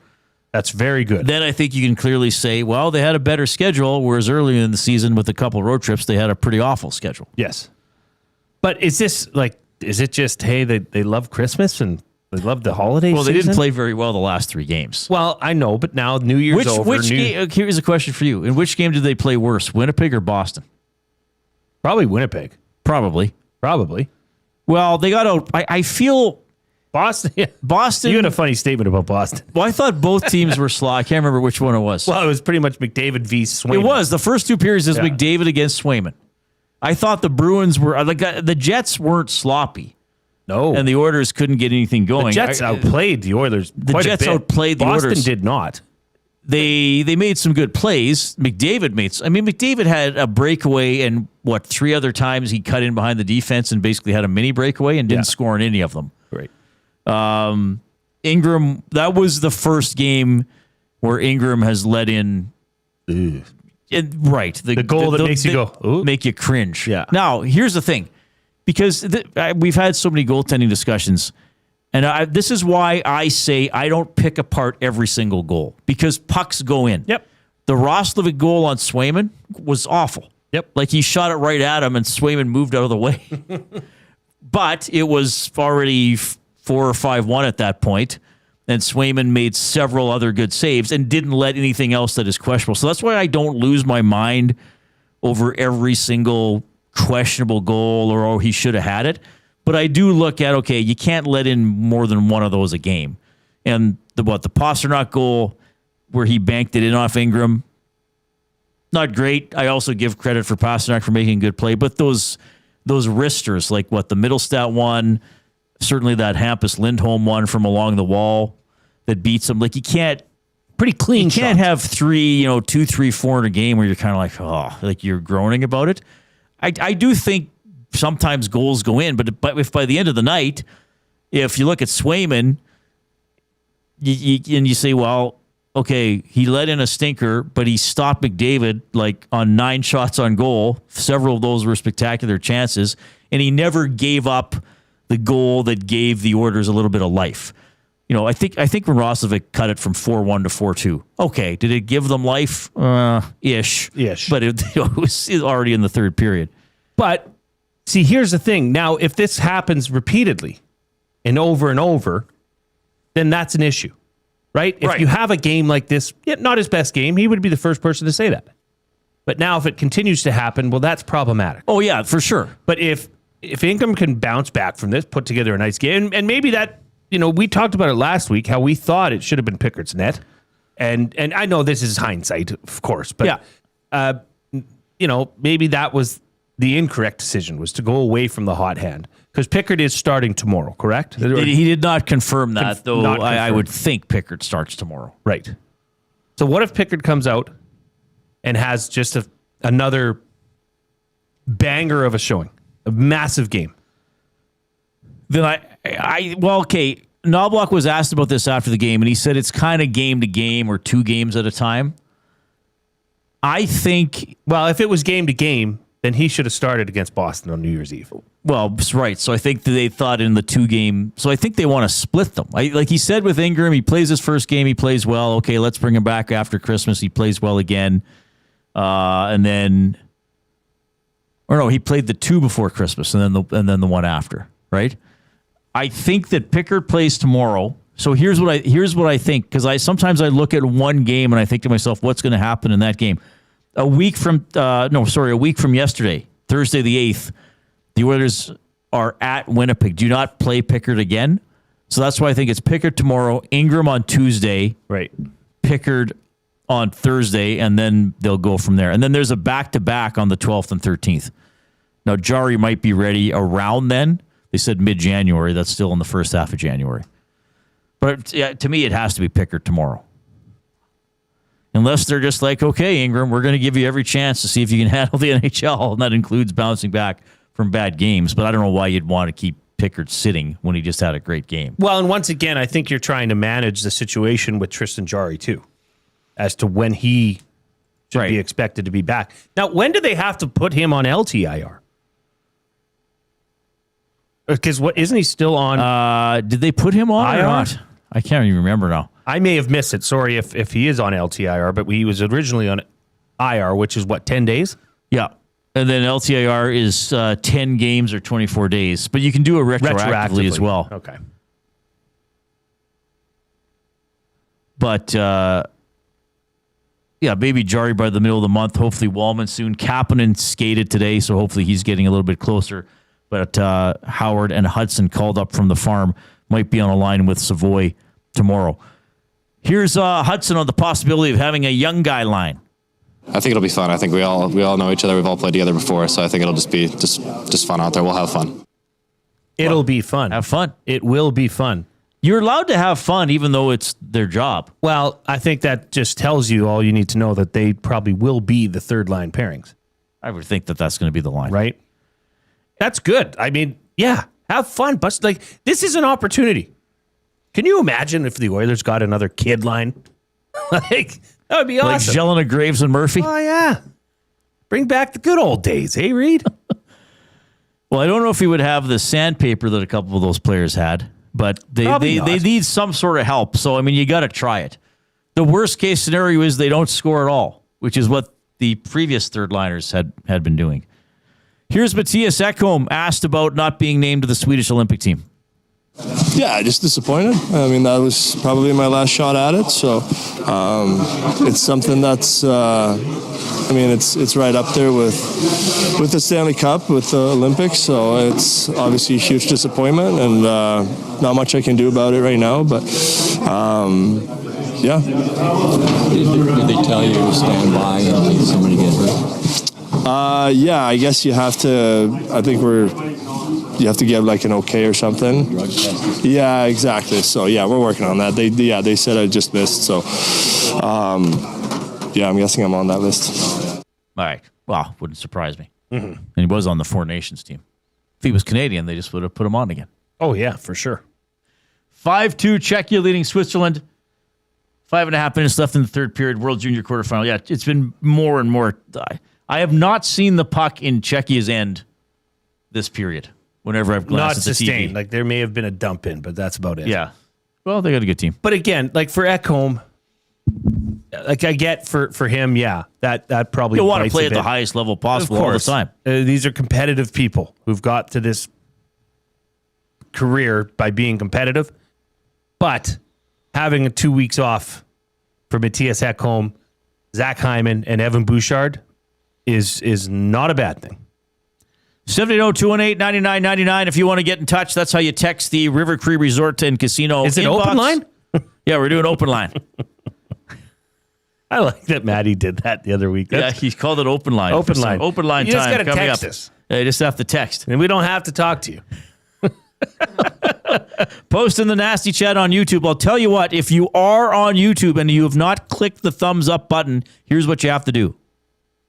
that's very good. Then I think you can clearly say, well, they had a better schedule, whereas earlier in the season with a couple road trips, they had a pretty awful schedule. Yes. But is it just, hey, they love Christmas and they love the holidays? Well, they didn't play very well the last 3 games. Well, I know, but now New Year's over. Here's a question for you. In which game did they play worse, Winnipeg or Boston? Probably Winnipeg. Probably. Well, they got out. I feel Boston. Yeah. Boston. You had a funny statement about Boston. Well, I thought both teams were slow. I can't remember which one it was. Well, it was pretty much McDavid v. Swayman. It was. The first 2 periods is McDavid against Swayman. I thought the Bruins were the Jets weren't sloppy. No. And the Oilers couldn't get anything going. The Jets outplayed the Oilers. The Jets outplayed the Oilers. Boston did not. They made some good plays. McDavid had a breakaway, and 3 other times he cut in behind the defense and basically had a mini breakaway and didn't score in any of them. Right. Ingram, that was the first game where Ingram has let in. Right. The goal that makes you go, ooh. Make you cringe. Yeah. Now, here's the thing. Because we've had so many goaltending discussions, and this is why I say I don't pick apart every single goal, because pucks go in. Yep. The Roslovic goal on Swayman was awful. Yep. Like he shot it right at him, and Swayman moved out of the way. But it was already 4 or 5-1 at that point, and Swayman made several other good saves and didn't let anything else that is questionable. So that's why I don't lose my mind over every single questionable goal or he should have had it. But I do look at, okay, you can't let in more than one of those a game. And the Pasternak goal where he banked it in off Ingram, not great. I also give credit for Pasternak for making a good play. But those wristers, like the Middlestat one, certainly that Hampus Lindholm one from along the wall that beats him. Like you can't pretty clean. You can't have 2, 3, 4 in a game where you're kind of like, oh, like you're groaning about it. I do think sometimes goals go in, but if by the end of the night, if you look at Swayman, and you say, well, okay, he let in a stinker, but he stopped McDavid on 9 shots on goal. Several of those were spectacular chances, and he never gave up the goal that gave the Oilers a little bit of life. I think when Roslovic cut it from 4-1 to 4-2, okay, did it give them life? Ish. But it was already in the third period. But see, here's the thing. Now, if this happens repeatedly and over, then that's an issue, right? If you have a game like this, not his best game, he would be the first person to say that. But now if it continues to happen, well, that's problematic. Oh, yeah, for sure. But if Ingram can bounce back from this, put together a nice game, and maybe that, we talked about it last week, how we thought it should have been Pickett's net. And I know this is hindsight, of course, but, maybe that was the incorrect decision, was to go away from the hot hand. Because Pickett is starting tomorrow, correct? He did not confirm that, though. I would think Pickett starts tomorrow. Right. So what if Pickett comes out and has just another banger of a showing, a massive game? Then okay. Knoblock was asked about this after the game, and he said it's kind of game to game or 2 games at a time. I think, well, if it was game to game, then he should have started against Boston on New Year's Eve. Well, right. So I think they thought in the 2 game. So I think they want to split them. Like he said with Ingram, he plays his first game, he plays well. Okay, let's bring him back after Christmas. He plays well again, and then, or no, he played the 2 before Christmas, and then the one after. Right. I think that Pickard plays tomorrow. So here's what I think, because sometimes I look at one game and I think to myself, what's going to happen in that game? A week from yesterday, Thursday the 8th, the Oilers are at Winnipeg. Do not play Pickard again. So that's why I think it's Pickard tomorrow, Ingram on Tuesday, right? Pickard on Thursday, and then they'll go from there. And then there's a back-to-back on the 12th and 13th. Now, Jari might be ready around then. They said mid-January. That's still in the first half of January. But yeah, to me, it has to be Pickard tomorrow. Unless they're just like, okay, Ingram, we're going to give you every chance to see if you can handle the NHL, and that includes bouncing back from bad games. But I don't know why you'd want to keep Pickard sitting when he just had a great game. Well, and once again, I think you're trying to manage the situation with Tristan Jarry, too, as to when he should be expected to be back. Now, when do they have to put him on LTIR? Because isn't he still on? Did they put him on IR? or not? I can't even remember now. I may have missed it. Sorry if he is on LTIR, but he was originally on IR, which is 10 days? Yeah. And then LTIR is 10 games or 24 days. But you can do it retroactively as well. Okay. But, maybe Jarry by the middle of the month. Hopefully Wallman soon. Kapanen skated today, so hopefully he's getting a little bit closer. But Howard and Hutson called up from the farm. Might be on a line with Savoy tomorrow. Here's Hutson on the possibility of having a young guy line. I think it'll be fun. I think we all know each other. We've all played together before, so I think it'll just be just fun out there. We'll have fun. It'll be fun. Have fun. It will be fun. You're allowed to have fun even though it's their job. Well, I think that just tells you all you need to know, that they probably will be the third line pairings. I would think that that's going to be the line. Right? That's good. I mean, yeah, have fun. But this is an opportunity. Can you imagine if the Oilers got another kid line? That would be awesome. Like Jelena, Graves, and Murphy? Oh, yeah. Bring back the good old days, hey, Reid? Well, I don't know if he would have the sandpaper that a couple of those players had, but they need some sort of help. So, I mean, you got to try it. The worst case scenario is they don't score at all, which is what the previous third liners had been doing. Here's Mattias Ekholm asked about not being named to the Swedish Olympic team. Yeah, just disappointed. I mean, that was probably my last shot at it. So it's something that's, it's right up there with the Stanley Cup, with the Olympics. So it's obviously a huge disappointment, and not much I can do about it right now. But yeah. Did they tell you to stand by in case somebody gets hurt? Yeah, I guess you have to. I think you have to give like an okay or something. Drug testing. Yeah, exactly. So yeah, we're working on that. They said I just missed. So yeah, I'm guessing I'm on that list. All right. Well, wouldn't surprise me. Mm-hmm. And he was on the Four Nations team. If he was Canadian, they just would have put him on again. Oh yeah, for sure. 5-2 Czechia leading Switzerland. 5.5 minutes left in the third period. World Junior quarterfinal. Yeah, it's been more and more. I have not seen the puck in Czechia's end this period. Whenever I've glanced at the sustained. TV. Like there may have been a dump in, but that's about it. Yeah. Well, they got a good team. But again, like for Ekholm, like I get for him, yeah, that probably you'll want to play at the highest level possible all the time. These are competitive people who've got to this career by being competitive. But having 2 weeks off for Mattias Ekholm, Zach Hyman, and Evan Bouchard is not a bad thing. 780-218-9999 if you want to get in touch. That's how you text the River Cree Resort and Casino. Is it inbox. open line? Yeah, we're doing open line. I like that Maddie did that the other week. Yeah, he's called it open line. Open line. Open line you time just gotta coming text up. us. Yeah, you just have to text. And we don't have to talk to you. Post in the nasty chat on YouTube. I'll tell you what, if you are on YouTube and you have not clicked the thumbs up button, here's what you have to do.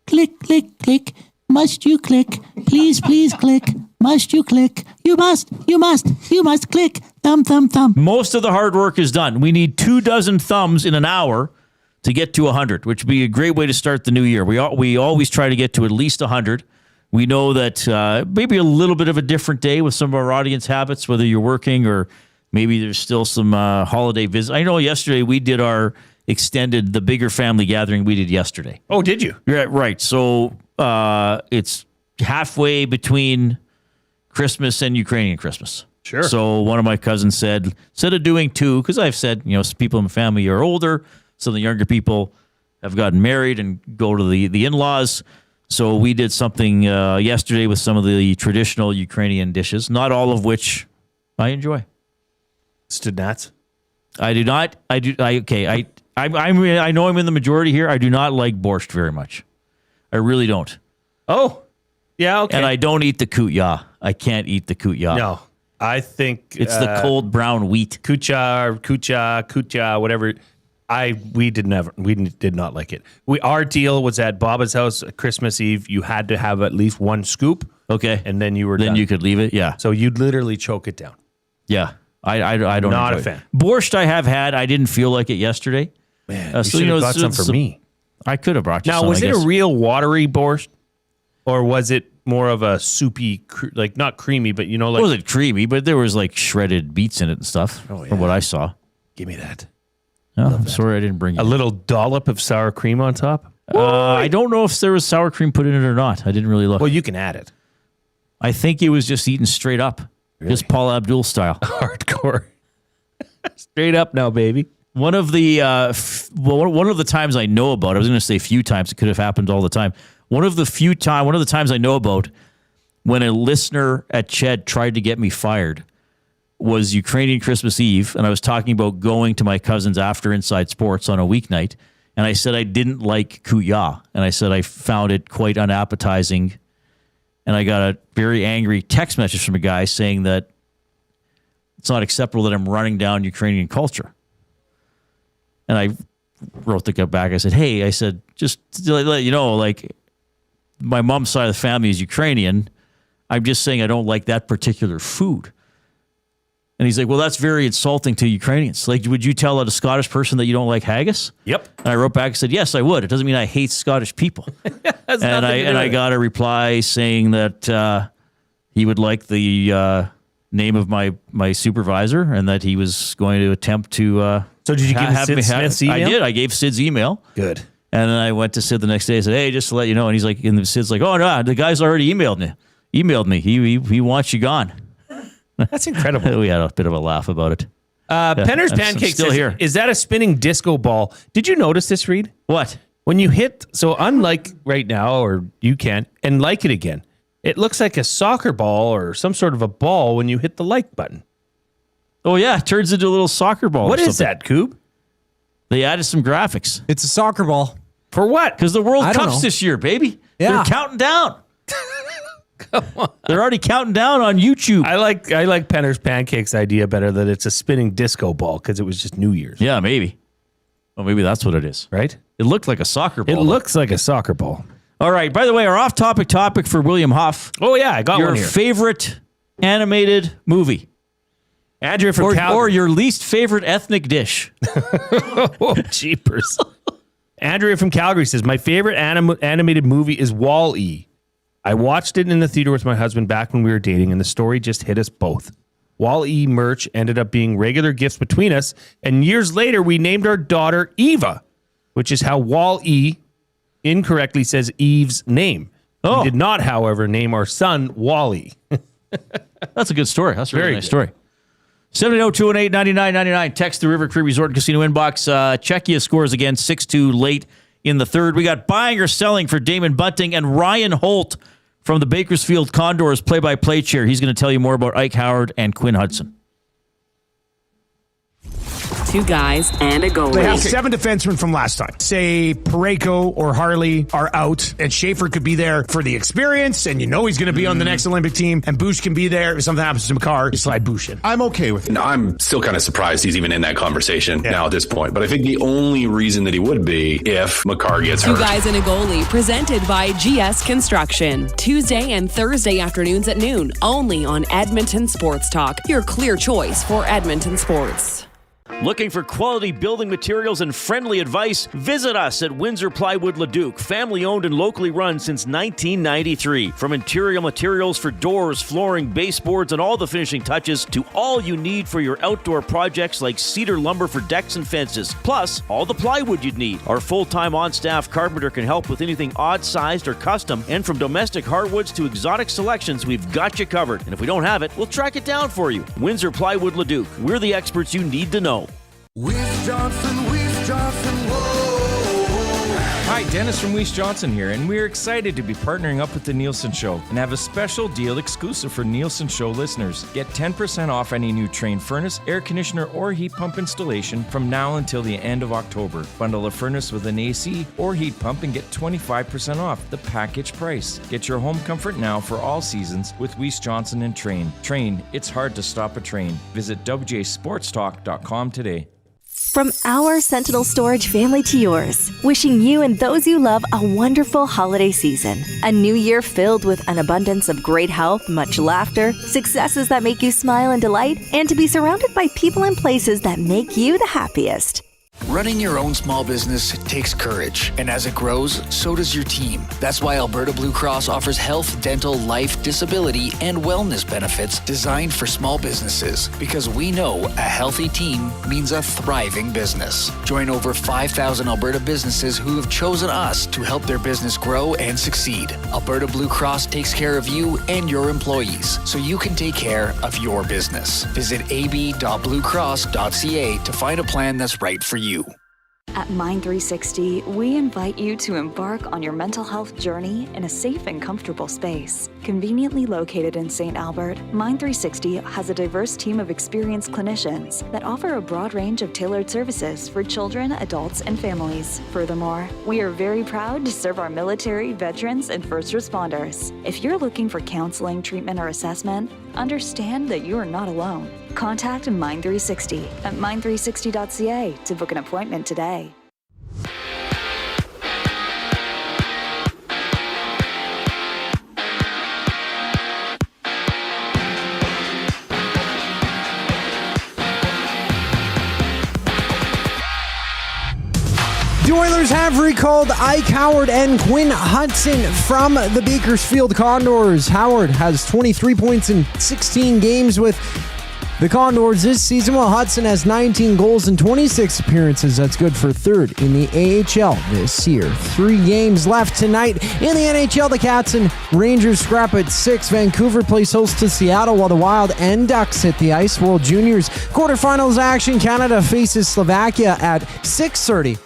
Click, click, click. Must you click? Please, please click. Must you click? You must click. Thumb, thumb, thumb. Most of the hard work is done. We need 24 thumbs in an hour to get to 100, which would be a great way to start the new year. We always try to get to at least 100. We know that maybe a little bit of a different day with some of our audience habits, whether you're working or maybe there's still some holiday visits. I know yesterday we did the bigger family gathering we did yesterday. Oh, did you? Yeah, right. So it's halfway between Christmas and Ukrainian Christmas. Sure. So one of my cousins said, instead of doing 2, because I've said, some people in my family are older, some of the younger people have gotten married and go to the in-laws. So we did something yesterday with some of the traditional Ukrainian dishes, not all of which I enjoy. Studnats? I do not. I know I'm in the majority here. I do not like borscht very much. I really don't. Oh, yeah, okay. And I don't eat the kutya. I can't eat the kutya. No. I think it's the cold brown wheat. Kucha, whatever. We did not like it. Our deal was at Baba's house Christmas Eve. You had to have at least one scoop. Okay, and then you were then done. you could leave it. Yeah. So you'd literally choke it down. Yeah, I don't. Not a enjoy fan. It. Borscht I have had. I didn't feel like it yesterday. Man, you should have got some for me. I could have brought you some. Now, was I it guess. a real watery borscht, or was it more of a soupy, like not creamy, but you know, like it wasn't creamy, but there was like shredded beets in it and stuff. From what I saw. Give me that. No, I'm sorry I didn't bring you. A little dollop of sour cream on top. I don't know if there was sour cream put in it or not. I didn't really look. Well, you can add it. I think it was just eaten straight up, just Paul Abdul style, hardcore. Straight up now, baby. One of the one of the times I know about. I was going to say few times. It could have happened all the time. One of the times I know about when a listener at Ched tried to get me fired was Ukrainian Christmas Eve, and I was talking about going to my cousin's after Inside Sports on a weeknight, and I said I didn't like kuya, and I said I found it quite unappetizing, and I got a very angry text message from a guy saying that it's not acceptable that I'm running down Ukrainian culture. And I wrote the guy back. I said, hey, just to let you know, like, my mom's side of the family is Ukrainian. I'm just saying I don't like that particular food. And he's like, well, that's very insulting to Ukrainians. Like, would you tell a Scottish person that you don't like haggis? Yep. And I wrote back and said, yes, I would. It doesn't mean I hate Scottish people. and I got a reply saying that he would like the name of my supervisor and that he was going to attempt to... So did you give Sid Smith's email? I did. I gave Sid's email. Good. And then I went to Sid the next day and said, hey, just to let you know. And he's like, and Sid's like, oh, no, the guy's already emailed me. He wants you gone. That's incredible. We had a bit of a laugh about it. Penner's Pancakes still here. Is that a spinning disco ball? Did you notice this, Reid? What? When you hit, so unlike right now, or you can, and like it again, it looks like a soccer ball or some sort of a ball when you hit the like button. Oh, yeah. It turns into a little soccer ball. What is that, Coob? They added some graphics. It's a soccer ball. For what? Because the World Cup's this year, baby. Yeah. They're counting down. Come on. They're already counting down on YouTube. I like Penner's Pancakes idea better that it's a spinning disco ball because it was just New Year's. Yeah, maybe. Well, maybe that's what it is. Right? It looked like a soccer ball. It looks like a soccer ball. All right. By the way, our off-topic topic for William Huff. Oh, yeah. I got one here. Your favorite animated movie. Andrea from Calgary. Or your least favorite ethnic dish. Oh, jeepers. Andrea from Calgary says, my favorite animated movie is Wall-E. I watched it in the theater with my husband back when we were dating, and the story just hit us both. Wall-E merch ended up being regular gifts between us, and years later, we named our daughter Eva, which is how Wall-E incorrectly says Eve's name. Oh. We did not, however, name our son Wally. That's a good story. That's a really Very nice good. story. 780-218-9999. Text the River Cree Resort and Casino inbox. Czechia scores again 6-2 late in the third. We got buying or selling for Damon Bunting and Ryan Holt from the Bakersfield Condors play-by-play chair. He's going to tell you more about Ike Howard and Quinn Hutson. Two guys and a goalie. They have 7 defensemen from last time. Say Parayko or Harley are out, and Schaefer could be there for the experience, and you know he's going to be on the next Olympic team, and Bush can be there. If something happens to Makar, you slide Bush in. I'm okay with it. No, I'm still kind of surprised he's even in that conversation now at this point. But I think the only reason that he would be if Makar gets hurt. Two guys and a goalie, presented by GS Construction. Tuesday and Thursday afternoons at noon, only on Edmonton Sports Talk, your clear choice for Edmonton sports. Looking for quality building materials and friendly advice? Visit us at Windsor Plywood Leduc, family owned and locally run since 1993. From interior materials for doors, flooring, baseboards, and all the finishing touches to all you need for your outdoor projects like cedar lumber for decks and fences. Plus, all the plywood you'd need. Our full-time on-staff carpenter can help with anything odd-sized or custom. And from domestic hardwoods to exotic selections, we've got you covered. And if we don't have it, we'll track it down for you. Windsor Plywood Leduc. We're the experts you need to know. Johnson, whoa. Hi, Dennis from Weiss Johnson here, and we're excited to be partnering up with the Nielsen Show and have a special deal exclusive for Nielsen Show listeners. Get 10% off any new Trane furnace, air conditioner, or heat pump installation from now until the end of October. Bundle a furnace with an AC or heat pump and get 25% off the package price. Get your home comfort now for all seasons with Weiss Johnson and Trane. Trane, it's hard to stop a train. Visit WJSportsTalk.com today. From our Sentinel Storage family to yours, wishing you and those you love a wonderful holiday season. A new year filled with an abundance of great health, much laughter, successes that make you smile and delight, and to be surrounded by people and places that make you the happiest. Running your own small business takes courage, and as it grows, so does your team. That's why Alberta Blue Cross offers health, dental, life, disability, and wellness benefits designed for small businesses, because we know a healthy team means a thriving business. Join over 5,000 Alberta businesses who have chosen us to help their business grow and succeed. Alberta Blue Cross takes care of you and your employees, so you can take care of your business. Visit ab.bluecross.ca to find a plan that's right for you. At Mind360, we invite you to embark on your mental health journey in a safe and comfortable space. Conveniently located in St. Albert, Mind360 has a diverse team of experienced clinicians that offer a broad range of tailored services for children, adults, and families. Furthermore, we are very proud to serve our military, veterans, and first responders. If you're looking for counseling, treatment, or assessment, understand that you are not alone. Contact Mind360 at mind360.ca to book an appointment today. The Oilers have recalled Ike Howard and Quinn Hutson from the Bakersfield Condors. Howard has 23 points in 16 games with the Condors this season, while Hutson has 19 goals in 26 appearances. That's good for third in the AHL this year. 3 games left tonight in the NHL. The Cats and Rangers scrap at 6. Vancouver plays host to Seattle, while the Wild and Ducks hit the ice. World Juniors quarterfinals action. Canada faces Slovakia at 6:30.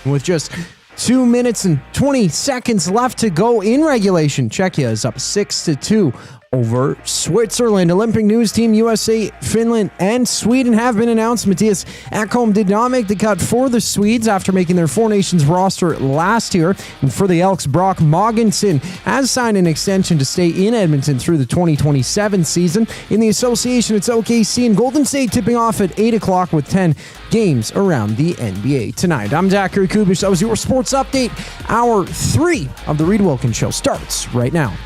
With just 2 minutes and 20 seconds left to go in regulation, Czechia is up 6-2 over Switzerland. Olympic news: Team USA, Finland, and Sweden have been announced. Matthias Ekholm did not make the cut for the Swedes after making their Four Nations roster last year. And for the Elks, Brock Mogensen has signed an extension to stay in Edmonton through the 2027 season. In the association, it's OKC and Golden State tipping off at 8 o'clock with 10 games around the NBA tonight. I'm Zachary Kubish. That was your sports update. Hour 3 of the Reid Wilkins Show starts right now.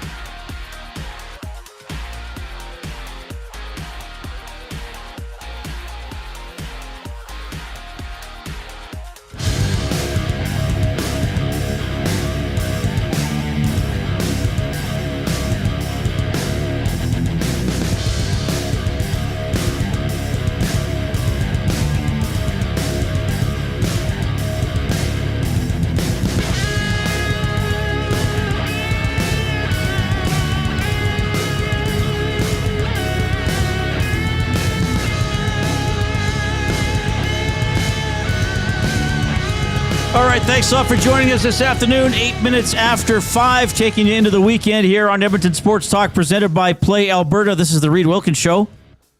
All right, thanks a lot for joining us this afternoon. 8 minutes after 5, taking you into the weekend here on Edmonton Sports Talk, presented by Play Alberta. This is the Reid Wilkins Show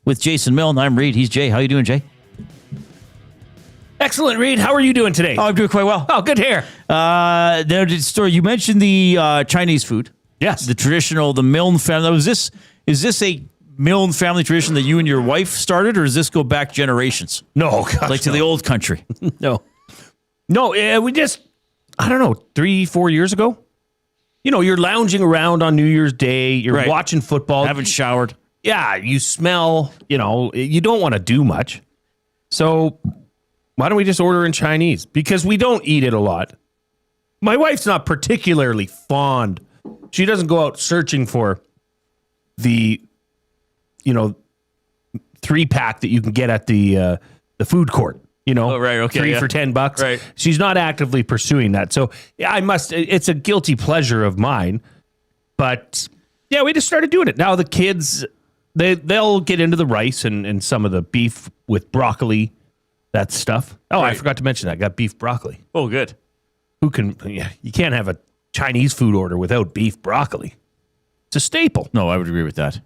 with Jason Milne. I'm Reid. He's Jay. How you doing, Jay? Excellent, Reid. How are you doing today? Oh, I'm doing quite well. Oh, good hair. Story. You mentioned the Chinese food. Yes. The traditional, the Milne family. Is this a Milne family tradition that you and your wife started, or does this go back generations? No, gosh, like to the old country. No, we just, I don't know, 3-4 years ago. You know, you're lounging around on New Year's Day. You're watching football. Haven't showered. Yeah, you smell, you don't want to do much. So why don't we just order in Chinese? Because we don't eat it a lot. My wife's not particularly fond. She doesn't go out searching for the, 3-pack that you can get at the food court. 3 for $10. Right. She's not actively pursuing that. So it's a guilty pleasure of mine. But yeah, we just started doing it. Now the kids, they'll get into the rice and some of the beef with broccoli, that stuff. Oh, I forgot to mention that. Got beef broccoli. Oh, good. You can't have a Chinese food order without beef broccoli. It's a staple. No, I would agree with that.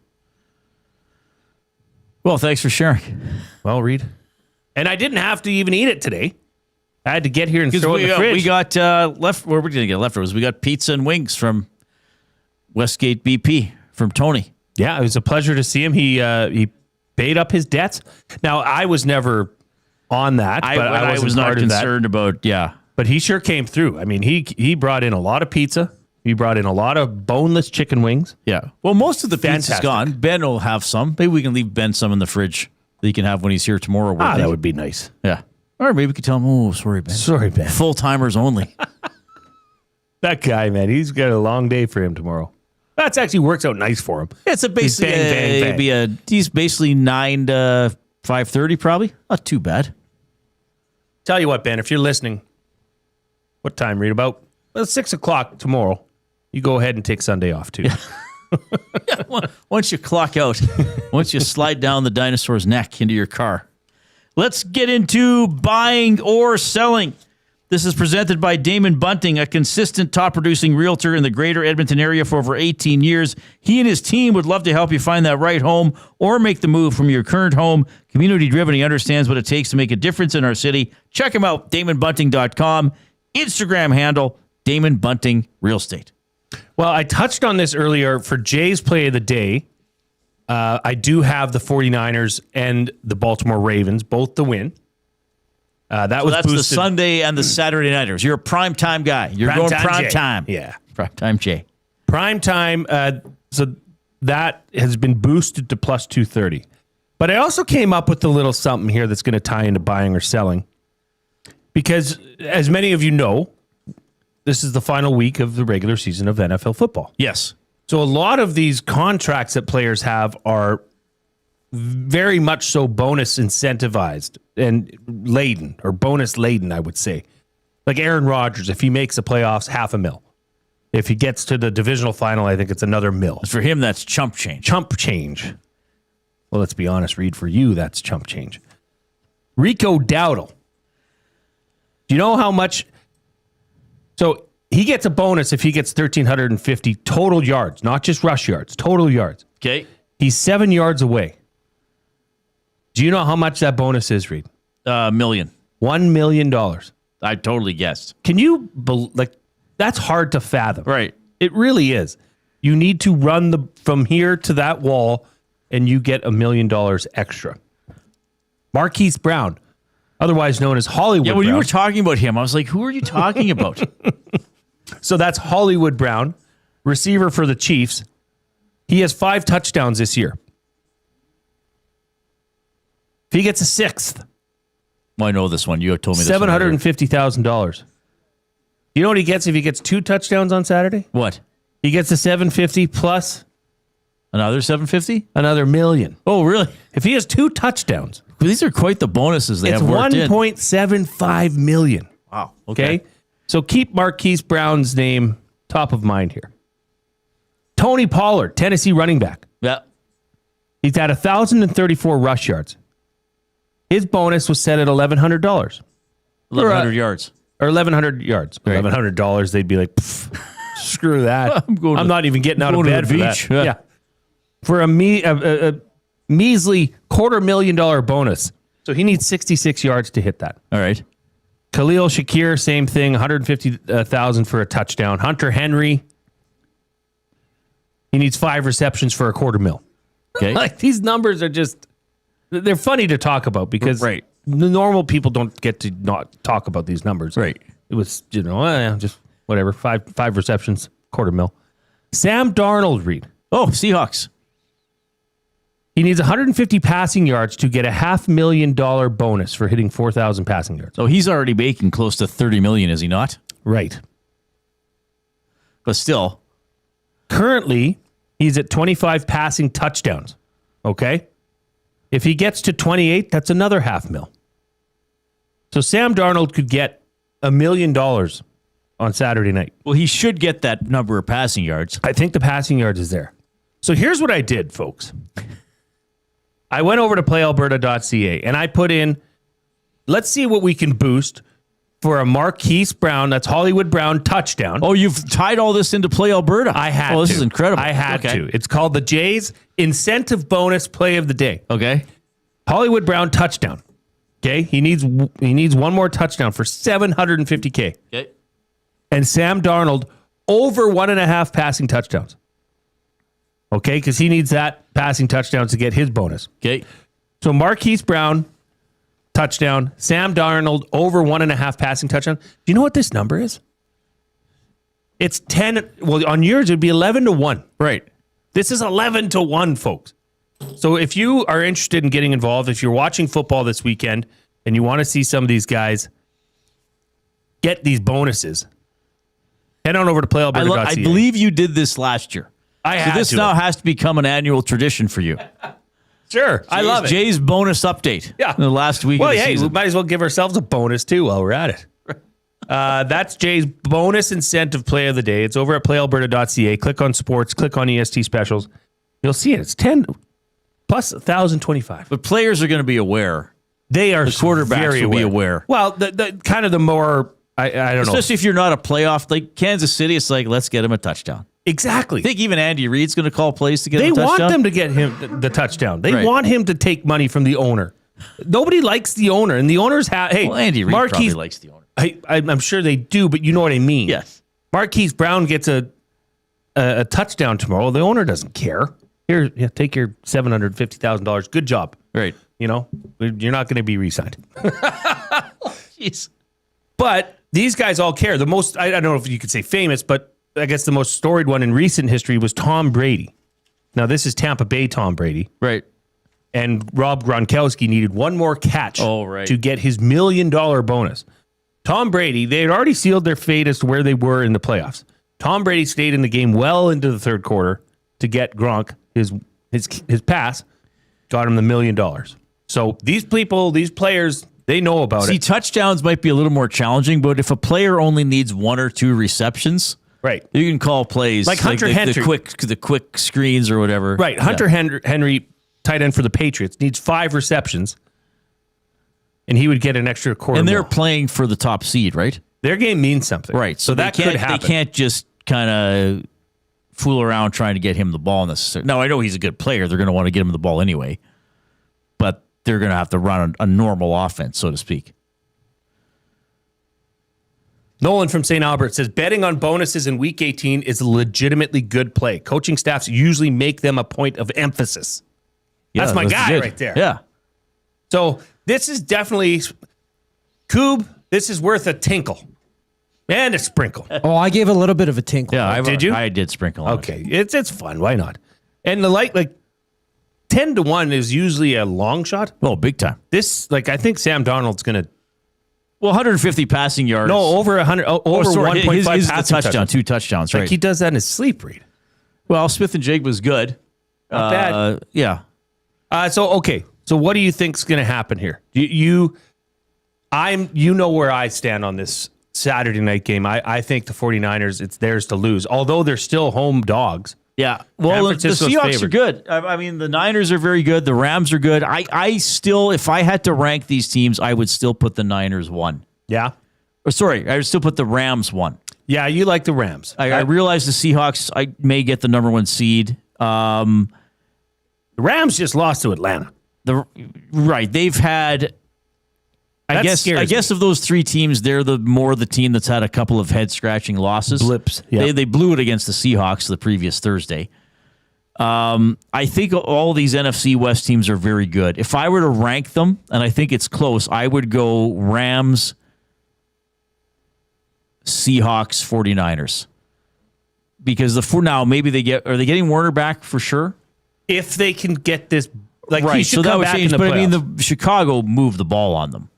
Well, thanks for sharing. Well, Reid. And I didn't have to even eat it today. I had to get here and throw it in the fridge. We got left. Where we going to get leftovers? We got pizza and wings from Westgate BP from Tony. Yeah, it was a pleasure to see him. He paid up his debts. Now, I was never on that, but I was not concerned about. Yeah, but he sure came through. I mean, he brought in a lot of pizza. He brought in a lot of boneless chicken wings. Yeah. Well, most of the pizza's gone. Ben will have some. Maybe we can leave Ben some in the fridge that he can have when he's here tomorrow. That would be nice. Yeah. Or maybe we could tell him, oh, sorry, Ben. Sorry, Ben. Full-timers only. That guy, man, he's got a long day for him tomorrow. That actually works out nice for him. It's he's basically 9 to 5:30 probably. Not too bad. Tell you what, Ben, if you're listening, what time, Reid? About 6 o'clock tomorrow. You go ahead and take Sunday off, too. Yeah. Once you clock out, once you slide down the dinosaur's neck into your car. Let's get into buying or selling. This is presented by Damon Bunting, a consistent top-producing realtor in the greater Edmonton area for over 18 years. He and his team would love to help you find that right home or make the move from your current home. Community-driven, he understands what it takes to make a difference in our city. Check him out, DamonBunting.com. Instagram handle, Damon Bunting Real Estate. Well, I touched on this earlier for Jay's play of the day. I do have the 49ers and the Baltimore Ravens, both to win. That's boosted. The Sunday and the Saturday nighters. You're a primetime guy. You're going primetime. Yeah. Primetime Jay. Primetime. So that has been boosted to plus 230. But I also came up with a little something here that's going to tie into buying or selling. Because as many of you know, this is the final week of the regular season of NFL football. Yes. So a lot of these contracts that players have are very much so bonus incentivized and laden, or bonus laden, I would say. Like Aaron Rodgers, if he makes the playoffs, $500,000. If he gets to the divisional final, I think it's another $1 million. For him, that's chump change. Chump change. Well, let's be honest, Reid, for you, that's chump change. Rico Dowdle. Do you know how much? So he gets a bonus if he gets 1,350 total yards, not just rush yards, total yards. Okay. He's 7 yards away. Do you know how much that bonus is, Reid? $1 million. $1 million. I totally guessed. Can you, that's hard to fathom. Right. It really is. You need to run from here to that wall and you get $1 million extra. Marquise Brown, otherwise known as Hollywood Brown. Yeah, when you were talking about him, I was like, who are you talking about? So that's Hollywood Brown, receiver for the Chiefs. He has 5 touchdowns this year. If he gets a 6th. Well, I know this one. You told me this $750,000. You know what he gets if he gets 2 touchdowns on Saturday? What? He gets a 750 plus another 750? Another $1 million. Oh, really? If he has 2 touchdowns. Well, these are quite the bonuses they have worked in. It's $1.75 million. Wow. Okay. So keep Marquise Brown's name top of mind here. Tony Pollard, Tennessee running back. Yeah. He's had 1,034 rush yards. His bonus was set at $1,100. 1,100 yards. Or 1,100 yards. Right. $1,100, they'd be like, screw that. I'm not even getting out of bed for that. Yeah. For a measly $250,000 bonus. So he needs 66 yards to hit that. All right. Khalil Shakir, same thing, 150,000 for a touchdown. Hunter Henry, he needs 5 receptions for $250,000. Okay. Like these numbers are just, they're funny to talk about because the normal people don't get to not talk about these numbers. Right. It was, just whatever, 5 receptions, $250,000. Sam Darnold, Reid. Oh, Seahawks. He needs 150 passing yards to get a $500,000 bonus for hitting 4,000 passing yards. So he's already making close to $30 million, is he not? Right. But still. Currently, he's at 25 passing touchdowns. Okay? If he gets to 28, that's another $500,000. So Sam Darnold could get $1 million on Saturday night. Well, he should get that number of passing yards. I think the passing yards is there. So here's what I did, folks. I went over to playalberta.ca and I put in, let's see what we can boost for a Marquise Brown, that's Hollywood Brown touchdown. Oh, you've tied all this into Play Alberta. I had Oh, this to. is incredible. I had to. It's called the Jays Incentive Bonus Play of the Day. Okay. Hollywood Brown touchdown. Okay. He needs one more touchdown for $750K. Okay. And Sam Darnold over 1.5 passing touchdowns. Okay, because he needs that passing touchdown to get his bonus. Okay. So Marquise Brown, touchdown. Sam Darnold, over 1.5 passing touchdown. Do you know what this number is? It's 10. Well, on yours, it would be 11-1. Right. This is 11-1, folks. So if you are interested in getting involved, if you're watching football this weekend and you want to see some of these guys get these bonuses, head on over to playalberta.ca. I believe you did this last year. So this now has to become an annual tradition for you. Sure. I love it. Jay's bonus update. Yeah. The last week Well, of the hey, season. we might as well give ourselves a bonus too while we're at it. That's Jay's bonus incentive play of the day. It's over at playalberta.ca. Click on sports, click on EST specials. You'll see it. It's 10 plus 1,025. But players are going to be aware. They are The quarterbacks will be aware. Well, the kind of the more, I don't know. Especially if you're not a playoff, like Kansas City, it's like, let's get him a touchdown. Exactly. I think even Andy Reid's going to call plays to get They him a touchdown. want them to get him the touchdown. They Right. want him to take money from the owner. Nobody likes the owner, and the owners have. Hey, Well, Andy Reid probably likes the owner. I'm sure they do, but you know what I mean. Yes. Marquise Brown gets a touchdown tomorrow. The owner doesn't care. Here, yeah, take your $750,000. Good job. Right. You know, you're not going to be re-signed. Jeez. But these guys all care. The most, I don't know if you could say famous, but I guess the most storied one in recent history was Tom Brady. Now, this is Tampa Bay Tom Brady. Right. And Rob Gronkowski needed one more catch to get his $1 million bonus. Tom Brady, they had already sealed their fate as to where they were in the playoffs. Tom Brady stayed in the game well into the third quarter to get Gronk his pass, got him the $1 million. So these people, these players, they know about See, it. touchdowns might be a little more challenging, but if a player only needs 1 or 2 receptions, right, you can call plays like Hunter Henry, the quick screens or whatever. Right, Hunter Henry, tight end for the Patriots, needs 5 receptions, and he would get an extra quarter. And they're mil. playing for the top seed, right? Their game means something, Right. So that could happen. They can't just kind of fool around trying to get him the ball necessarily. Now, I know he's a good player. They're going to want to get him the ball anyway, but they're going to have to run a normal offense, so to speak. Nolan from St. Albert says, betting on bonuses in Week 18 is a legitimately good play. Coaching staffs usually make them a point of emphasis. Yeah, that's my guy good. right there. Yeah. So this is definitely, Coob, this is worth a tinkle and a sprinkle. Oh, I gave a little bit of a tinkle. Yeah, Did you? I did sprinkle on Okay, it's fun. Why not? And the like 10-1 is usually a long shot. Oh, big time. This, I think Sam Darnold's going to. Well, 150 passing yards. No, over 100. Over 1.5 his passing touchdown, 2 touchdowns, right? He does that in his sleep, Reid. Well, Smith and Jig was good. Not bad. Yeah. So what do you think's going to happen here? You know where I stand on this Saturday night game. I think the 49ers, it's theirs to lose, although they're still home dogs. Yeah. Well, the Seahawks are good. I mean, the Niners are very good. The Rams are good. I still, if I had to rank these teams, I would still put the Niners 1. Yeah. Or sorry, I would still put the Rams 1. Yeah, you like the Rams. I realize the Seahawks, I may get the number 1 seed. The Rams just lost to Atlanta. They've had. I guess of those 3 teams, they're the team that's had a couple of head scratching losses. Blips. Yeah. They blew it against the Seahawks the previous Thursday. I think all these NFC West teams are very good. If I were to rank them, and I think it's close, I would go Rams, Seahawks, 49ers. Because are they getting Warner back for sure? If they can get this, right, he should so that come would back change. in the But I mean, playoffs. the Chicago moved the ball on them.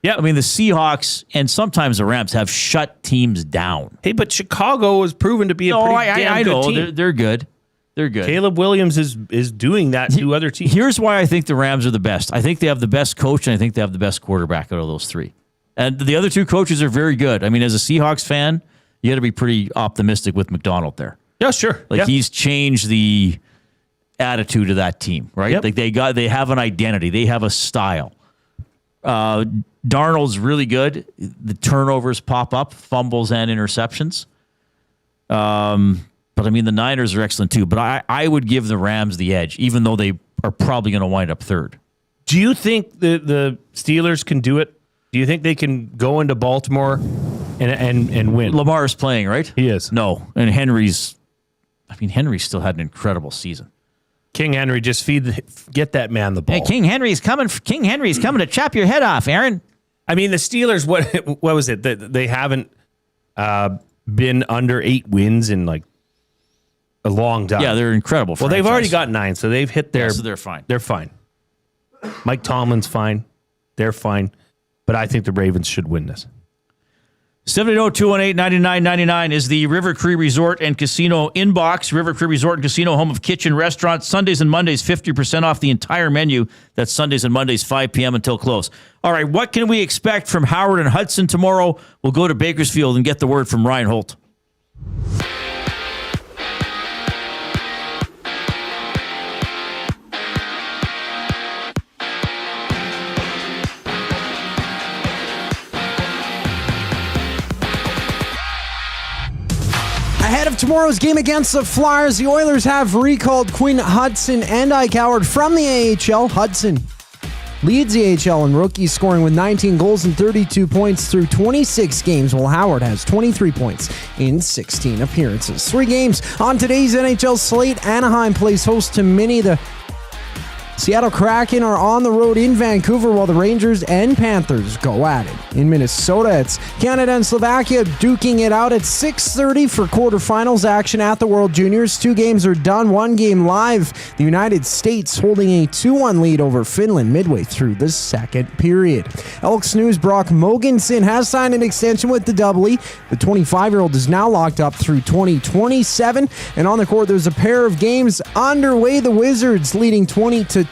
Yeah, I mean the Seahawks and sometimes the Rams have shut teams down. Hey, but Chicago has proven to be a pretty damn good team. They're good. They're good. Caleb Williams is doing that to other teams. Here's why I think the Rams are the best. I think they have the best coach, and I think they have the best quarterback out of those 3. And the other 2 coaches are very good. I mean, as a Seahawks fan, you got to be pretty optimistic with McDonald there. Yeah, sure. He's changed the attitude of that team, right? Yep. They have an identity. They have a style. Darnold's really good. The turnovers pop up, fumbles and interceptions. But I mean, the Niners are excellent too. But I would give the Rams the edge, even though they are probably going to wind up third. Do you think the Steelers can do it? Do you think they can go into Baltimore and win? Lamar's playing, right? He is. No. And Henry still had an incredible season. King Henry, just get that man the ball. Hey, King Henry's coming to chop your head off, Aaron. I mean, the Steelers, what was it? They haven't been under 8 wins in like a long time. Yeah, they're incredible. Well, they've already got 9, so they've hit their... so they're fine. They're fine. Mike Tomlin's fine. They're fine. But I think the Ravens should win this. 780-218-9999 is the River Cree Resort and Casino inbox. River Cree Resort and Casino, home of kitchen restaurants. Sundays and Mondays, 50% off the entire menu. That's Sundays and Mondays, 5 p.m. until close. All right, what can we expect from Howard and Hutson tomorrow? We'll go to Bakersfield and get the word from Ryan Holt. Ahead of tomorrow's game against the Flyers, the Oilers have recalled Quinn Hutson and Ike Howard from the AHL. Hutson leads the AHL in rookie scoring with 19 goals and 32 points through 26 games, while Howard has 23 points in 16 appearances. 3 games on today's NHL slate. Anaheim plays host to Mini. The Seattle Kraken are on the road in Vancouver, while the Rangers and Panthers go at it. In Minnesota, it's Canada and Slovakia duking it out at 6:30 for quarterfinals action at the World Juniors. 2 games are done, 1 game live. The United States holding a 2-1 lead over Finland midway through the second period. Elks news, Brock Mogensen has signed an extension with the Doubly. The 25-year-old is now locked up through 2027. And on the court, there's a pair of games underway. The Wizards leading 20-12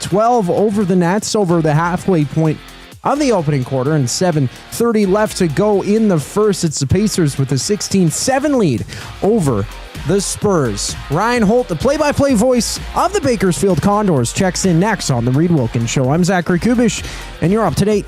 over the Nets over the halfway point of the opening quarter, and 7:30 left to go in the first. It's the Pacers with a 16-7 lead over the Spurs. Ryan Holt, the play-by-play voice of the Bakersfield Condors, checks in next on the Reid Wilkins Show. I'm Zachary Kubish, and you're up to date.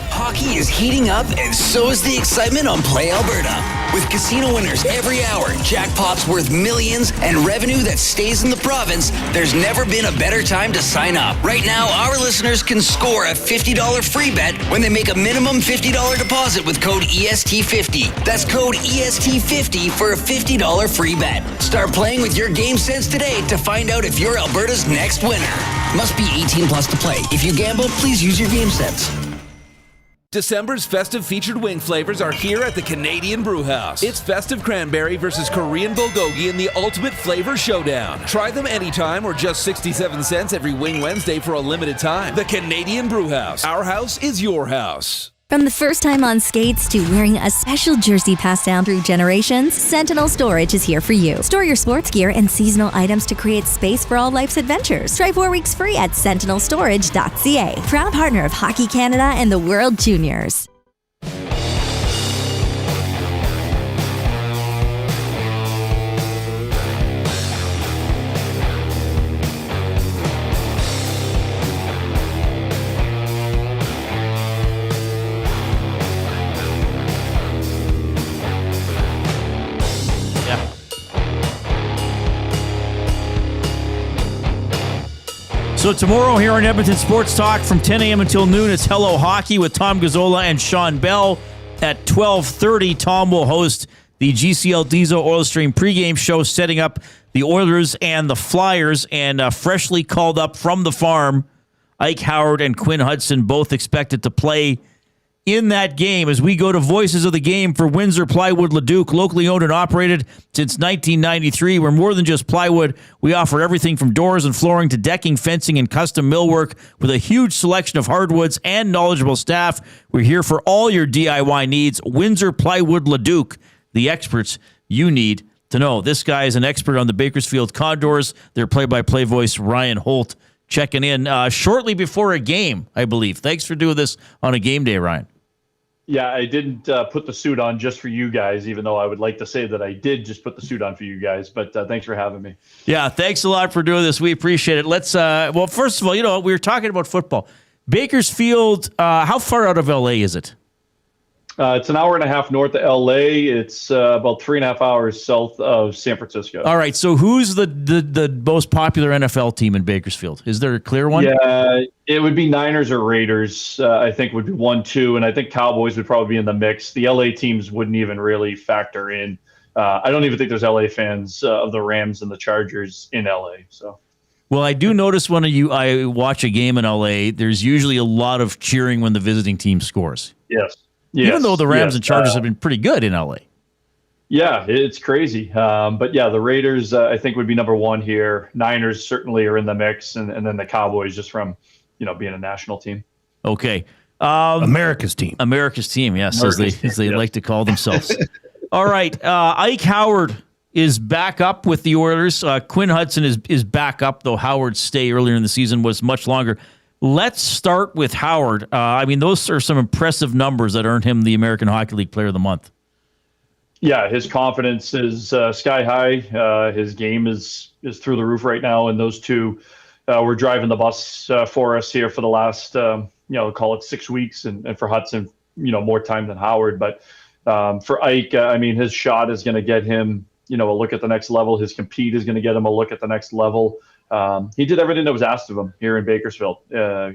Hockey is heating up, and so is the excitement on Play Alberta. With casino winners every hour, jackpots worth millions, and revenue that stays in the province, there's never been a better time to sign up. Right now, our listeners can score a $50 free bet when they make a minimum $50 deposit with code EST50. That's code EST50 for a $50 free bet. Start playing with your game sense today to find out if you're Alberta's next winner. Must be 18 plus to play. If you gamble, please use your game sense. December's festive featured wing flavors are here at the Canadian Brewhouse. It's festive cranberry versus Korean bulgogi in the ultimate flavor showdown. Try them anytime or just 67 cents every Wing Wednesday for a limited time. The Canadian Brewhouse. Our house is your house. From the first time on skates to wearing a special jersey passed down through generations, Sentinel Storage is here for you. Store your sports gear and seasonal items to create space for all life's adventures. Try 4 weeks free at sentinelstorage.ca. Proud partner of Hockey Canada and the World Juniors. So tomorrow here on Edmonton Sports Talk from 10 a.m. until noon, it's Hello Hockey with Tom Gazzola and Sean Bell. At 12:30, Tom will host the GCL Diesel Oil Stream pregame show, setting up the Oilers and the Flyers. And freshly called up from the farm, Ike Howard and Quinn Hutson, both expected to play in that game. As we go to Voices of the Game for Windsor Plywood Leduc, locally owned and operated since 1993. We're more than just plywood. We offer everything from doors and flooring to decking, fencing, and custom millwork with a huge selection of hardwoods and knowledgeable staff. We're here for all your DIY needs. Windsor Plywood Leduc, the experts you need to know. This guy is an expert on the Bakersfield Condors. Their play-by-play voice, Ryan Holt, checking in shortly before a game, I believe. Thanks for doing this on a game day, Ryan. Yeah, I didn't put the suit on just for you guys, even though I would like to say that I did just put the suit on for you guys. But thanks for having me. Yeah, thanks a lot for doing this. We appreciate it. Let's, well, first of all, we were talking about football. Bakersfield, how far out of LA is it? It's an hour and a half north of LA. It's about 3.5 hours south of San Francisco. All right. So who's the most popular NFL team in Bakersfield? Is there a clear one? Yeah, it would be Niners or Raiders, I think would be 1, 2. And I think Cowboys would probably be in the mix. The LA teams wouldn't even really factor in. I don't even think there's LA fans of the Rams and the Chargers in LA. So. Well, I do notice when I watch a game in LA, there's usually a lot of cheering when the visiting team scores. Yes. Even though the Rams and Chargers have been pretty good in LA. Yeah, it's crazy. But yeah, the Raiders, I think, would be number 1 here. Niners certainly are in the mix, and then the Cowboys just from, being a national team. Okay. America's team. America's team, yes, as they like to call themselves. All right. Ike Howard is back up with the Oilers. Quinn Hutson is back up, though Howard's stay earlier in the season was much longer. Let's start with Howard. Those are some impressive numbers that earned him the American Hockey League Player of the Month. Yeah, his confidence is sky high. His game is through the roof right now, and those two were driving the bus for us here for the last, call it 6 weeks, and for Hutson, more time than Howard. But for Ike, his shot is going to get him, a look at the next level. His compete is going to get him a look at the next level. He did everything that was asked of him here in Bakersfield.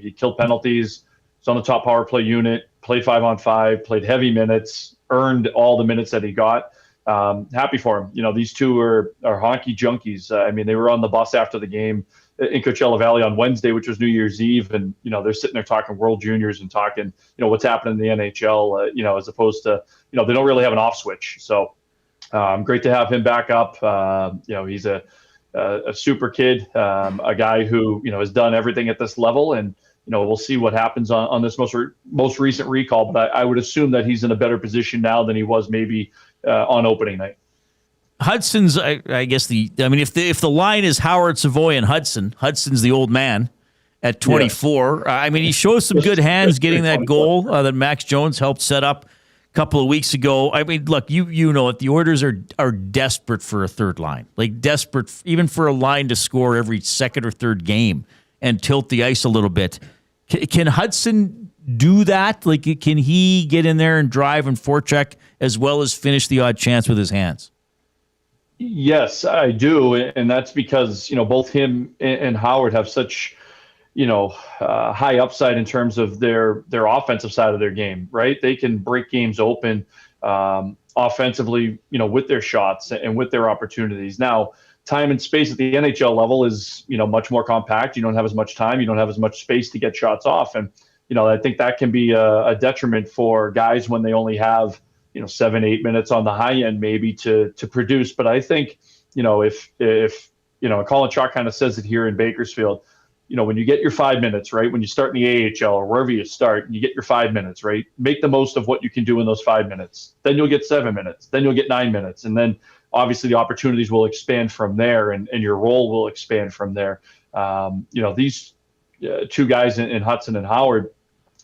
He killed penalties, was on the top power play unit, played 5-on-5, played heavy minutes, earned all the minutes that he got. Happy for him. These two are hockey junkies. They were on the bus after the game in Coachella Valley on Wednesday, which was New Year's Eve. And, they're sitting there talking World Juniors and talking, what's happening in the NHL, as opposed to, they don't really have an off switch. So great to have him back up. He's a super kid, a guy who, has done everything at this level. And, we'll see what happens on this most recent recall. But I would assume that he's in a better position now than he was maybe on opening night. Hudson's, I guess if the line is Howard, Savoy, and Hudson's the old man at 24. Yes. He shows some good hands getting that goal that Max Jones helped set up a couple of weeks ago. Look, you know it. The Oilers are desperate for a third line, like desperate even for a line to score every second or third game and tilt the ice a little bit. Can Hudson do that? Like, can he get in there and drive and forecheck as well as finish the odd chance with his hands? Yes, I do. And that's because, both him and Howard have such, high upside in terms of their offensive side of their game, right? They can break games open offensively, with their shots and with their opportunities. Now, time and space at the NHL level is, much more compact. You don't have as much time. You don't have as much space to get shots off. And, I think that can be a detriment for guys when they only have, 7-8 minutes on the high end maybe to produce. But I think, if Colin Chalk kind of says it here in Bakersfield, when you get your 5 minutes, right, when you start in the AHL or wherever you start, you get your 5 minutes, right, make the most of what you can do in those 5 minutes. Then you'll get 7 minutes. Then you'll get 9 minutes. And then obviously the opportunities will expand from there and your role will expand from there. These two guys in Hutson and Howard,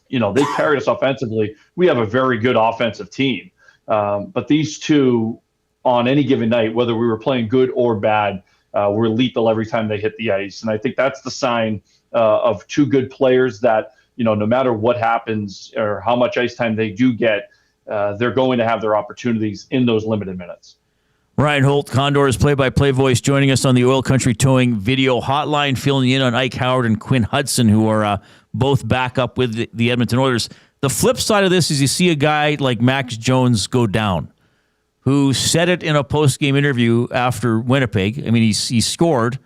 they carried us offensively. We have a very good offensive team. But these two on any given night, whether we were playing good or bad, were lethal every time they hit the ice. And I think that's the sign of two good players that, no matter what happens or how much ice time they do get, they're going to have their opportunities in those limited minutes. Ryan Holt, Condor's play-by-play voice, joining us on the Oil Country Towing video hotline, filling in on Ike Howard and Quinn Hutson, who are both back up with the Edmonton Oilers. The flip side of this is you see a guy like Max Jones go down, who said it in a post-game interview after Winnipeg. He scored,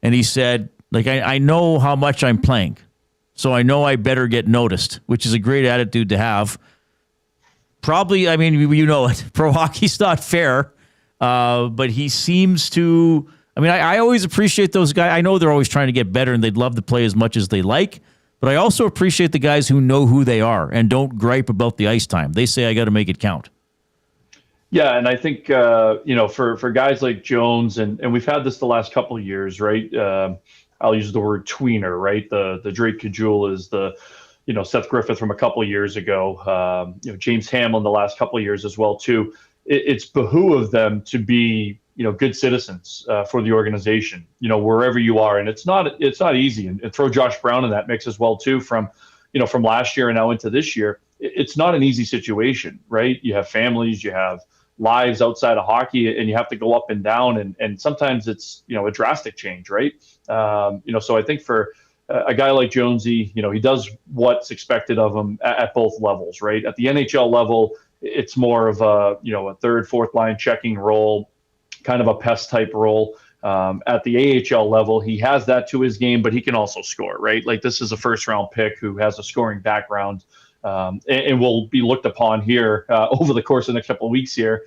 and he said, I know how much I'm playing, so I know I better get noticed, which is a great attitude to have. Probably, it. Pro hockey's not fair. But he seems to, I always appreciate those guys. I know they're always trying to get better and they'd love to play as much as they like, but I also appreciate the guys who know who they are and don't gripe about the ice time. They say, I got to make it count. Yeah. And I think, for guys like Jones, and we've had this the last couple of years, right? I'll use the word tweener, right? The Drake Cajule is the, Seth Griffith from a couple of years ago, James Hamlin the last couple of years as well, too. It's behoove of them to be, good citizens for the organization, wherever you are. And it's not easy. And throw Josh Brown in that mix as well too, from last year and now into this year. It's not an easy situation, right? You have families, you have lives outside of hockey, and you have to go up and down. And sometimes it's, a drastic change, right? So I think for a guy like Jonesy, he does what's expected of him at both levels, right? At the NHL level, it's more of a third, fourth line checking role, kind of a pest type role. At the AHL level, he has that to his game, but he can also score, right? Like, this is a first round pick who has a scoring background, and will be looked upon here over the course of the next couple of weeks here,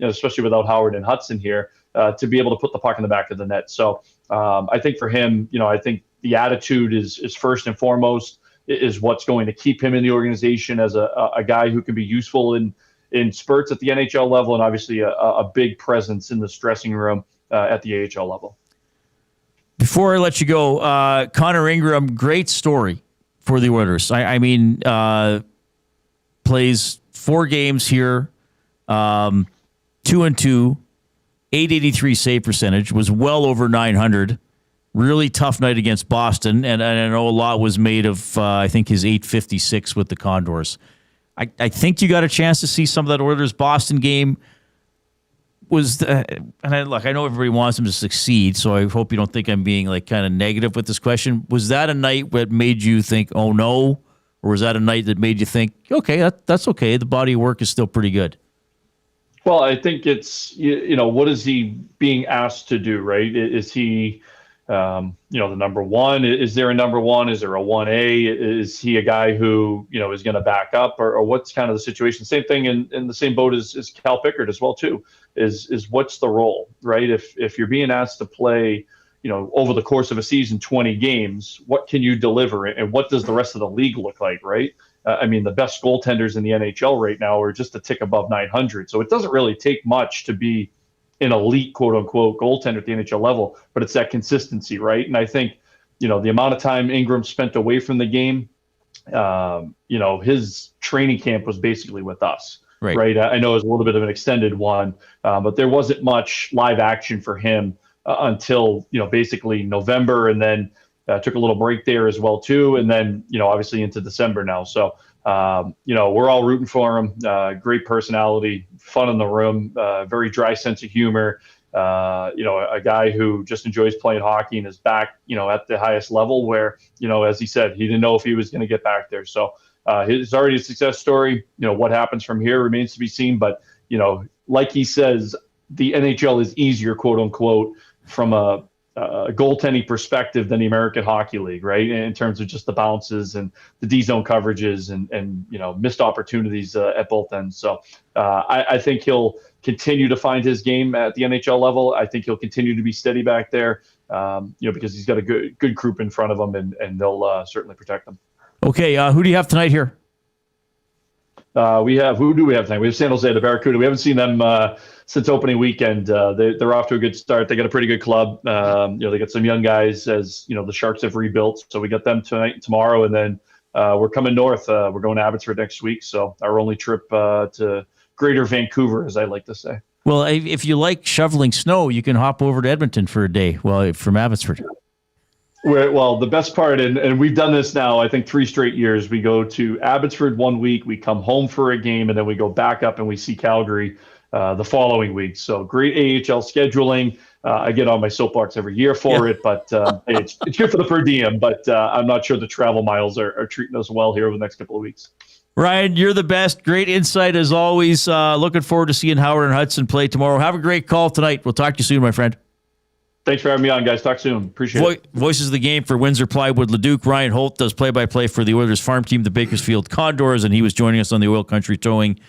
especially without Howard and Hutson here, to be able to put the puck in the back of the net. So I think for him, I think the attitude is first and foremost, is what's going to keep him in the organization as a guy who can be useful in spurts at the NHL level, and obviously a big presence in the dressing room at the AHL level. Before I let you go, Connor Ingram, great story for the Oilers. I mean, plays 4 games here, 2-2, 883 save percentage, was well over 900. Really tough night against Boston, and I know a lot was made of, I think, his 856 with the Condors. I think you got a chance to see some of that Oilers-Boston game. And I know everybody wants him to succeed, so I hope you don't think I'm being kind of negative with this question. Was that a night that made you think, oh no? Or was that a night that made you think, okay, that's okay, the body of work is still pretty good? Well, I think it's, what is he being asked to do, right? Is he, the number one? Is there a number one? Is there a 1A? Is he a guy who, is going to back up, or what's kind of the situation? Same thing in the same boat as Cal Pickard as well, too, is what's the role, right? If you're being asked to play, over the course of a season, 20 games, what can you deliver, and what does the rest of the league look like, right? The best goaltenders in the NHL right now are just a tick above 900. So it doesn't really take much to be an elite, quote unquote, goaltender at the NHL level, but it's that consistency, right? And I think, the amount of time Ingram spent away from the game, his training camp was basically with us, right? I know it was a little bit of an extended one, but there wasn't much live action for him until, basically November, and then took a little break there as well too. And then, obviously into December now. So, we're all rooting for him. Great personality, fun in the room, very dry sense of humor. A guy who just enjoys playing hockey and is back, at the highest level where, as he said, he didn't know if he was going to get back there. So it's already a success story. What happens from here remains to be seen. But, like he says, the NHL is easier, quote unquote, from a goaltending perspective than the American Hockey League, right? In terms of just the bounces and the D-zone coverages and missed opportunities at both ends. So I think he'll continue to find his game at the NHL level. I think he'll continue to be steady back there, because he's got a good group in front of him, and they'll certainly protect him. Okay, who do you have tonight here? Who do we have tonight? We have San Jose, the Barracuda. We haven't seen them since opening weekend. They're off to a good start. They got a pretty good club. They got some young guys, as the Sharks have rebuilt. So we got them tonight and tomorrow, and then we're coming north. We're going to Abbotsford next week. So our only trip to Greater Vancouver, as I like to say. Well, if you like shoveling snow, you can hop over to Edmonton for a day. Well, from Abbotsford. Well, the best part, and we've done this now, I think 3 straight years, we go to Abbotsford one week, we come home for a game, and then we go back up and we see Calgary the following week. So great AHL scheduling. I get on my soapbox every year for it, but it's good for the per diem, but I'm not sure the travel miles are treating us well here over the next couple of weeks. Ryan, you're the best. Great insight as always. Looking forward to seeing Howard and Hutson play tomorrow. Have a great call tonight. We'll talk to you soon, my friend. Thanks for having me on, guys. Talk soon. Appreciate it. Voices of the game for Windsor Plywood Leduc. Ryan Holt does play-by-play for the Oilers farm team, the Bakersfield Condors, and he was joining us on the Oil Country Towing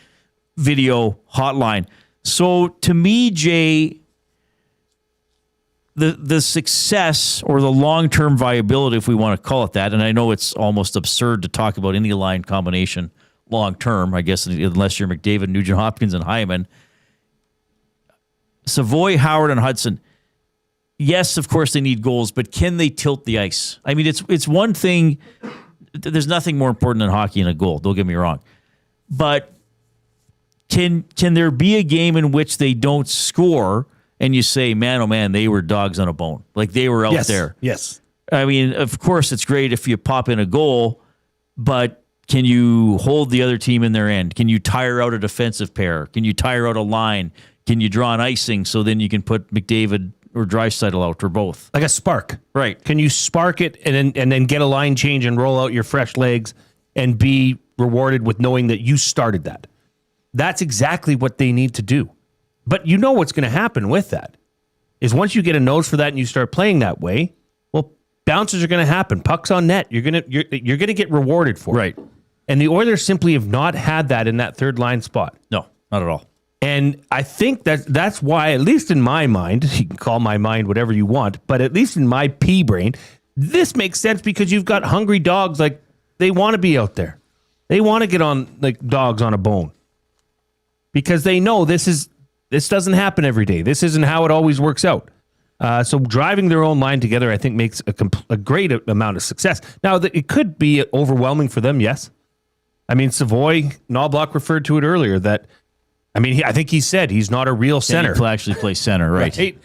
video hotline. So to me, Jay, the success or the long-term viability, if we want to call it that, and I know it's almost absurd to talk about any line combination long-term, I guess, unless you're McDavid, Nugent Hopkins, and Hyman. Savoy, Howard, and Hutson. Yes, of course they need goals, but can they tilt the ice? I mean, it's one thing. There's nothing more important than hockey and a goal. Don't get me wrong, but can there be a game in which they don't score and you say, man, oh man, they were dogs on a bone. Like they were out there. Yes. I mean, of course, it's great if you pop in a goal, but can you hold the other team in their end? Can you tire out a defensive pair? Can you tire out a line? Can you draw an icing so then you can put McDavid or Draisaitl out or both? Like a spark. Right. Can you spark it and then get a line change and roll out your fresh legs and be rewarded with knowing that you started that? That's exactly what they need to do. But you know what's going to happen with that is once you get a nose for that and you start playing that way, well, bounces are going to happen. Pucks on net. You're going to get rewarded for it. Right. And the Oilers simply have not had that in that third line spot. No, not at all. And I think that's why, at least in my mind, you can call my mind whatever you want, but at least in my pea brain, this makes sense because you've got hungry dogs. Like, they want to be out there. They want to get on like dogs on a bone because they know this doesn't happen every day. This isn't how it always works out. So driving their own line together, I think, makes a great amount of success. Now, it could be overwhelming for them, yes. I mean, Savoy, Knoblock referred to it earlier that, I think he said he's not a real center. He actually play center, right?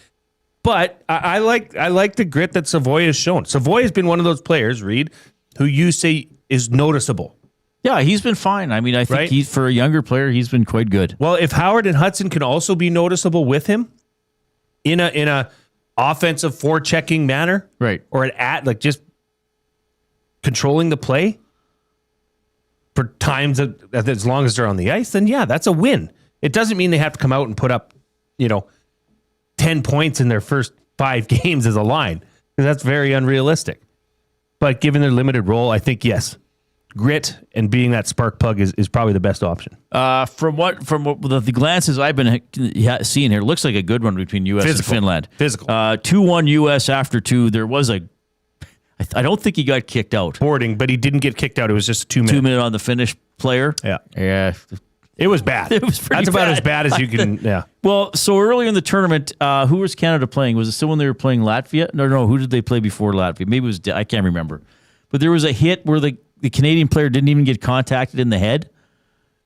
But I like the grit that Savoy has shown. Savoy has been one of those players, Reid, who you say is noticeable. Yeah, he's been fine. I mean, I think for a younger player, he's been quite good. Well, if Howard and Hutson can also be noticeable with him in a offensive forechecking manner, right, or just controlling the play for times as long as they're on the ice, then yeah, that's a win. It doesn't mean they have to come out and put up, 10 points in their first 5 games as a line, because that's very unrealistic. But given their limited role, I think, yes, grit and being that spark plug is probably the best option. From the glances I've been seeing here, it looks like a good one between U.S. and Finland. Physical. 2-1 U.S. after 2. There was I don't think he got kicked out. Boarding, but he didn't get kicked out. It was just a 2 minute. 2 minute on the Finnish player. Yeah. It was bad. It was pretty That's about bad. as bad as you can, yeah. Well, so earlier in the tournament, who was Canada playing? Was it still when they were playing Latvia? No. Who did they play before Latvia? Maybe it was, I can't remember. But there was a hit where the Canadian player didn't even get contacted in the head,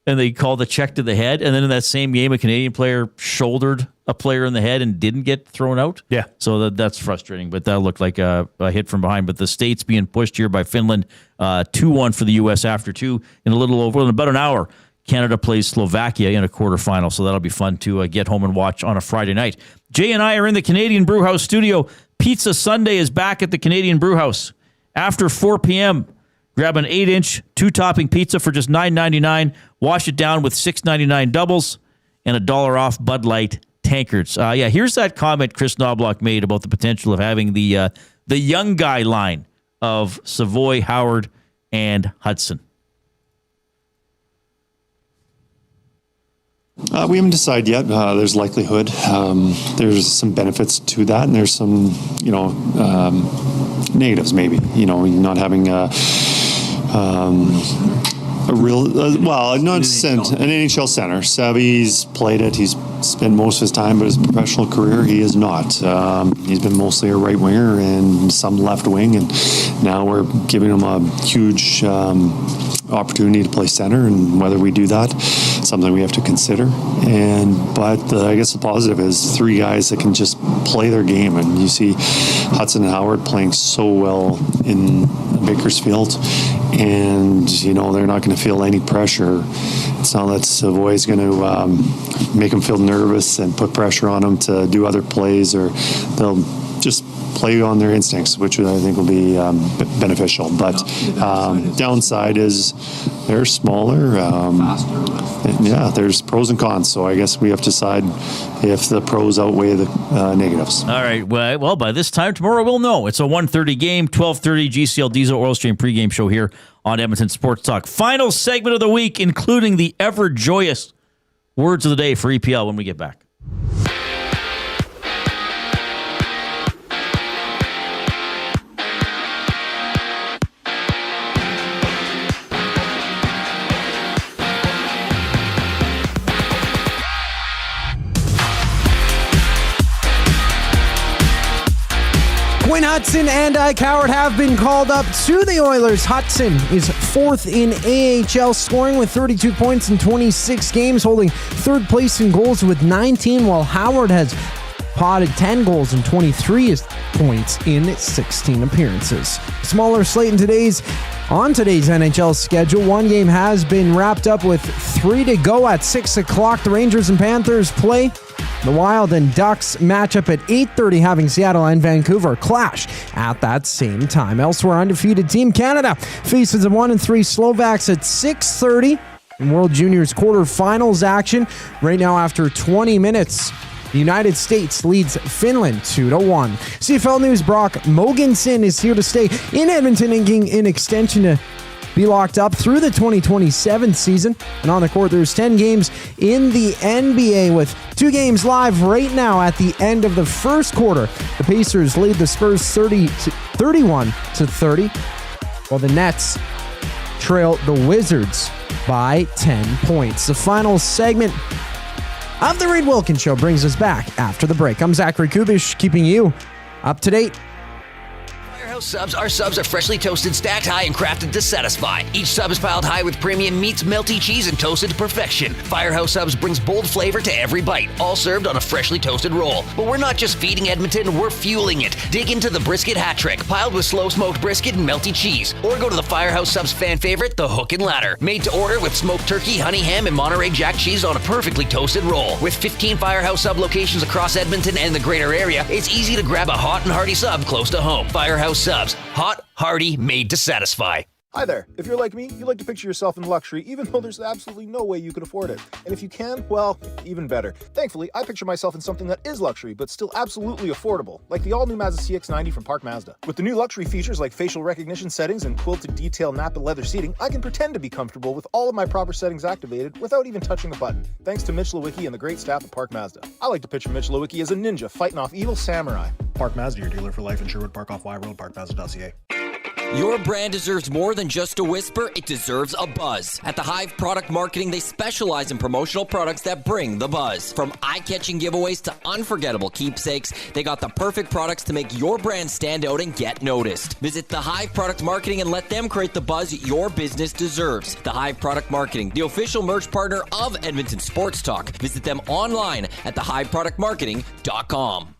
and they called the check to the head. And then in that same game, a Canadian player shouldered a player in the head and didn't get thrown out. Yeah. So that's frustrating, but that looked like a hit from behind. But the States being pushed here by Finland, 2-1 for the U.S. after 2 in about an hour. Canada plays Slovakia in a quarterfinal, so that'll be fun to get home and watch on a Friday night. Jay and I are in the Canadian Brewhouse studio. Pizza Sunday is back at the Canadian Brewhouse. After 4 p.m., grab an 8-inch, 2-topping pizza for just $9.99. Wash it down with $6.99 doubles and $1 off Bud Light tankards. Here's that comment Chris Knoblock made about the potential of having the young guy line of Savoy, Howard, and Hutson. We haven't decided yet. There's likelihood. There's some benefits to that, and there's some, negatives maybe. Not having a real, not an NHL center. Savvy's played it. He's spent most of his time, but his professional career, he is not. He's been mostly a right winger and some left wing, and now we're giving him a huge opportunity to play center, and whether we do that, something we have to consider. But I guess the positive is 3 guys that can just play their game, and you see Hutson and Howard playing so well in Bakersfield, and they're not going to feel any pressure. It's not that Savoy's going to make them feel nervous and put pressure on them to do other plays, or they'll just play on their instincts, which I think will be beneficial. But downside is they're smaller. There's pros and cons. So I guess we have to decide if the pros outweigh the negatives. All right. Well, by this time tomorrow, we'll know. It's a 1:30 game, 12:30 GCL Diesel Oil Stream pregame show here on Edmonton Sports Talk. Final segment of the week, including the ever-joyous words of the day for EPL when we get back. Quinn Hutson and Ike Howard have been called up to the Oilers. Hutson is 4th in AHL scoring with 32 points in 26 games, holding 3rd place in goals with 19, while Howard has potted 10 goals and 23 points in 16 appearances. Smaller slate on today's NHL schedule. One game has been wrapped up with 3 to go at 6 o'clock. The Rangers and Panthers play. The Wild and Ducks match up at 8:30, having Seattle and Vancouver clash at that same time. Elsewhere, undefeated Team Canada faces the 1-3 Slovaks at 6:30 in World Juniors quarterfinals action. Right now, after 20 minutes, the United States leads Finland 2-1. CFL News, Brock Mogensen is here to stay in Edmonton, inking an extension to be locked up through the 2027 season. And on the court, there's 10 games in the NBA with 2 games live right now at the end of the first quarter. The Pacers lead the Spurs 31-30, while the Nets trail the Wizards by 10 points. The final segment of the Reid Wilkins Show brings us back after the break. I'm Zachary Kubish, keeping you up to date. Subs. Our subs are freshly toasted, stacked high, and crafted to satisfy. Each sub is piled high with premium meats, melty cheese, and toasted to perfection. Firehouse Subs brings bold flavor to every bite, all served on a freshly toasted roll. But we're not just feeding Edmonton, we're fueling it. Dig into the brisket hat trick, piled with slow-smoked brisket and melty cheese. Or go to the Firehouse Subs fan favorite, the Hook and Ladder. Made to order with smoked turkey, honey ham, and Monterey Jack cheese on a perfectly toasted roll. With 15 Firehouse Sub locations across Edmonton and the greater area, it's easy to grab a hot and hearty sub close to home. Firehouse Subs. Hot, hearty, made to satisfy. Hi there. If you're like me, you like to picture yourself in luxury, even though there's absolutely no way you could afford it. And if you can, well, even better. Thankfully, I picture myself in something that is luxury, but still absolutely affordable, like the all-new Mazda CX-90 from Park Mazda. With the new luxury features like facial recognition settings and quilted detail Napa leather seating, I can pretend to be comfortable with all of my proper settings activated without even touching a button, thanks to Mitch Lewicki and the great staff at Park Mazda. I like to picture Mitch Lewicki as a ninja fighting off evil samurai. Park Mazda, your dealer for life in Sherwood Park off Y Road, parkmazda.ca. Your brand deserves more than just a whisper, it deserves a buzz. At the Hive Product Marketing, they specialize in promotional products that bring the buzz. From eye-catching giveaways to unforgettable keepsakes, they got the perfect products to make your brand stand out and get noticed. Visit the Hive Product Marketing and let them create the buzz your business deserves. The Hive Product Marketing, the official merch partner of Edmonton Sports Talk. Visit them online at thehiveproductmarketing.com.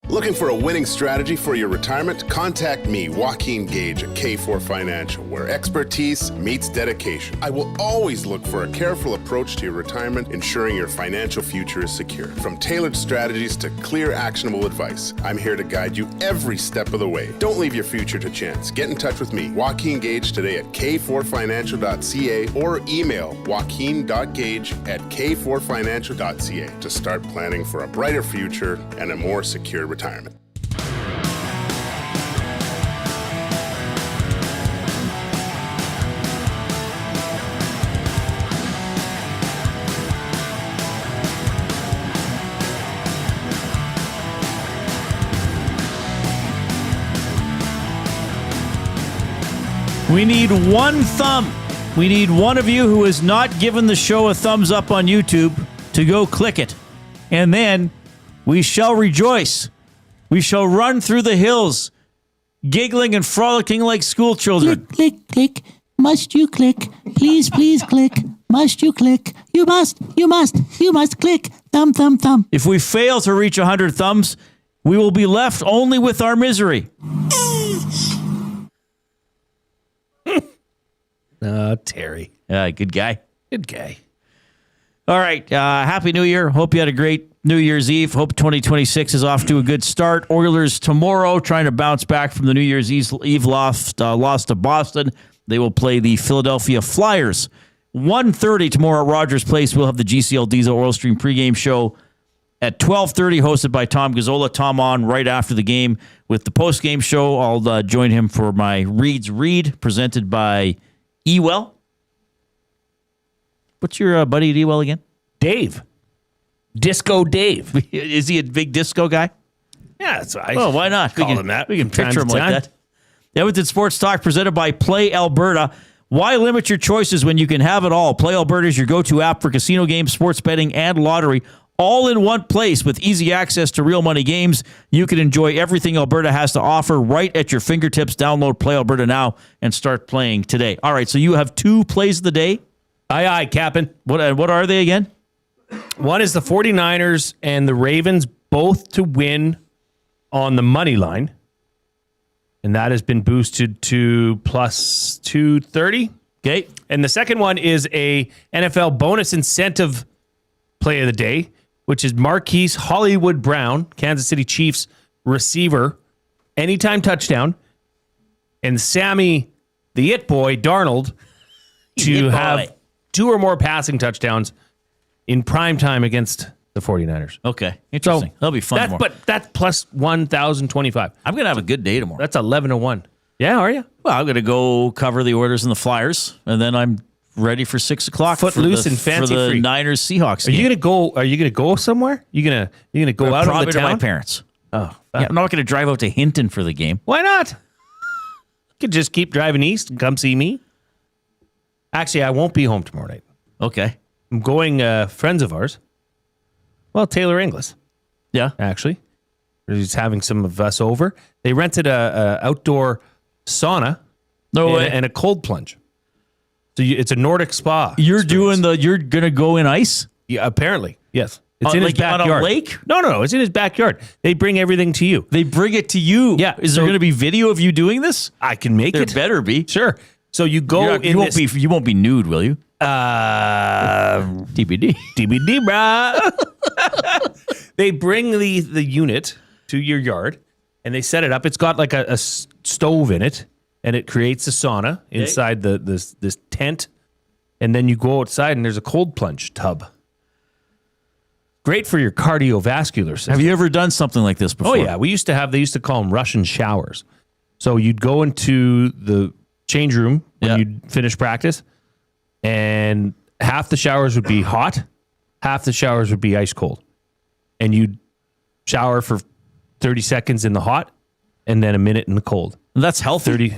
Looking for a winning strategy for your retirement? Contact me, Joaquin Gage at K4 Financial, where expertise meets dedication. I will always look for a careful approach to your retirement, ensuring your financial future is secure. From tailored strategies to clear, actionable advice, I'm here to guide you every step of the way. Don't leave your future to chance. Get in touch with me, Joaquin Gage, today at k4financial.ca or email joaquin.gage@k4financial.ca to start planning for a brighter future and a more secure retirement. We need one thumb. We need one of you who has not given the show a thumbs up on YouTube to go click it. And then we shall rejoice. We shall run through the hills, giggling and frolicking like school children. Click, click, click. Must you click? Please, please click. Must you click? You must click. Thumb, thumb, thumb. If we fail to reach 100 thumbs, we will be left only with our misery. Terry. Good guy. Good guy. All right. Happy New Year. Hope you had a great New Year's Eve. Hope 2026 is off to a good start. Oilers tomorrow trying to bounce back from the New Year's Eve loss to Boston. They will play the Philadelphia Flyers. 1:30 tomorrow at Rogers Place. We'll have the GCL Diesel Oil Stream pregame show at 12:30, hosted by Tom Gazzola. Tom on right after the game with the postgame show. I'll join him for my Reid's Read, presented by Ewell. What's your buddy at Ewell again? Dave. Disco Dave. Is he a big disco guy? Yeah, that's right. Oh, why not? Call him that. We can picture him like that. Edmonton Sports Talk presented by Play Alberta. Why limit your choices when you can have it all? Play Alberta is your go-to app for casino games, sports betting, and lottery, all in one place with easy access to real money games. You can enjoy everything Alberta has to offer right at your fingertips. Download Play Alberta now and start playing today. All right, so you have 2 plays of the day. Aye, Captain. What are they again? One is the 49ers and the Ravens both to win on the money line. And that has been boosted to plus 230. Okay. And the second one is a NFL bonus incentive play of the day, which is Marquise Hollywood Brown, Kansas City Chiefs receiver, anytime touchdown, and Sammy, the it boy, Darnold, to have 2 or more passing touchdowns in prime time against the 49ers. Okay. Interesting. That'll be fun. But that's plus 1,025. I'm going to have a good day tomorrow. That's 11-1. Yeah, are you? Well, I'm going to go cover the Oilers and the Flyers, and then I'm ready for 6 o'clock. Footloose and fancy for the free. Niners Seahawks. Are you gonna go somewhere? You gonna go out probably on the town? to my parents? Oh, yeah, I'm not going to drive out to Hinton for the game. Why not? You could just keep driving east and come see me. Actually, I won't be home tomorrow night. Okay, I'm going. Friends of ours. Well, Taylor Inglis. Yeah, actually, he's having some of us over. They rented a outdoor sauna. No way. And a cold plunge. So it's a Nordic spa. You're gonna go in ice? Yeah, apparently. Yes. It's in his backyard. On a lake? No. It's in his backyard. They bring everything to you. They bring it to you. Yeah. Is there going to be video of you doing this? I can make it. There better be. Sure. So you go you won't be nude, will you? TBD. TBD, brah. They bring the unit to your yard and they set it up. It's got like a stove in it. And it creates a sauna inside this tent. And then you go outside and there's a cold plunge tub. Great for your cardiovascular system. Have you ever done something like this before? Oh, yeah. They used to call them Russian showers. So you'd go into the change room when you'd finish practice. And half the showers would be hot. Half the showers would be ice cold. And you'd shower for 30 seconds in the hot and then a minute in the cold. That's healthy.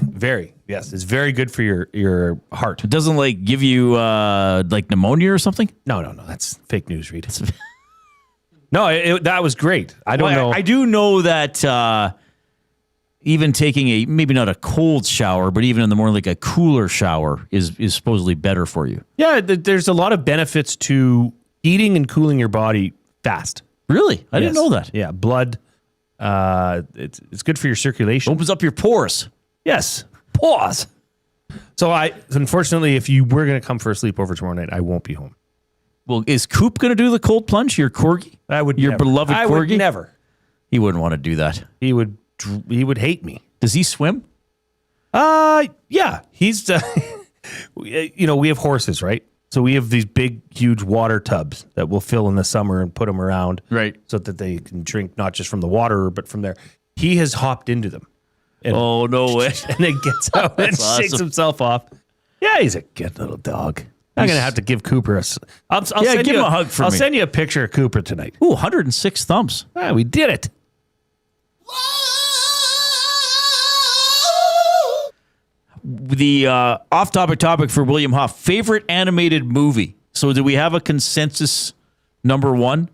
Yes, it's very good for your heart. It doesn't give you pneumonia or something? No, that's fake news, Reid. No, that was great. I don't know. I do know that even taking maybe not a cold shower, but even in the morning, like a cooler shower is supposedly better for you. Yeah, there's a lot of benefits to heating and cooling your body fast. Really? I didn't know that. Yeah, blood. It's good for your circulation. Opens up your pores. Yes, pause. So unfortunately, if you were going to come for a sleepover tomorrow night, I won't be home. Well, is Coop going to do the cold plunge? Your corgi? Your beloved corgi? I would never. He wouldn't want to do that. He would hate me. Does he swim? Yeah. He's we have horses, right? So we have these big, huge water tubs that we'll fill in the summer and put them around, right, so that they can drink not just from the water, but from there. He has hopped into them. And, oh, no way. And then gets out and shakes himself off. Yeah, he's a good little dog. I'm going to have to give Cooper I'll send give you him a hug for me. I'll send you a picture of Cooper tonight. Ooh, 106 thumbs. Ah, we did it. The off-topic topic for William Hoff, favorite animated movie. So do we have a consensus number one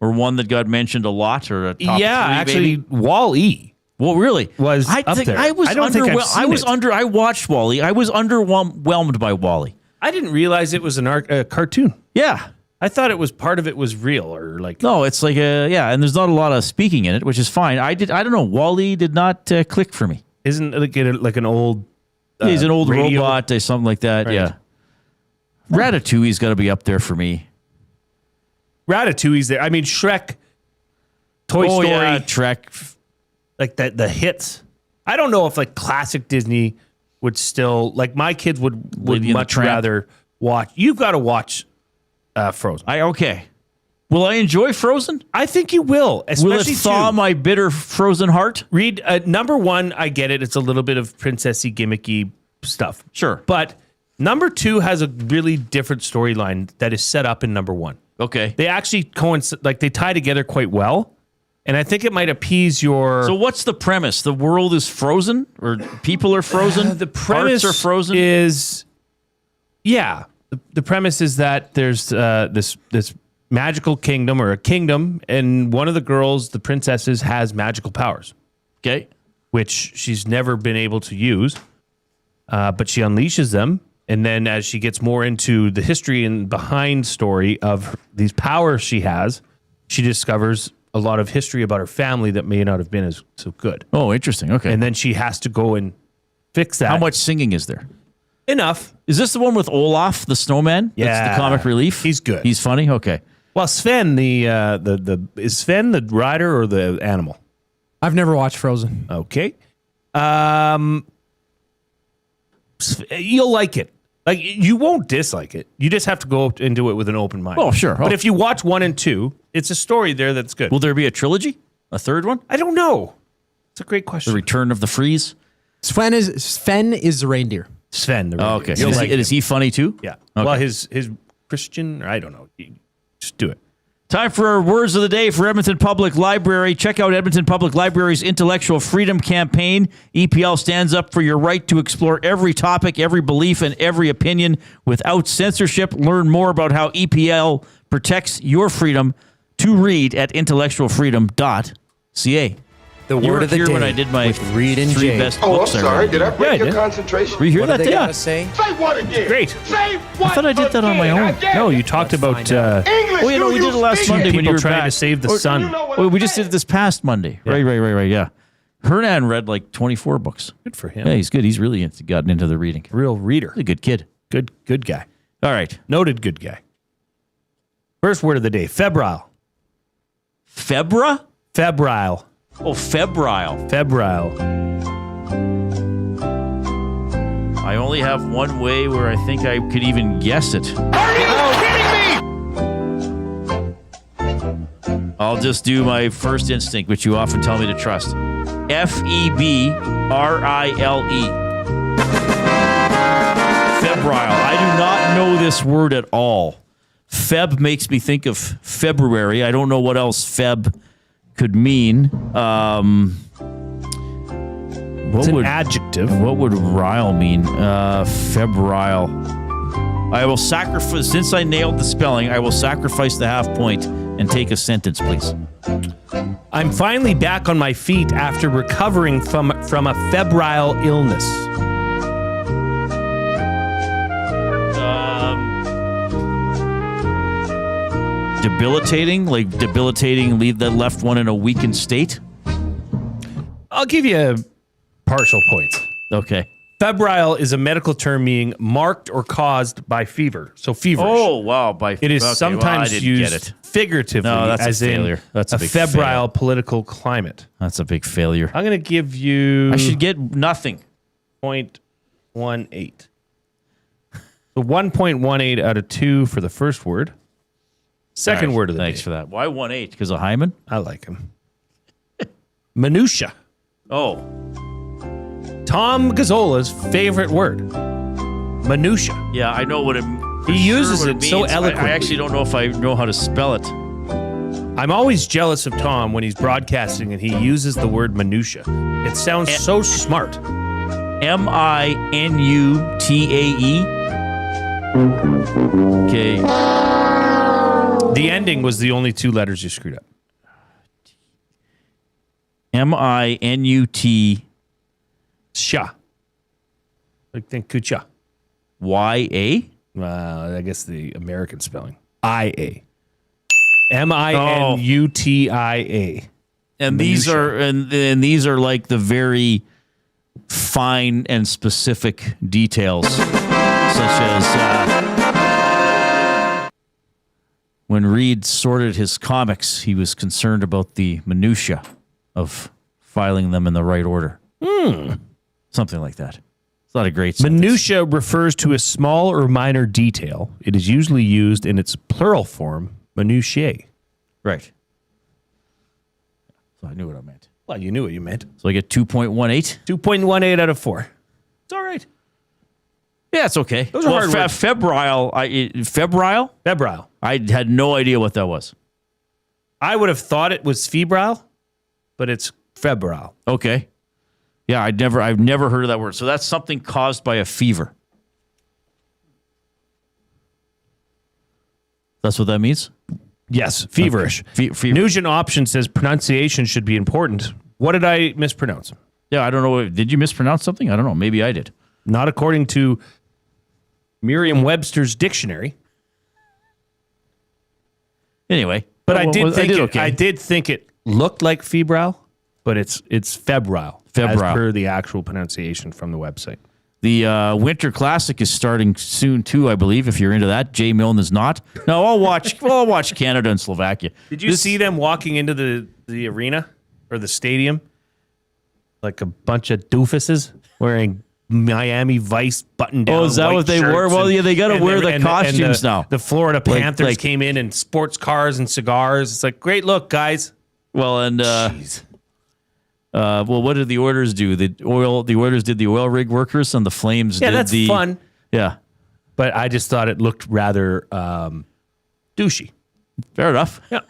or one that got mentioned a lot or a top three, actually, maybe? Wall-E. Well, really? Was I up think there. I was I don't think I've seen it. I watched Wall-E. I was underwhelmed by Wall-E. I didn't realize it was a cartoon. Yeah. I thought it was part of it was real or like. No, it's like and there's not a lot of speaking in it, which is fine. I don't know. Wall-E did not click for me. Isn't it like an old? He's an old radio? robot or something like that. Right. Yeah. Ratatouille's got to be up there for me. Ratatouille's there. I mean, Shrek, Toy Story, Shrek, like the hits. I don't know if like classic Disney would still like my kids would much rather watch. You've got to watch Frozen. Okay. Will I enjoy Frozen? I think you will. Will it thaw my bitter frozen heart? Reid, number one, I get it. It's a little bit of princessy gimmicky stuff. Sure. But number two has a really different storyline that is set up in number one. Okay. They actually coincide, like they tie together quite well. And I think it might appease your... So what's the premise? The world is frozen? Or people are frozen? The premise Hearts are frozen? is... Yeah. The premise is that there's this magical kingdom or a kingdom, and one of the girls, the princesses, has magical powers. Okay. Which she's never been able to use, but she unleashes them. And then as she gets more into the history and behind story of these powers she has, she discovers a lot of history about her family that may not have been as so good. Oh, interesting. Okay. And then she has to go and fix that. How much singing is there? Enough. Is this the one with Olaf, the snowman? Yeah. That's the comic relief? He's good. He's funny? Okay. Well, Sven, is Sven the rider or the animal? I've never watched Frozen. Okay. You'll like it. Like, you won't dislike it. You just have to go into it with an open mind. Oh, sure. But if you watch 1 and 2, it's a story there that's good. Will there be a trilogy? A third one? I don't know. It's a great question. The Return of the Freeze? Sven is the reindeer. Sven, the reindeer. Oh, okay. Is he funny too? Yeah. Okay. Well, his Christian, I don't know. Just do it. Time for our words of the day for Edmonton Public Library. Check out Edmonton Public Library's Intellectual Freedom Campaign. EPL stands up for your right to explore every topic, every belief, and every opinion without censorship. Learn more about how EPL protects your freedom to read at intellectualfreedom.ca. The word of the day when I did my with Reid and three Jay. best Oh, I'm books. sorry. Did I break your did. concentration? Were you hear What that? are they Yeah. gonna say? Say what again? Great. Say what I thought I did that on my own. No, you talked about English, Oh, yeah, no, we did it last Monday when you were trying back. to save the sun. Well, we just did it this past Monday. Yeah. Right. Yeah. Hernan read like 24 books. Good for him. Yeah, he's good. He's really gotten into the reading. Real reader. He's a good kid. Good guy. All right. Noted good guy. First word of the day, febrile. Febra? Febrile. Oh, febrile. Febrile. I only have one way where I think I could even guess it. Are you kidding me? I'll just do my first instinct, which you often tell me to trust. Febrile. Febrile. I do not know this word at all. Feb makes me think of February. I don't know what else Feb could mean. It's an adjective. What would rile mean? Febrile. I will sacrifice, since I nailed the spelling, I will sacrifice the half point and take a sentence, please. I'm finally back on my feet after recovering from a febrile illness. Debilitating? Like debilitating, leave the left one in a weakened state? I'll give you partial points. Okay. Febrile is a medical term meaning marked or caused by fever. So feverish. Oh, wow. It is sometimes used figuratively as in That's a big febrile political climate. That's a big failure. I'm going to give you... I should get nothing. 0.18. So 1.18 out of 2 for the first word. Second Right, word of the Thanks day. for that. Why 1.8? Because of Hyman? I like him. Minutia. Oh. Tom Gazzola's favorite word. Minutia. Yeah, I know what it He uses it so means. eloquently. I actually don't know if I know how to spell it. I'm always jealous of Tom when he's broadcasting and he uses the word minutia. It sounds so smart. Minutae. Okay. The ending was the only 2 letters you screwed up. Minut. Sha. I think kucha. Ya. I guess the American spelling. IA. Minutia. And these are and these are like the very fine and specific details, such as when Reid sorted his comics, he was concerned about the minutia of filing them in the right order. Something like that. It's not a great sentence. Minutia refers to a small or minor detail. It is usually used in its plural form, minutiae. Right. So I knew what I meant. Well, you knew what you meant. So I get 2.18? 2.18 out of 4. It's all right. Yeah, it's okay. Those are hard words. Febrile. Febrile? Febrile. I had no idea what that was. I would have thought it was febrile, but it's febrile. Okay. Yeah, I've never heard of that word. So that's something caused by a fever. That's what that means? Yes, feverish. Okay. Nugent option says pronunciation should be important. What did I mispronounce? Yeah, I don't know. Did you mispronounce something? I don't know. Maybe I did. Not according to Merriam-Webster's dictionary. Anyway, But I did think it looked like febrile, but it's febrile. Febrile. As per the actual pronunciation from the website. The Winter Classic is starting soon too, I believe. If you're into that, Jay Milne is not. No, I'll watch Canada and Slovakia. Did you see them walking into the arena or the stadium like a bunch of doofuses wearing Miami Vice button down? Oh, is that what they wore? Well, yeah, they got to wear the costumes now. The Florida Panthers came in sports cars and cigars. It's like, great look, guys. Well, and what did the Oilers do? The Oilers did the oil rig workers, and the Flames did that's fun. Yeah, but I just thought it looked rather douchey. Fair enough. Yeah.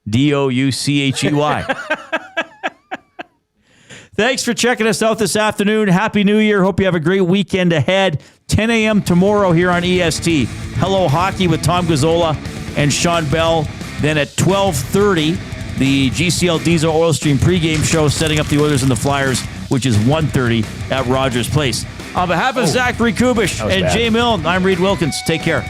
DOUCHEY. Thanks for checking us out this afternoon. Happy New Year. Hope you have a great weekend ahead. 10 a.m. tomorrow here on EST. Hello Hockey with Tom Gazzola and Sean Bell. Then at 12:30, the GCL Diesel Oil Stream pregame show setting up the Oilers and the Flyers, which is 1:30 at Rogers Place. On behalf of Zachary Kubish and Jay Milne, I'm Reid Wilkins. Take care.